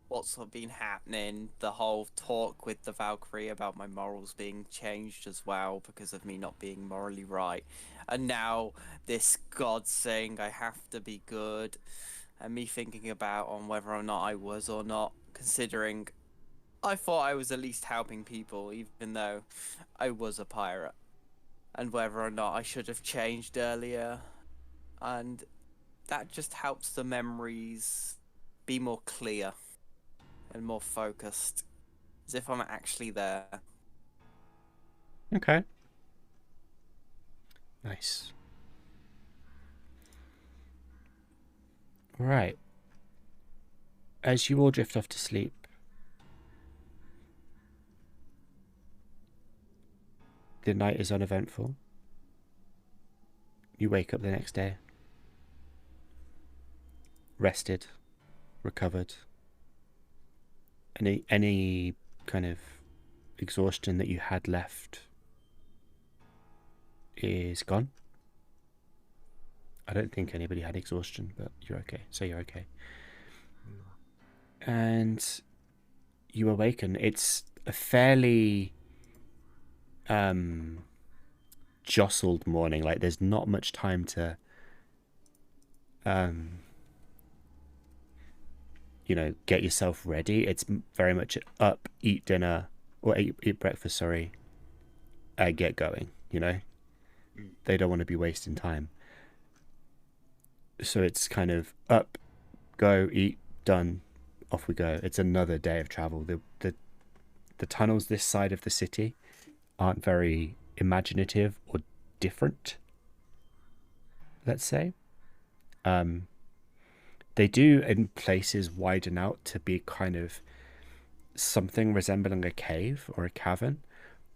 what's been happening, the whole talk with the Valkyrie about my morals being changed as well because of me not being morally right, and now this God saying I have to be good, and me thinking about on whether or not I was or not, considering I thought I was at least helping people even though I was a pirate, and whether or not I should have changed earlier, and that just helps the memories be more clear and more focused, as if I'm actually there. Okay. Nice. Right. As you all drift off to sleep, the night is uneventful. You wake up the next day, rested, recovered. Any kind of exhaustion that you had left is gone. I don't think anybody had exhaustion, but you're okay. So you're okay. and you awaken. It's a fairly jostled morning. Like, there's not much time to get yourself ready. It's very much up, eat dinner, or eat breakfast, sorry, get going. They don't want to be wasting time. So it's kind of up, go, eat, done, off we go. It's another day of travel. The tunnels this side of the city aren't very imaginative or different, let's say. They do in places widen out to be kind of something resembling a cave or a cavern,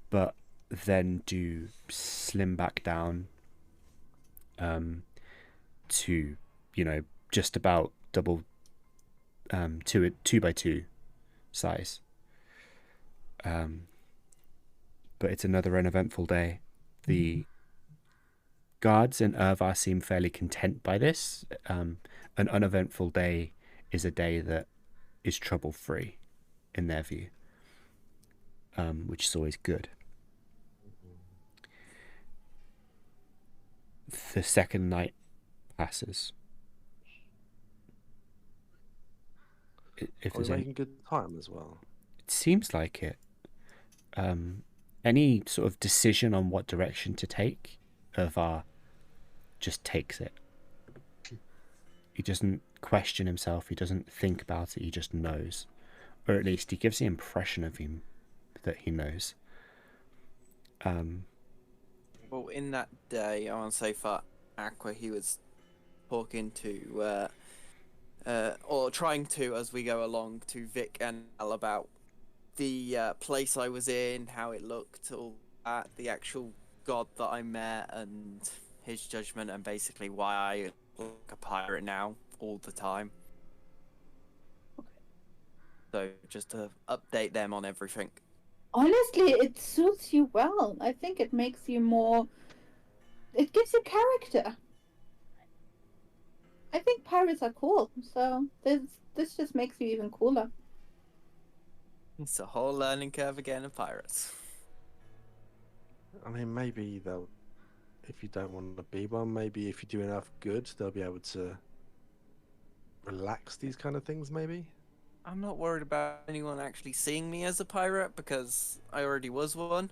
but then do slim back down to just about double 2x2 size. But it's another uneventful day. The guards in Irvar seem fairly content by this. An uneventful day is a day that is trouble-free in their view, which is always good. The second night passes. If Are there's we any, making good time as well? it seems like it. Any sort of decision on what direction to take, Irvar just takes it. He doesn't question himself. He doesn't think about it. He just knows, or at least he gives the impression of him that he knows. Well, in that day, I want to say for Aqua, he was talking to, or trying to, as we go along, to Vic and Al about the place I was in, how it looked, all that, the actual god that I met, and his judgment, and basically why I look a pirate now all the time. So just to update them on everything. Honestly, it suits you well. I think it makes you more. It gives you character. I think pirates are cool, so this just makes you even cooler. It's a whole learning curve again of pirates. I mean, maybe they'll, if you don't want to be one, maybe if you do enough good, they'll be able to relax these kind of things, maybe? I'm not worried about anyone actually seeing me as a pirate because I already was one.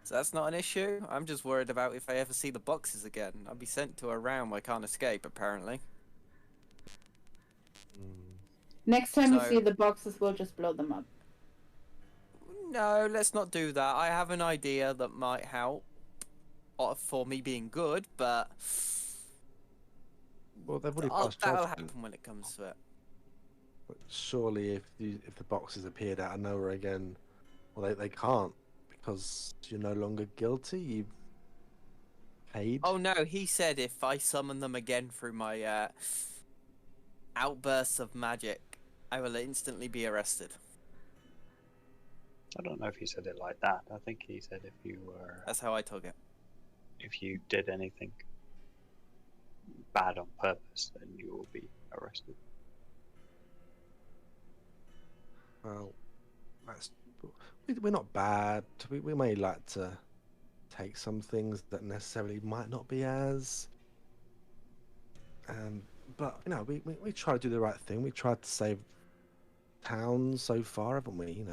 So that's not an issue. I'm just worried about if I ever see the boxes again. I'll be sent to a realm I can't escape, apparently. Next time you So- see the boxes, we'll just blow them up. No, let's not do that. I have an idea that might help for me being good, but Well, they've already passed that'll judgment. happen when it comes to it. But surely, if the boxes appeared out of nowhere again, well, they can't because you're no longer guilty. You've paid. Oh no, he said if I summon them again through my outbursts of magic, I will instantly be arrested. I don't know if he said it like that. I think he said if you were, That's how I took it. if you did anything bad on purpose, then you will be arrested. Well, we're not bad. We may like to take some things that necessarily might not be as. But we try to do the right thing. We tried to save towns so far, haven't we?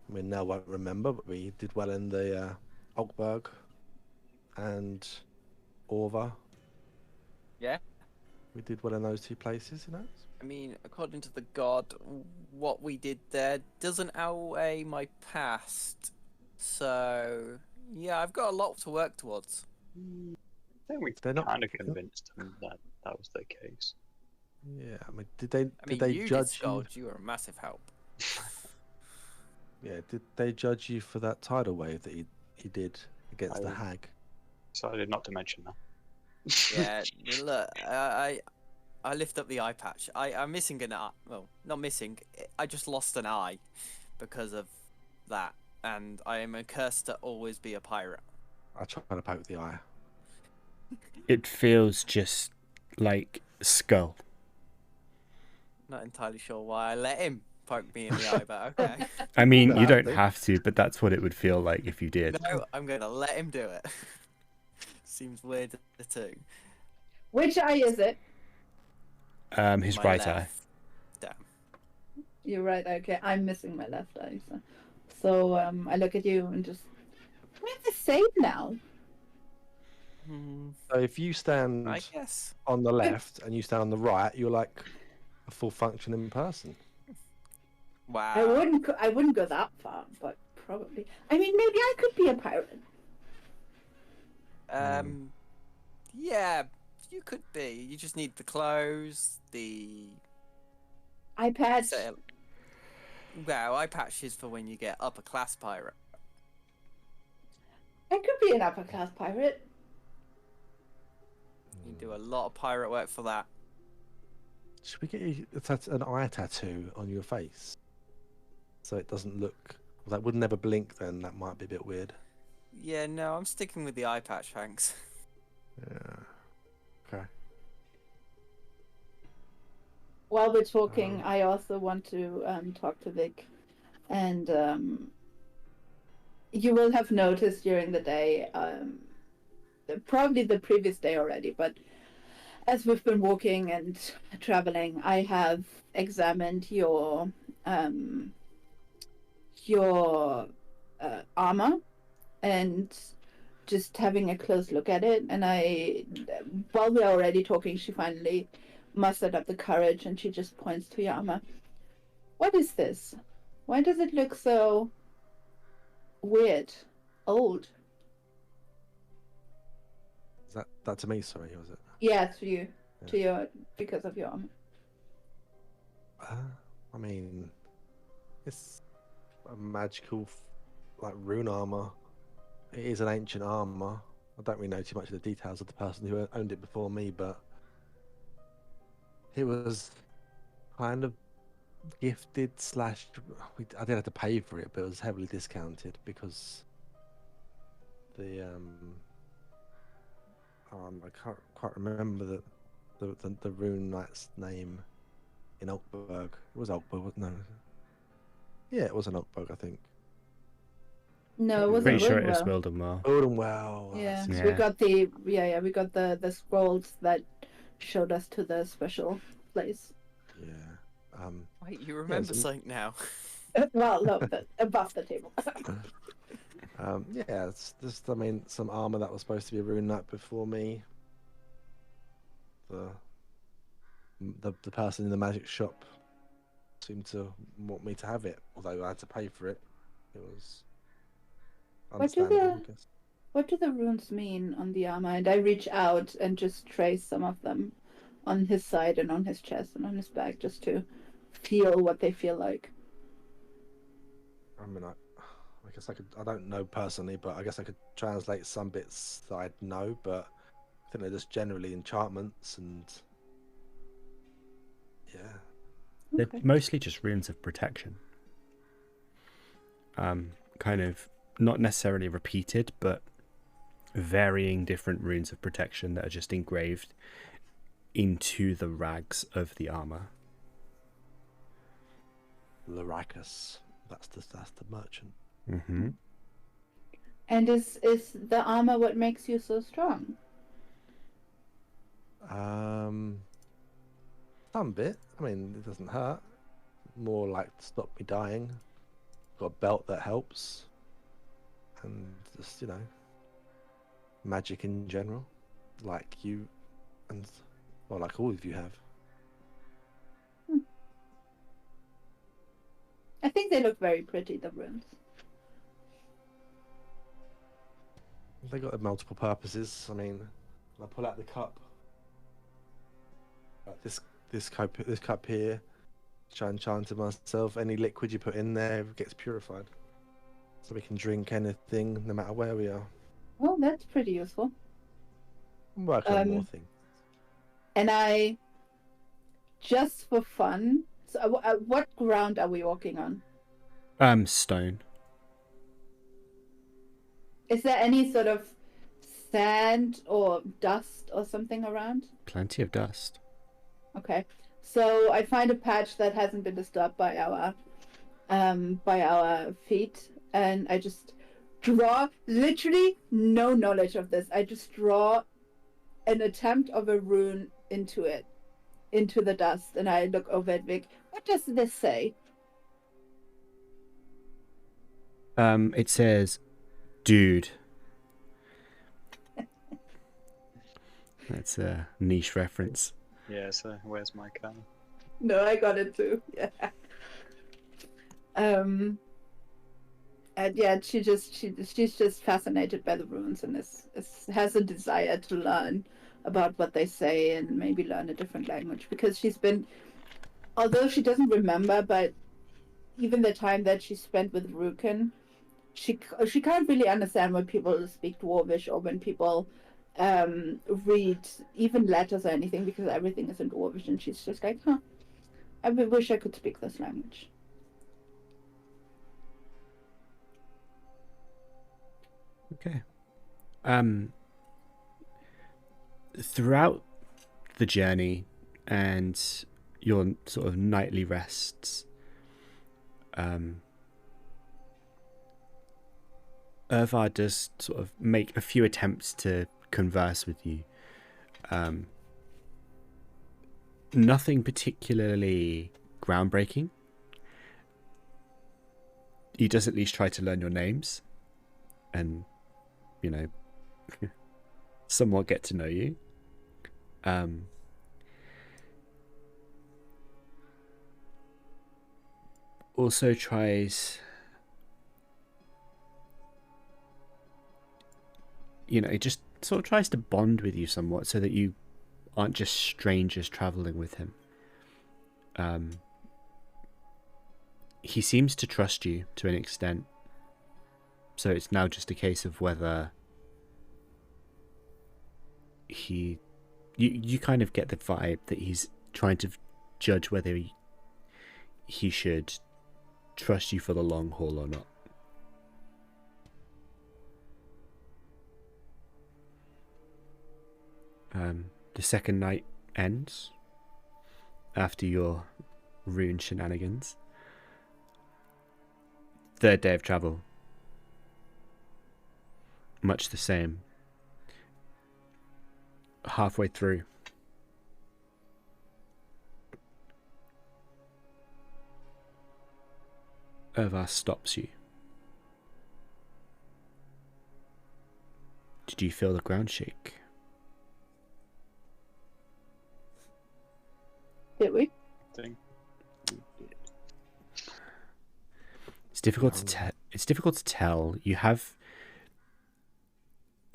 I mean, Nell won't remember, but we did well in the Ogberg and Orva. Yeah? We did well in those two places, I mean, according to the god, what we did there doesn't outweigh my past. So, yeah, I've got a lot to work towards. I think we They're not- kind of convinced him that that was the case. Yeah, I mean, did they I mean, did they you judge did you? Sköld, you were a massive help. Yeah, did they judge you for that tidal wave that he did against the I- hag? Decided not to mention that. Yeah, look, I lift up the eye patch. I'm missing an eye. Well, not missing. I just lost an eye because of that, and I am cursed to always be a pirate. I tried to poke the eye. It feels just like Skull. Not entirely sure why I let him poke me in the eye, but okay. I mean, Don't you have don't to. have to, but that's what it would feel like if you did. No, I'm gonna let him do it. Seems weird too. Which eye is it? His My right left. eye. Damn. You're right. Okay, I'm missing my left eye. So I look at you and just. We're the same now. So if you stand I guess. on the left and you stand on the right, you're like a full functioning person. Wow. I wouldn't go that far, but probably. I mean, maybe I could be a pirate. Yeah, you could be. You just need the clothes, the Eye patch. Well, eye patch is for when you get upper class pirate. I could be an upper class pirate. You do a lot of pirate work for that. Should we get you an eye tattoo on your face? So it doesn't look... Well, that would never blink then, that might be a bit weird. Yeah, no, I'm sticking with the eye patch, thanks. Yeah. Okay. While we're talking, I also want to talk to Vic. And you will have noticed during the day, probably the previous day already, but as we've been walking and traveling, I have examined your armor and just having a close look at it. And while we're already talking, she finally mustered up the courage and she just points to your armor. What is this? Why does it look so weird, old? Is that to me, sorry, was it? Yeah, to you. Yeah. To your, because of your armor. I mean, it's a magical, like, rune armor. It is an ancient armor. I don't really know too much of the details of the person who owned it before me, but it was kind of gifted slash... I did have to pay for it, but it was heavily discounted because the I can't quite remember the rune knight's name in Oakberg. It was Oakberg, wasn't it? Yeah, it was an Oakberg, I think. No, it wasn't Pretty sure it Wildenwell. is Wildenwell. Goldenwell. Yeah, Yeah. we got we got the scrolls that showed us to the special place. Yeah. Wait, you remember some- something now? Well, no, above the table. Yeah, it's just, I mean, some armor that was supposed to be a rune knight before me. The person in the magic shop seemed to want me to have it, although I had to pay for it. It was understandable, I guess. What do the runes mean on the armor? And I reach out and just trace some of them on his side and on his chest and on his back, just to feel what they feel like. I mean, I guess I could. I don't know personally, but I guess I could translate some bits that I know. But I think they're just generally enchantments, and yeah, They're Okay. mostly just runes of protection. Kind of not necessarily repeated, but varying different runes of protection that are just engraved into the rags of the armor. Laracus. That's the merchant. Mm-hmm. And is the armor what makes you so strong? Some bit. I mean, it doesn't hurt. More like to stop me dying. Got a belt that helps, and just magic in general, like you, and well, like all of you have. I think they look very pretty, the runes. They got multiple purposes. I mean, I pull out the cup. Like this cup here. Try and chant to myself. Any liquid you put in there gets purified, so we can drink anything, no matter where we are. Well, that's pretty useful. I'm working on more things. And I, just for fun, so what ground are we walking on? Stone. Is there any sort of sand or dust or something around? Plenty of dust. Okay. So I find a patch that hasn't been disturbed by our feet, and I just draw, literally no knowledge of this. I just draw an attempt of a rune into it, into the dust, and I look over at Vic. What does this say? It says, dude. That's a niche reference. Yeah, so where's my car? No, I got it too. Yeah. And yeah, she's just fascinated by the runes and has a desire to learn about what they say and maybe learn a different language, because although she doesn't remember, but even the time that she spent with Rukin, she can't really understand when people speak Dwarvish or when people read even letters or anything, because everything is in Dwarvish, and she's just like, huh, I wish I could speak this language. Okay. Throughout the journey and your sort of nightly rests, Irvar does sort of make a few attempts to converse with you. Nothing particularly groundbreaking. He does at least try to learn your names and, you know, somewhat get to know you. Also tries, you know, it just sort of tries to bond with you somewhat so that you aren't just strangers traveling with him. He seems to trust you to an extent, so it's now just a case of whether you kind of get the vibe that he's trying to judge whether he should trust you for the long haul or not. The second night ends after your rune shenanigans. Third day of travel. Much the same. Halfway through, Irvar stops you. Did you feel the ground shake? Did we? It's difficult to tell. You have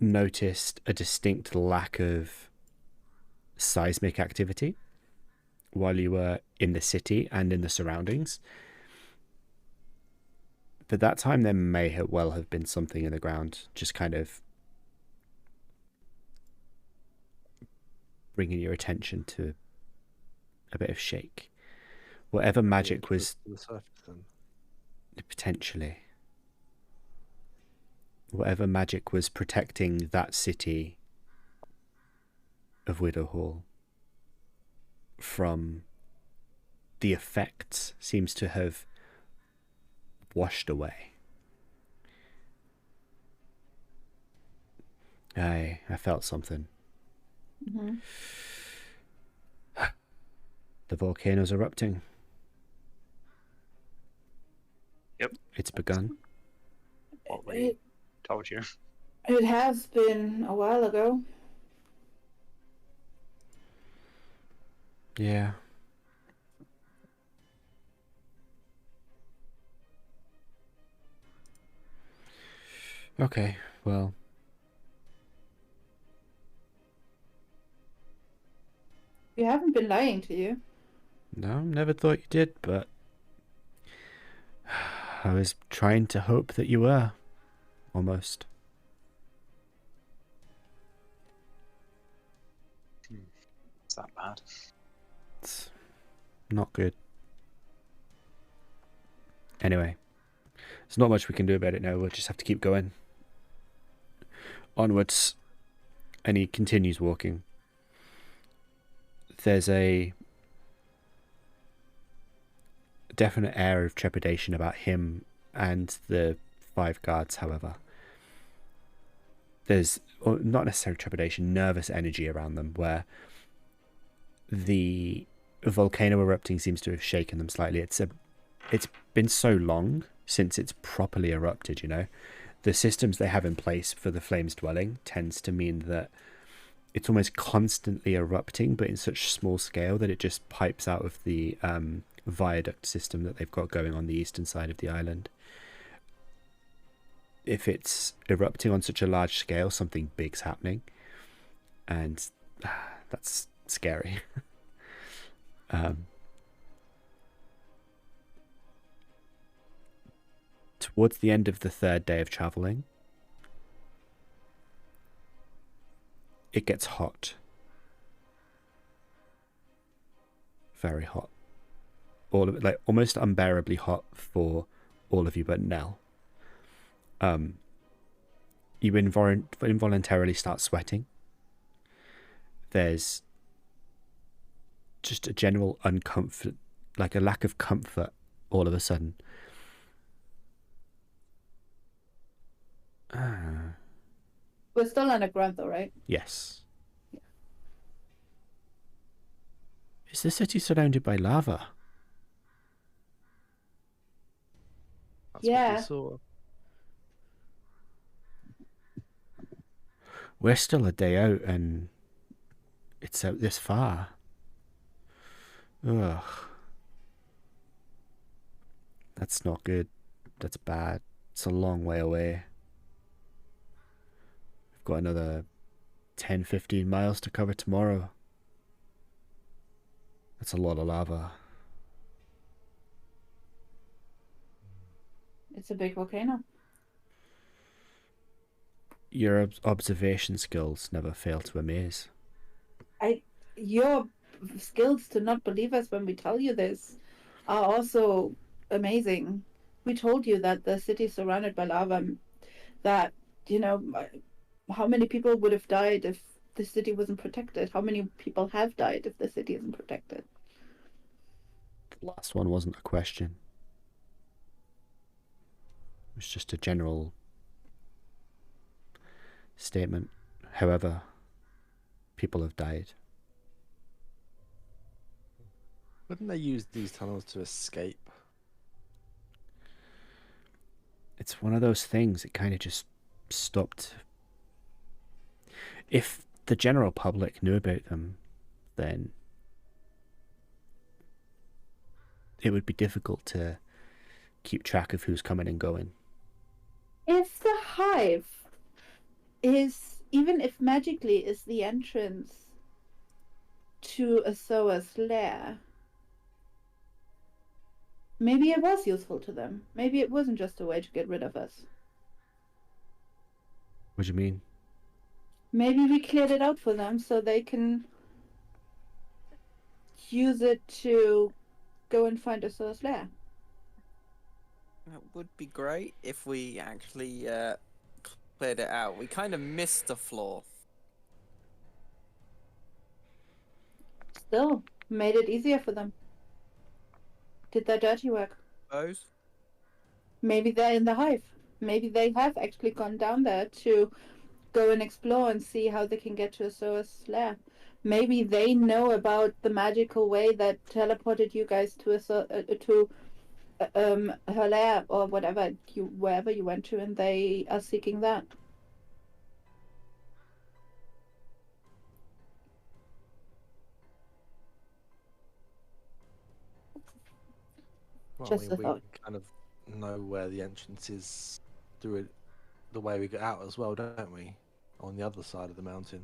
noticed a distinct lack of seismic activity while you were in the city and in the surroundings. But that time there may well have been something in the ground just kind of bringing your attention to a bit of shake. Whatever magic was... Potentially. Whatever magic was protecting that city of Widow Hall from the effects seems to have washed away. I felt something. Mm-hmm. The volcano's erupting. Yep. It's begun. What we told you. It has been a while ago. Yeah. Okay, well. We haven't been lying to you. No, never thought you did, but I was trying to hope that you were. Almost. Is that bad? It's not good. Anyway, there's not much we can do about it now. We'll just have to keep going. Onwards. And he continues walking. There's a definite air of trepidation about him and the 5 guards, however. There's not necessarily trepidation, nervous energy around them, where the volcano erupting seems to have shaken them slightly. It's been so long since it's properly erupted, you know. The systems they have in place for the flames dwelling tends to mean that it's almost constantly erupting, but in such small scale that it just pipes out of the viaduct system that they've got going on the eastern side of the island. If it's erupting on such a large scale, something big's happening, and that's scary. Towards the end of the 3rd day of traveling, it gets hot. Very hot. All of it, like almost unbearably hot for all of you but Nell. You involuntarily start sweating. There's just a general uncomfort, like a lack of comfort all of a sudden. We're still underground though, right? Yes. Is the city surrounded by lava? That's what Yeah. we saw. We're still a day out and it's out this far. Ugh. That's not good. That's bad. It's a long way away. We've got another 10-15 miles to cover tomorrow. That's a lot of lava. It's a big volcano. Your observation skills never fail to amaze. Your skills to not believe us when we tell you this are also amazing. We told you that the city is surrounded by lava, that, you know, how many people would have died if the city wasn't protected? How many people have died if the city isn't protected? The last one wasn't a question. It was just a general statement. However, people have died. Wouldn't they use these tunnels to escape? It's one of those things, it kind of just stopped. If the general public knew about them, then it would be difficult to keep track of who's coming and going. If the hive is, even if magically is the entrance to a Soa's lair, maybe it was useful to them. Maybe it wasn't just a way to get rid of us. What do you mean? Maybe we cleared it out for them so they can use it to go and find a Soa's lair. It would be great if we actually cleared it out. We kind of missed the floor. Still, made it easier for them. Did their dirty work. Suppose. Maybe they're in the hive. Maybe they have actually gone down there to go and explore and see how they can get to a Soa's lair. Maybe they know about the magical way that teleported you guys to her lair or wherever you went to, and they are seeking that. Well, Just a we thought. kind of know where the entrance is through it, the way we get out as well, don't we? On the other side of the mountain.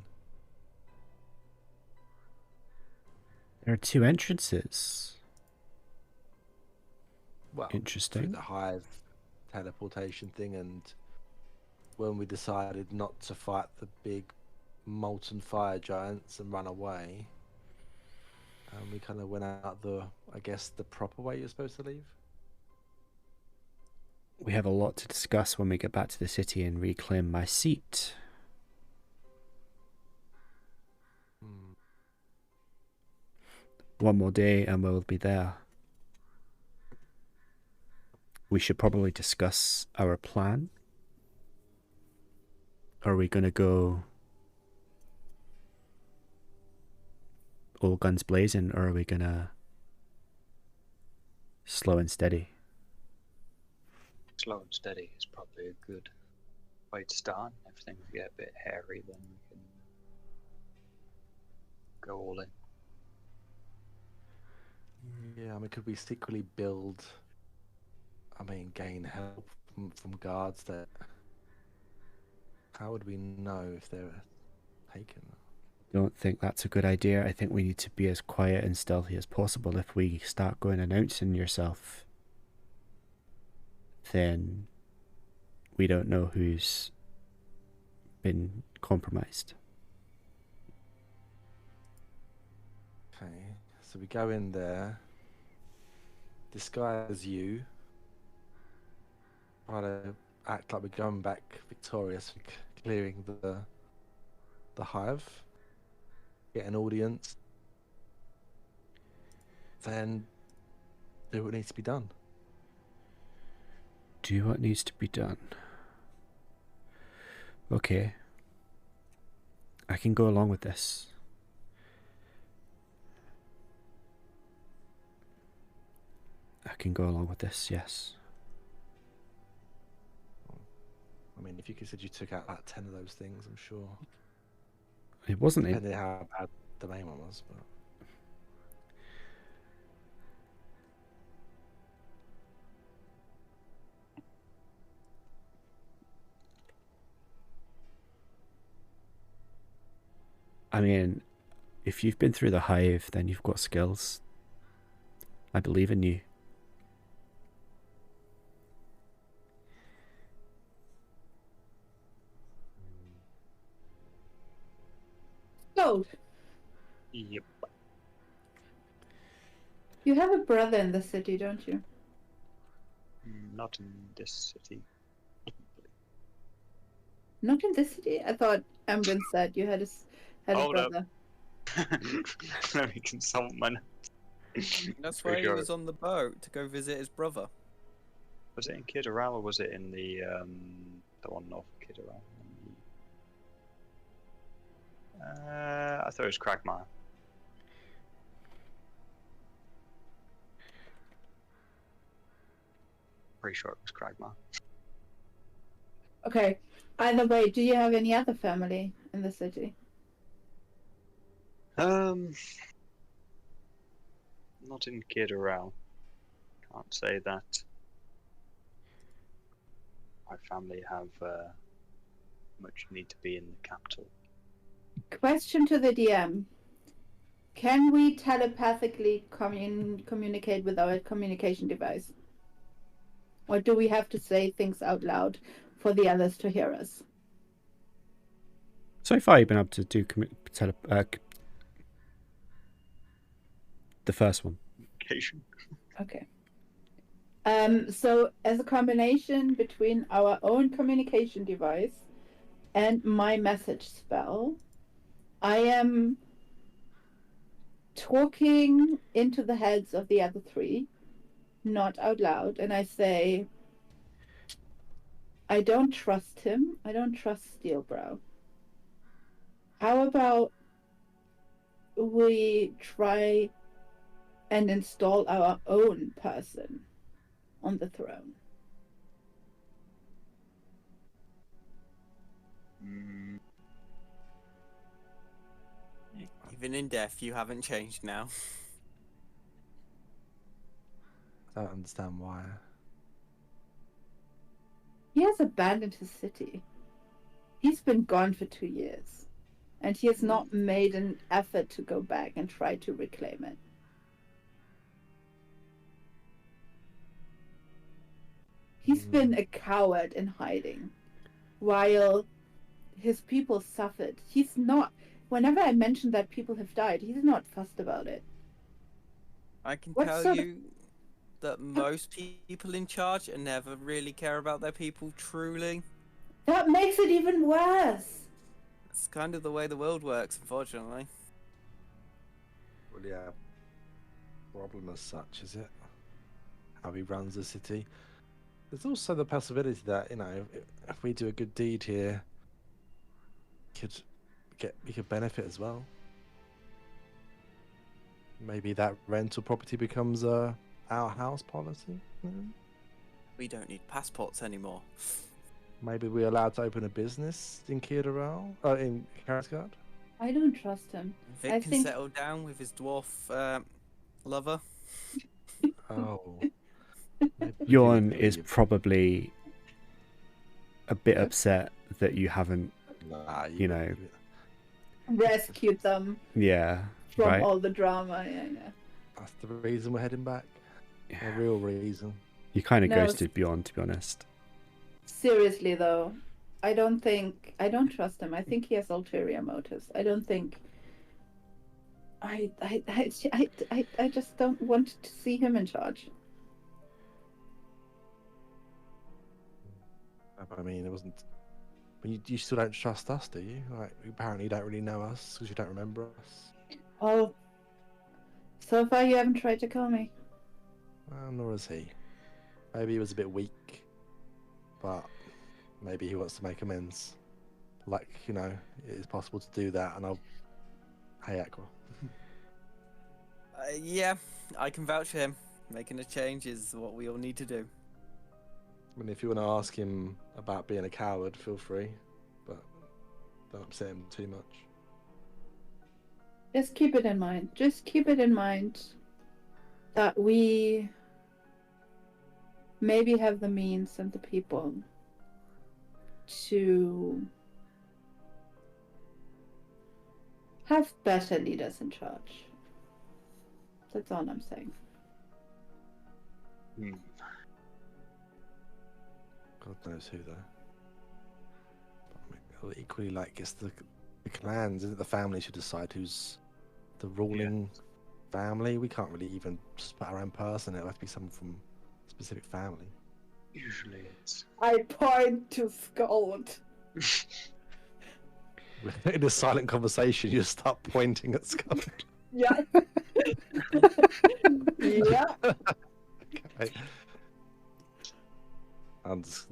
There are 2 entrances. Well, through Interesting. the hive teleportation thing, and when we decided not to fight the big molten fire giants and run away, we kind of went out I guess, the proper way you're supposed to leave. We have a lot to discuss when we get back to the city and reclaim my seat. One more day and we'll be there. we should probably discuss our plan. Are we going to go all guns blazing, or are we going to slow and steady? Slow and steady is probably a good way to start. If things get a bit hairy, then we can go all in. Yeah, I mean, could we secretly build? I mean, gain help from guards that. How would we know if they're taken? Don't think that's a good idea. I think we need to be as quiet and stealthy as possible. If we start going announcing yourself, then we don't know who's been compromised. Okay, so we go in there, disguise you, try to act like we're going back victorious, clearing the hive, get an audience, then do what needs to be done. Do what needs to be done. Okay. I can go along with this. I can go along with this, yes. I mean, if you said you took out like 10 of those things, I'm sure. It wasn't it. Depending how bad the main one was, but. I mean, if you've been through the hive, then you've got skills. I believe in you. Sköld, Yep. you have a brother in the city, don't you? Not in this city. Not in this city? I thought Ambrin said you had a Hold up. brother. Let me consult my notes. That's Pretty why he sure was on the boat to go visit his brother. Was it in Kidaral or was it in the one north of Kidaral? I thought it was Cragmire. Pretty sure it was Cragmire. Okay. Either way, do you have any other family in the city? Not in Kidaral. Can't say that. My family have much need to be in the capital. Question to the DM. Can we telepathically communicate with our communication device? Or do we have to say things out loud for the others to hear us? So far, you've been able to do the first one. Communication. Okay. So as a combination between our own communication device and my message spell, I am talking into the heads of the other three, not out loud, and I say, I don't trust him. I don't trust Steelbrow. How about we try and install our own person on the throne? Even in death, you haven't changed now. I don't understand why. He has abandoned his city. He's been gone for 2 years, and he has not made an effort to go back and try to reclaim it. He's been a coward in hiding, while his people suffered. He's not. Whenever I mention that people have died, he's not fussed about it. I can What tell sort of- you that most people in charge never really care about their people truly. That makes it even worse. It's kind of the way the world works, unfortunately. Well, yeah. Problem as such, is it? How he runs the city. There's also the possibility that, you know, if we do a good deed here, we could benefit as well. Maybe that rental property becomes our house policy. We don't need passports anymore. Maybe we're allowed to open a business in Kirdaral, in Karsgard. I don't trust him. Vic I can think- settle down with his dwarf lover. Oh. Maybe we Yorn do is leave. probably a bit Yep. upset that you haven't, Nah, you know, Rescued them yeah, from right? all the drama. Yeah. That's the reason we're heading back. Yeah. The real reason. You kind of No, ghosted Bjorn, to be honest. Seriously though, I don't trust him. I think he has ulterior motives. I don't think. I just don't want to see him in charge. I mean, it wasn't. But you still don't trust us, do you? Like, apparently you don't really know us because you don't remember us. Oh, so far you haven't tried to call me. Well, nor has he. Maybe he was a bit weak, but maybe he wants to make amends. Like, you know, it is possible to do that, and I'll. Hey, Aqua. Yeah, I can vouch for him. Making a change is what we all need to do. I mean, if you want to ask him about being a coward, feel free, but don't upset him too much. Just keep it in mind. Just keep it in mind that we maybe have the means and the people to have better leaders in charge. That's all I'm saying. Hmm. God knows who, though. But I mean, equally, like, it's the clans, isn't it? The families who decide who's the ruling family. We can't really even just put our own person. It'll have to be someone from a specific family. Usually it's. I point to Sköld. In a silent conversation, you start pointing at Scott. Yeah. Yeah. Okay. I'm just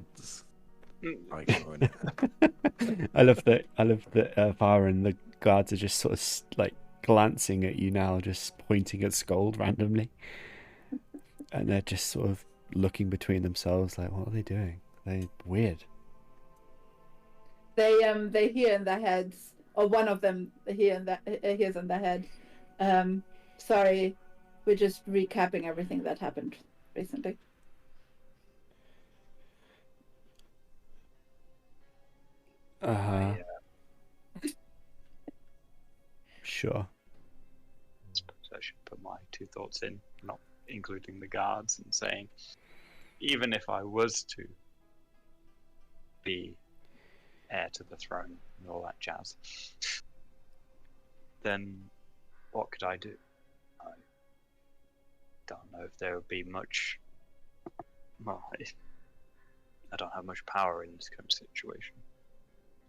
ignoring it. I love that. Vara and the guards are just sort of like glancing at you now, just pointing at Sköld randomly, and they're just sort of looking between themselves, like, what are they doing? They're weird. They hear in their heads, or one of them hears in their head. Sorry, we're just recapping everything that happened recently. Sure. I suppose I should put my 2 thoughts in, not including the guards, and saying, even if I was to be heir to the throne and all that jazz, then what could I do? I don't know if there would be much. Well, I don't have much power in this kind of situation.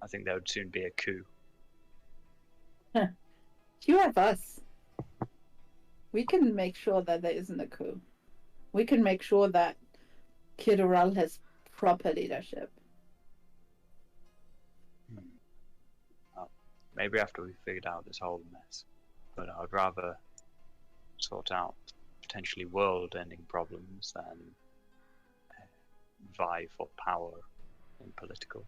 I think there would soon be a coup. You have us. We can make sure that there isn't a coup. We can make sure that Kirdaral has proper leadership. Well, maybe after we've figured out this whole mess. But I'd rather sort out potentially world-ending problems than vie for power in political.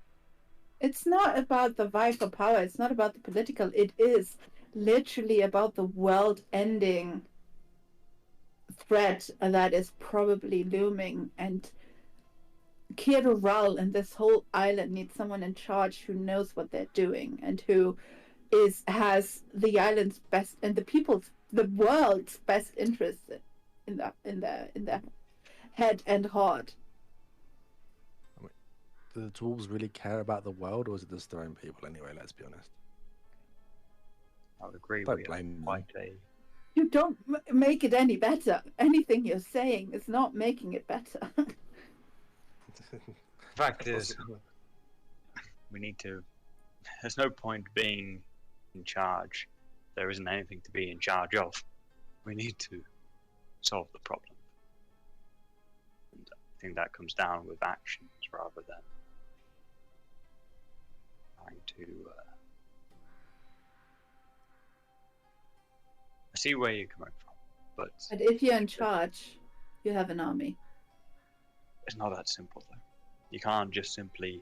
It's not about the vie for power. It's not about the political. It is literally about the world-ending threat that is probably looming. And Kirdaral and this whole island needs someone in charge who knows what they're doing and who has the island's best and the world's best interests in their head and heart. Do the dwarves really care about the world, or is it just their own people anyway? Let's be honest. I would agree Don't we blame them. are quite a. You don't make it any better. Anything you're saying is not making it better. Fact is, we need to. There's no point being in charge. There isn't anything to be in charge of. We need to solve the problem. And think that comes down with actions rather than trying to. I see where you're coming from, but if you're in charge, you have an army. it's not that simple, though. You can't just simply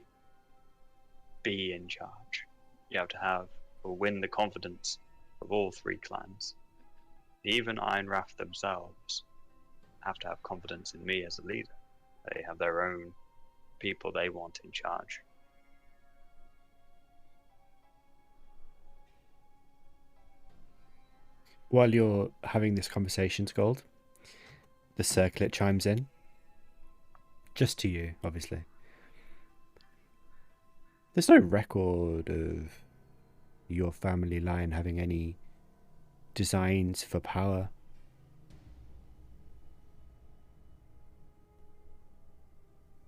be in charge. You have to have or win the confidence of all three clans. Even Einrath themselves have to have confidence in me as a leader. They have their own people they want in charge. While you're having this conversation, Sköld, the circlet chimes in. Just to you, obviously. There's no record of your family line having any designs for power.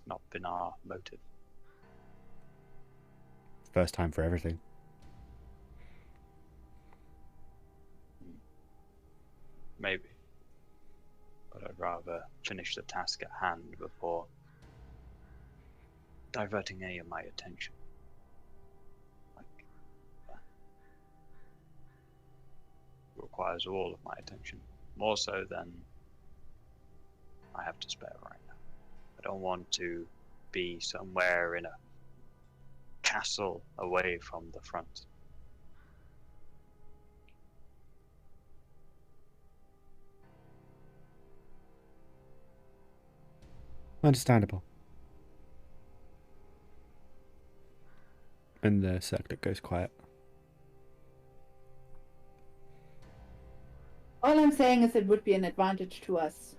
Not been our motive. First time for everything. Maybe. But I'd rather finish the task at hand before diverting any of my attention. Like, requires all of my attention. More so than I have to spare right now. I don't want to be somewhere in a castle away from the front. Understandable. And the circlet goes quiet. All I'm saying is it would be an advantage to us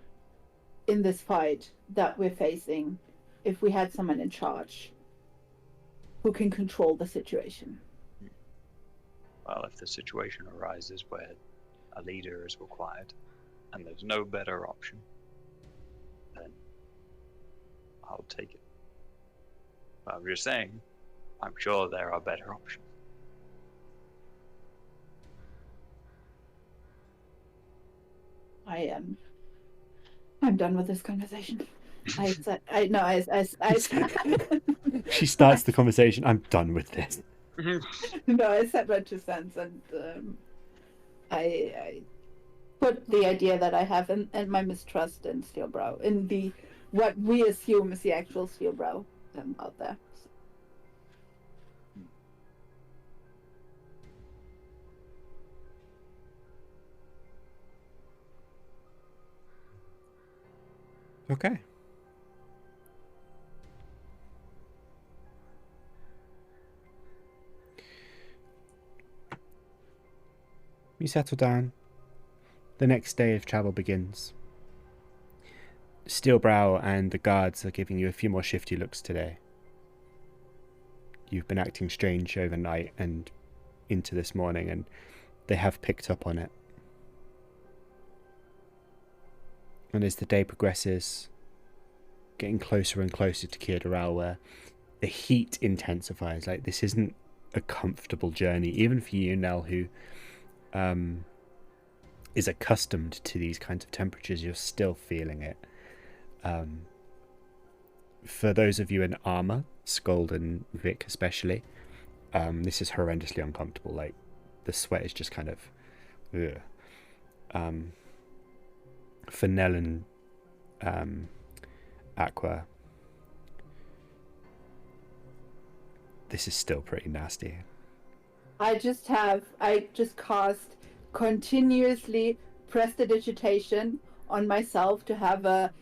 in this fight that we're facing if we had someone in charge who can control the situation. Well, if the situation arises where a leader is required and there's no better option, then I'll take it. But I'm just saying, I'm sure there are better options. I'm done with this conversation. She starts the conversation. I'm done with this. No, I said my 2 cents, and I put the idea that I have and my mistrust in Steelbrow, in the what we assume is the actual Steelbrow out there. Okay. You settle down. The next day of travel begins. Steelbrow and the guards are giving you a few more shifty looks today. You've been acting strange overnight and into this morning, and they have picked up on it. And as the day progresses, getting closer and closer to Kirdaral, where the heat intensifies. Like, this isn't a comfortable journey, even for you, Nell, who is accustomed to these kinds of temperatures. You're still feeling it. For those of you in armor, Sköld and Vic especially, this is horrendously uncomfortable. Like, the sweat is just kind of for Nell and Aqua, this is still pretty nasty. I just cast continuously prestidigitation on myself to have the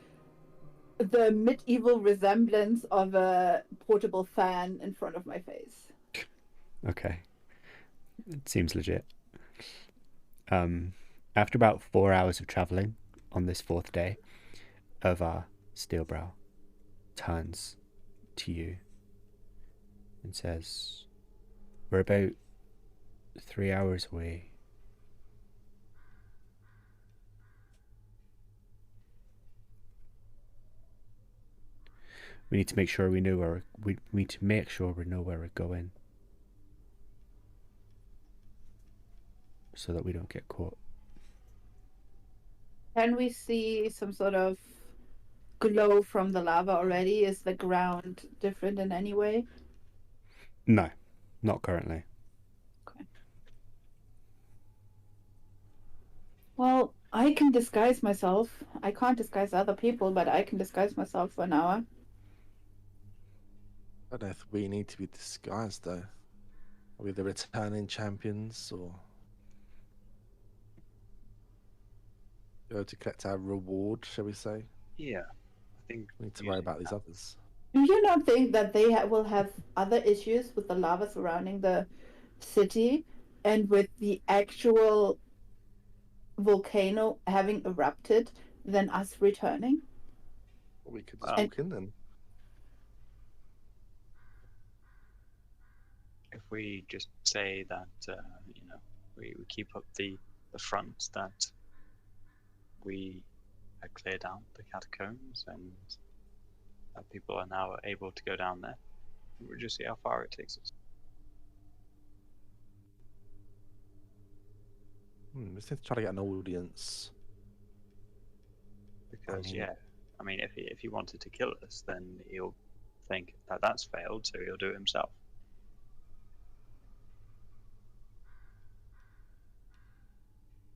medieval resemblance of a portable fan in front of my face. Okay. It seems legit. After about 4 hours of travelling on this 4th day, Irvar Steelbrow turns to you and says, "We're about 3 hours away. We need to make sure we know where we need to make sure we know where we're going, so that we don't get caught." Can we see some sort of glow from the lava already? Is the ground different in any way? No, not currently. Well, I can disguise myself. I can't disguise other people, but I can disguise myself for an hour. I don't know if we need to be disguised though. Are we the returning champions or go to collect our reward, shall we say? Yeah, I think We need to worry using about these that- others. Do you not think that they will have other issues with the lava surrounding the city and with the actual volcano having erupted than us returning? We could just Well, walk in then. if we just say that you know, we keep up the front that we had cleared out the catacombs and that people are now able to go down there, we'll just see how far it takes us. We just need to try to get an audience. Because mean- yeah, I mean, if he wanted to kill us, then he'll think that that's failed, so he'll do it himself.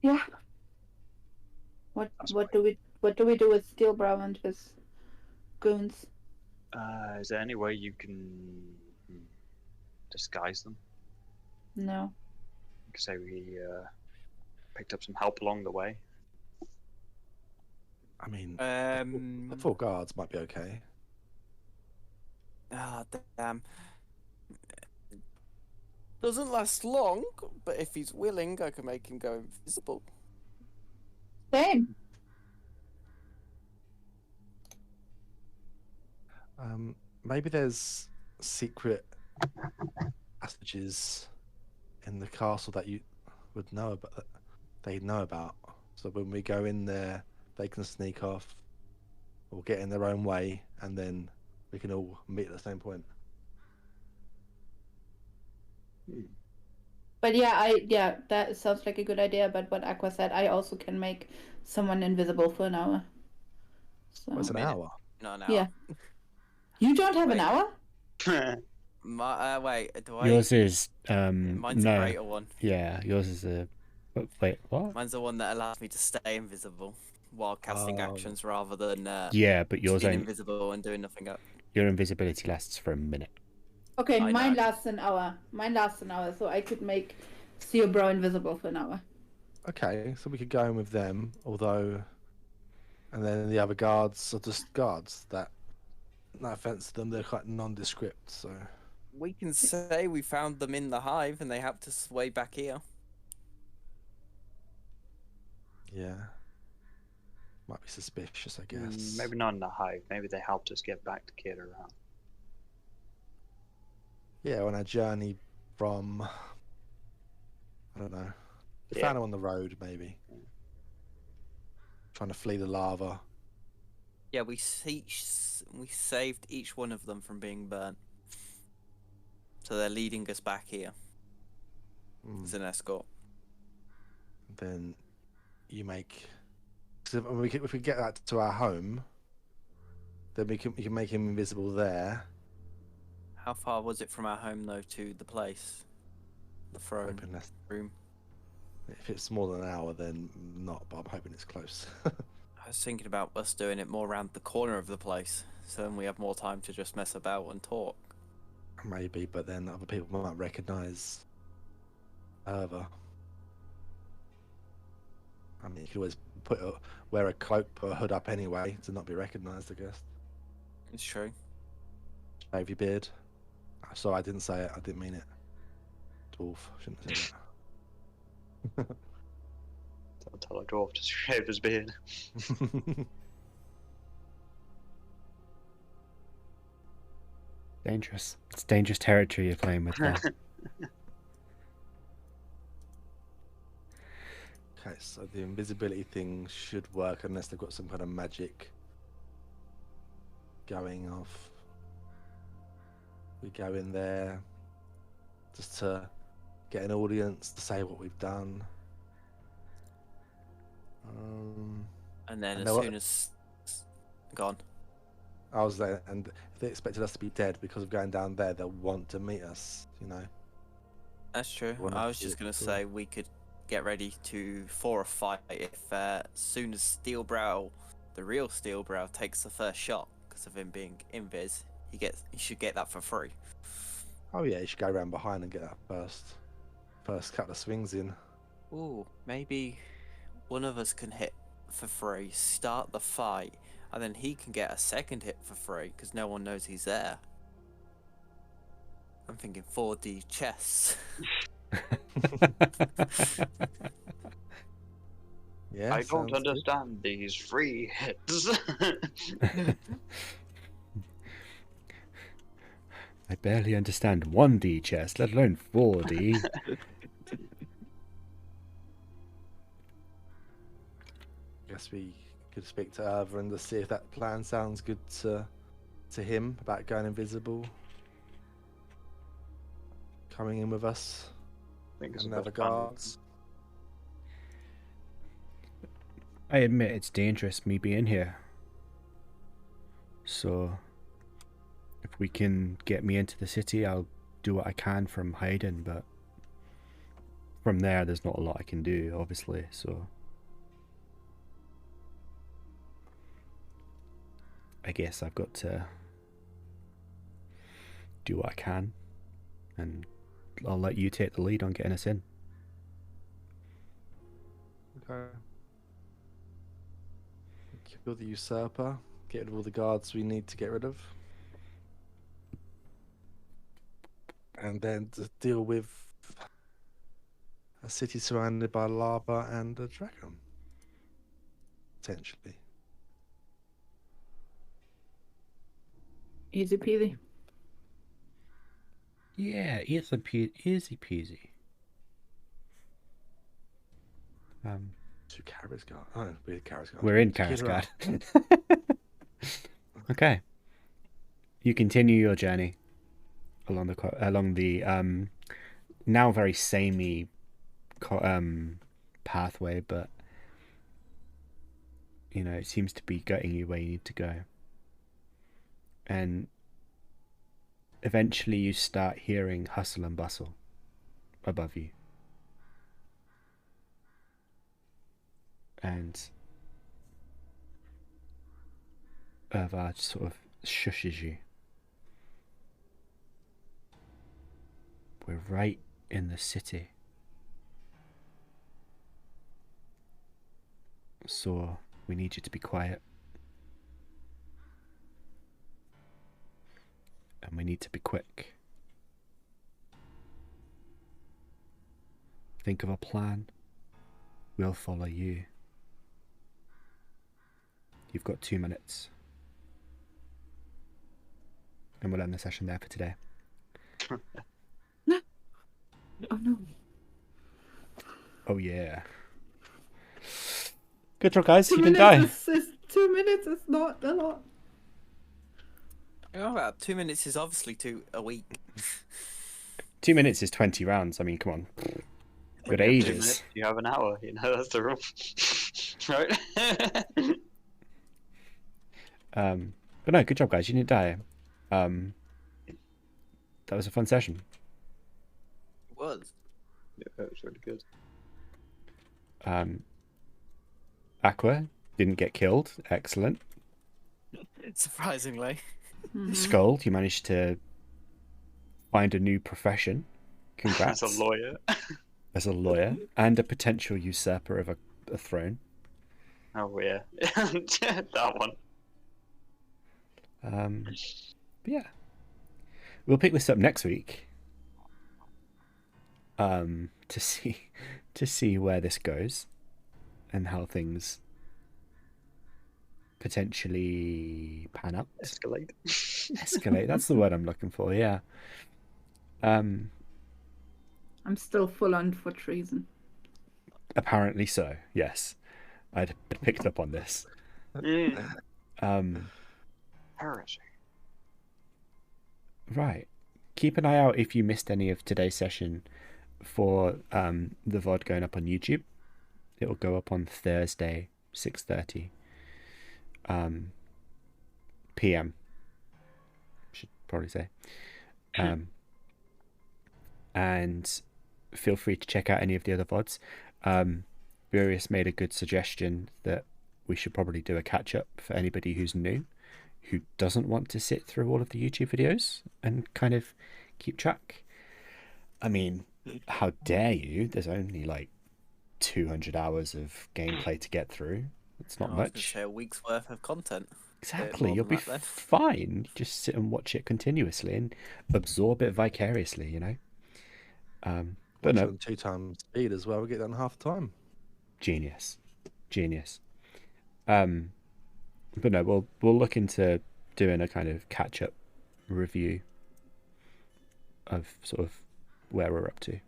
Yeah. What That's what do we do with Steelbrow and his goons? Is there any way you can disguise them? No. You could say we picked up some help along the way. I mean, Um. the four guards might be okay. Ah, damn. Doesn't last long, but if he's willing, I can make him go invisible. Same. Maybe there's secret passages in the castle that you would know about. That they know about. So when we go in there, they can sneak off or get in their own way, and then we can all meet at the same point. But yeah, that sounds like a good idea. But what Aqua said, I also can make someone invisible for an hour. So Well, it's an minute. hour. No, no. Yeah. You don't have an Wait. hour? Wait, do I? Yours is Mine's a no. greater one. Yeah, yours is a. Wait, what? Mine's the one that allows me to stay invisible while casting Oh. actions rather than Yeah, but yours being ain't. invisible and doing nothing up. Your invisibility lasts for a minute. Okay, I mine know. lasts an hour. Mine lasts an hour, so I could make Steelbrow invisible for an hour. Okay, so we could go in with them, although, and then the other guards are just guards. That, no offense to them, they're quite nondescript. So We can say we found them in the hive and they helped us way back here. yeah, might be suspicious, I guess. Maybe not in the hive. Maybe they helped us get back to Kid around. Yeah, on our journey from, I don't know, we Yeah. found them on the road, maybe. Trying to flee the lava. Yeah, we saved each one of them from being burnt. So they're leading us back here as an escort. Then you make. So if we get that to our home, then we can make him invisible there. How far was it from our home though to the place? The throne Hoping that's, room. if it's more than an hour, then not. But I'm hoping it's close. I was thinking about us doing it more around the corner of the place, so then we have more time to just mess about and talk. Maybe, but then other people might recognise. However, I mean, you could always wear a cloak, put a hood up anyway to not be recognised. I guess. It's true. Shave your beard. Sorry, I didn't say it. I didn't mean it. Dwarf, shouldn't have said that. Don't tell a dwarf to shave his beard. Dangerous. It's dangerous territory you're playing with there. Okay, so the invisibility thing should work unless they've got some kind of magic going off. We go in there just to get an audience to say what we've done. And then I as know soon as gone. I was there, and if they expected us to be dead because of going down there, they'll want to meet us, you know. That's true. Well, I was that's just it, gonna so- say we could get ready for a fight if as soon as Steelbrow, the real Steelbrow, takes the first shot because of him being invis, he should get that for free. Oh yeah, you should go around behind and get that first couple of swings in. Ooh, maybe one of us can hit for free, start the fight, and then he can get a second hit for free because no one knows he's there. I'm thinking 4D chess. Yeah, I don't sounds good. understand these free hits. I barely understand 1D chess, let alone 4D. Guess we could speak to Irvin to see if that plan sounds good to him about going invisible. Coming in with us. I think it's And the the best plan. guards. I admit it's dangerous me being here. So, if we can get me into the city, I'll do what I can from hiding, but from there, there's not a lot I can do, obviously, so I guess I've got to do what I can, and I'll let you take the lead on getting us in. Okay. Kill the usurper. Get rid of all the guards we need to get rid of. And then to deal with a city surrounded by lava and a dragon. Potentially. Easy peasy. Yeah, easy peasy. Two Karazgard. Oh, we're Karazgard. We're in Kira. Karasgard. Okay. You continue your journey along the now very samey pathway, but you know it seems to be getting you where you need to go. And eventually you start hearing hustle and bustle above you. And Irva sort of shushes you. We're right in the city. So we need you to be quiet. And we need to be quick. Think of a plan. We'll follow you. You've got 2 minutes. And we'll end the session there for today. Oh no. Oh yeah. Good job, guys. 2 You didn't die. minutes is 2 minutes is not a lot. Oh, about 2 minutes is obviously a week. 2 minutes is 20 rounds. I mean, come on. Good You have 2 ages. minutes, you have an hour, you know, that's the rule. Right? But no, good job, guys. You didn't die. That was a fun session. It was. Yeah, that was really good. Aqua didn't get killed. Excellent. Surprisingly. Sköld, you managed to find a new profession. Congrats. As a lawyer. As a lawyer and a potential usurper of a throne. Oh yeah. That one. But yeah. We'll pick this up next week. To see where this goes and how things potentially pan out. Escalate. Escalate, that's the word I'm looking for, yeah. I'm still full on for treason. Apparently so, yes. I'd picked up on this. Heresy. Right. Keep an eye out if you missed any of today's session for the VOD going up on YouTube. It'll go up on Thursday, 6:30 p.m. probably say. And feel free to check out any of the other VODs. Virius made a good suggestion that we should probably do a catch-up for anybody who's new, who doesn't want to sit through all of the YouTube videos and kind of keep track. I mean, how dare you? There's only like 200 hours of gameplay to get through. It's not I was gonna much. say a week's worth of content. Exactly. more You'll than be that, then. fine. Just sit and watch it continuously and absorb it vicariously, you know? But Watch no, it on 2 times speed as well. We get done in half the time. genius. But no, we'll look into doing a kind of catch-up review of sort of where we're up to,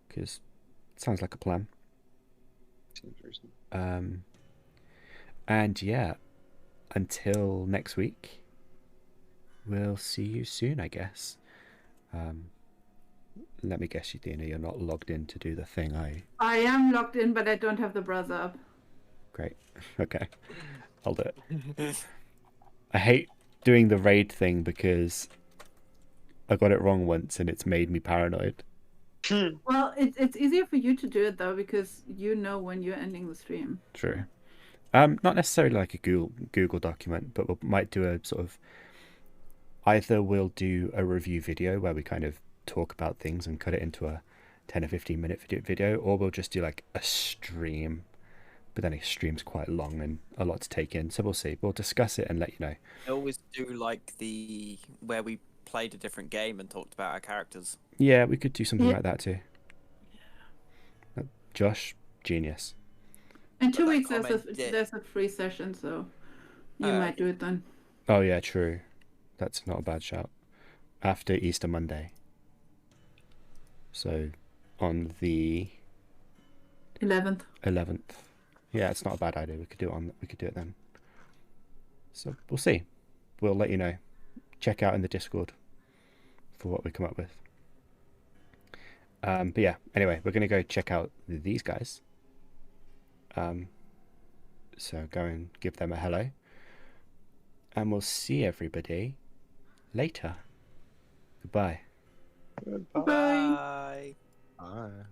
because it sounds like a plan. Seems reasonable. And yeah, until next week, we'll see you soon, I guess. Let me guess, Yathina, you're not logged in to do the thing. I am logged in, but I don't have the browser up. Great. Okay, I'll do it. I hate doing the raid thing because I got it wrong once and it's made me paranoid. Well, it's easier for you to do it though, because you know when you're ending the stream. True. Not necessarily like a Google document, but we might do a sort of, either we'll do a review video where we kind of talk about things and cut it into a 10 or 15 minute video, or we'll just do like a stream, but then a stream's quite long and a lot to take in, so we'll see. We'll discuss it and let you know. I always do like the where we played a different game and talked about our characters. Yeah, we could do something Yeah. like that too. Josh, genius. In But 2 that weeks comment there's a free session, so you Oh, might do it then. Oh yeah, true. That's not a bad shout. After Easter Monday. So on the 11th. 11th. Yeah, it's not a bad idea. We could do it then. So we'll see. We'll let you know. Check out in the Discord for what we come up with. But yeah, anyway, we're gonna go check out these guys. So go and give them a hello. And we'll see everybody later. Goodbye. Goodbye. Bye. Bye. Bye.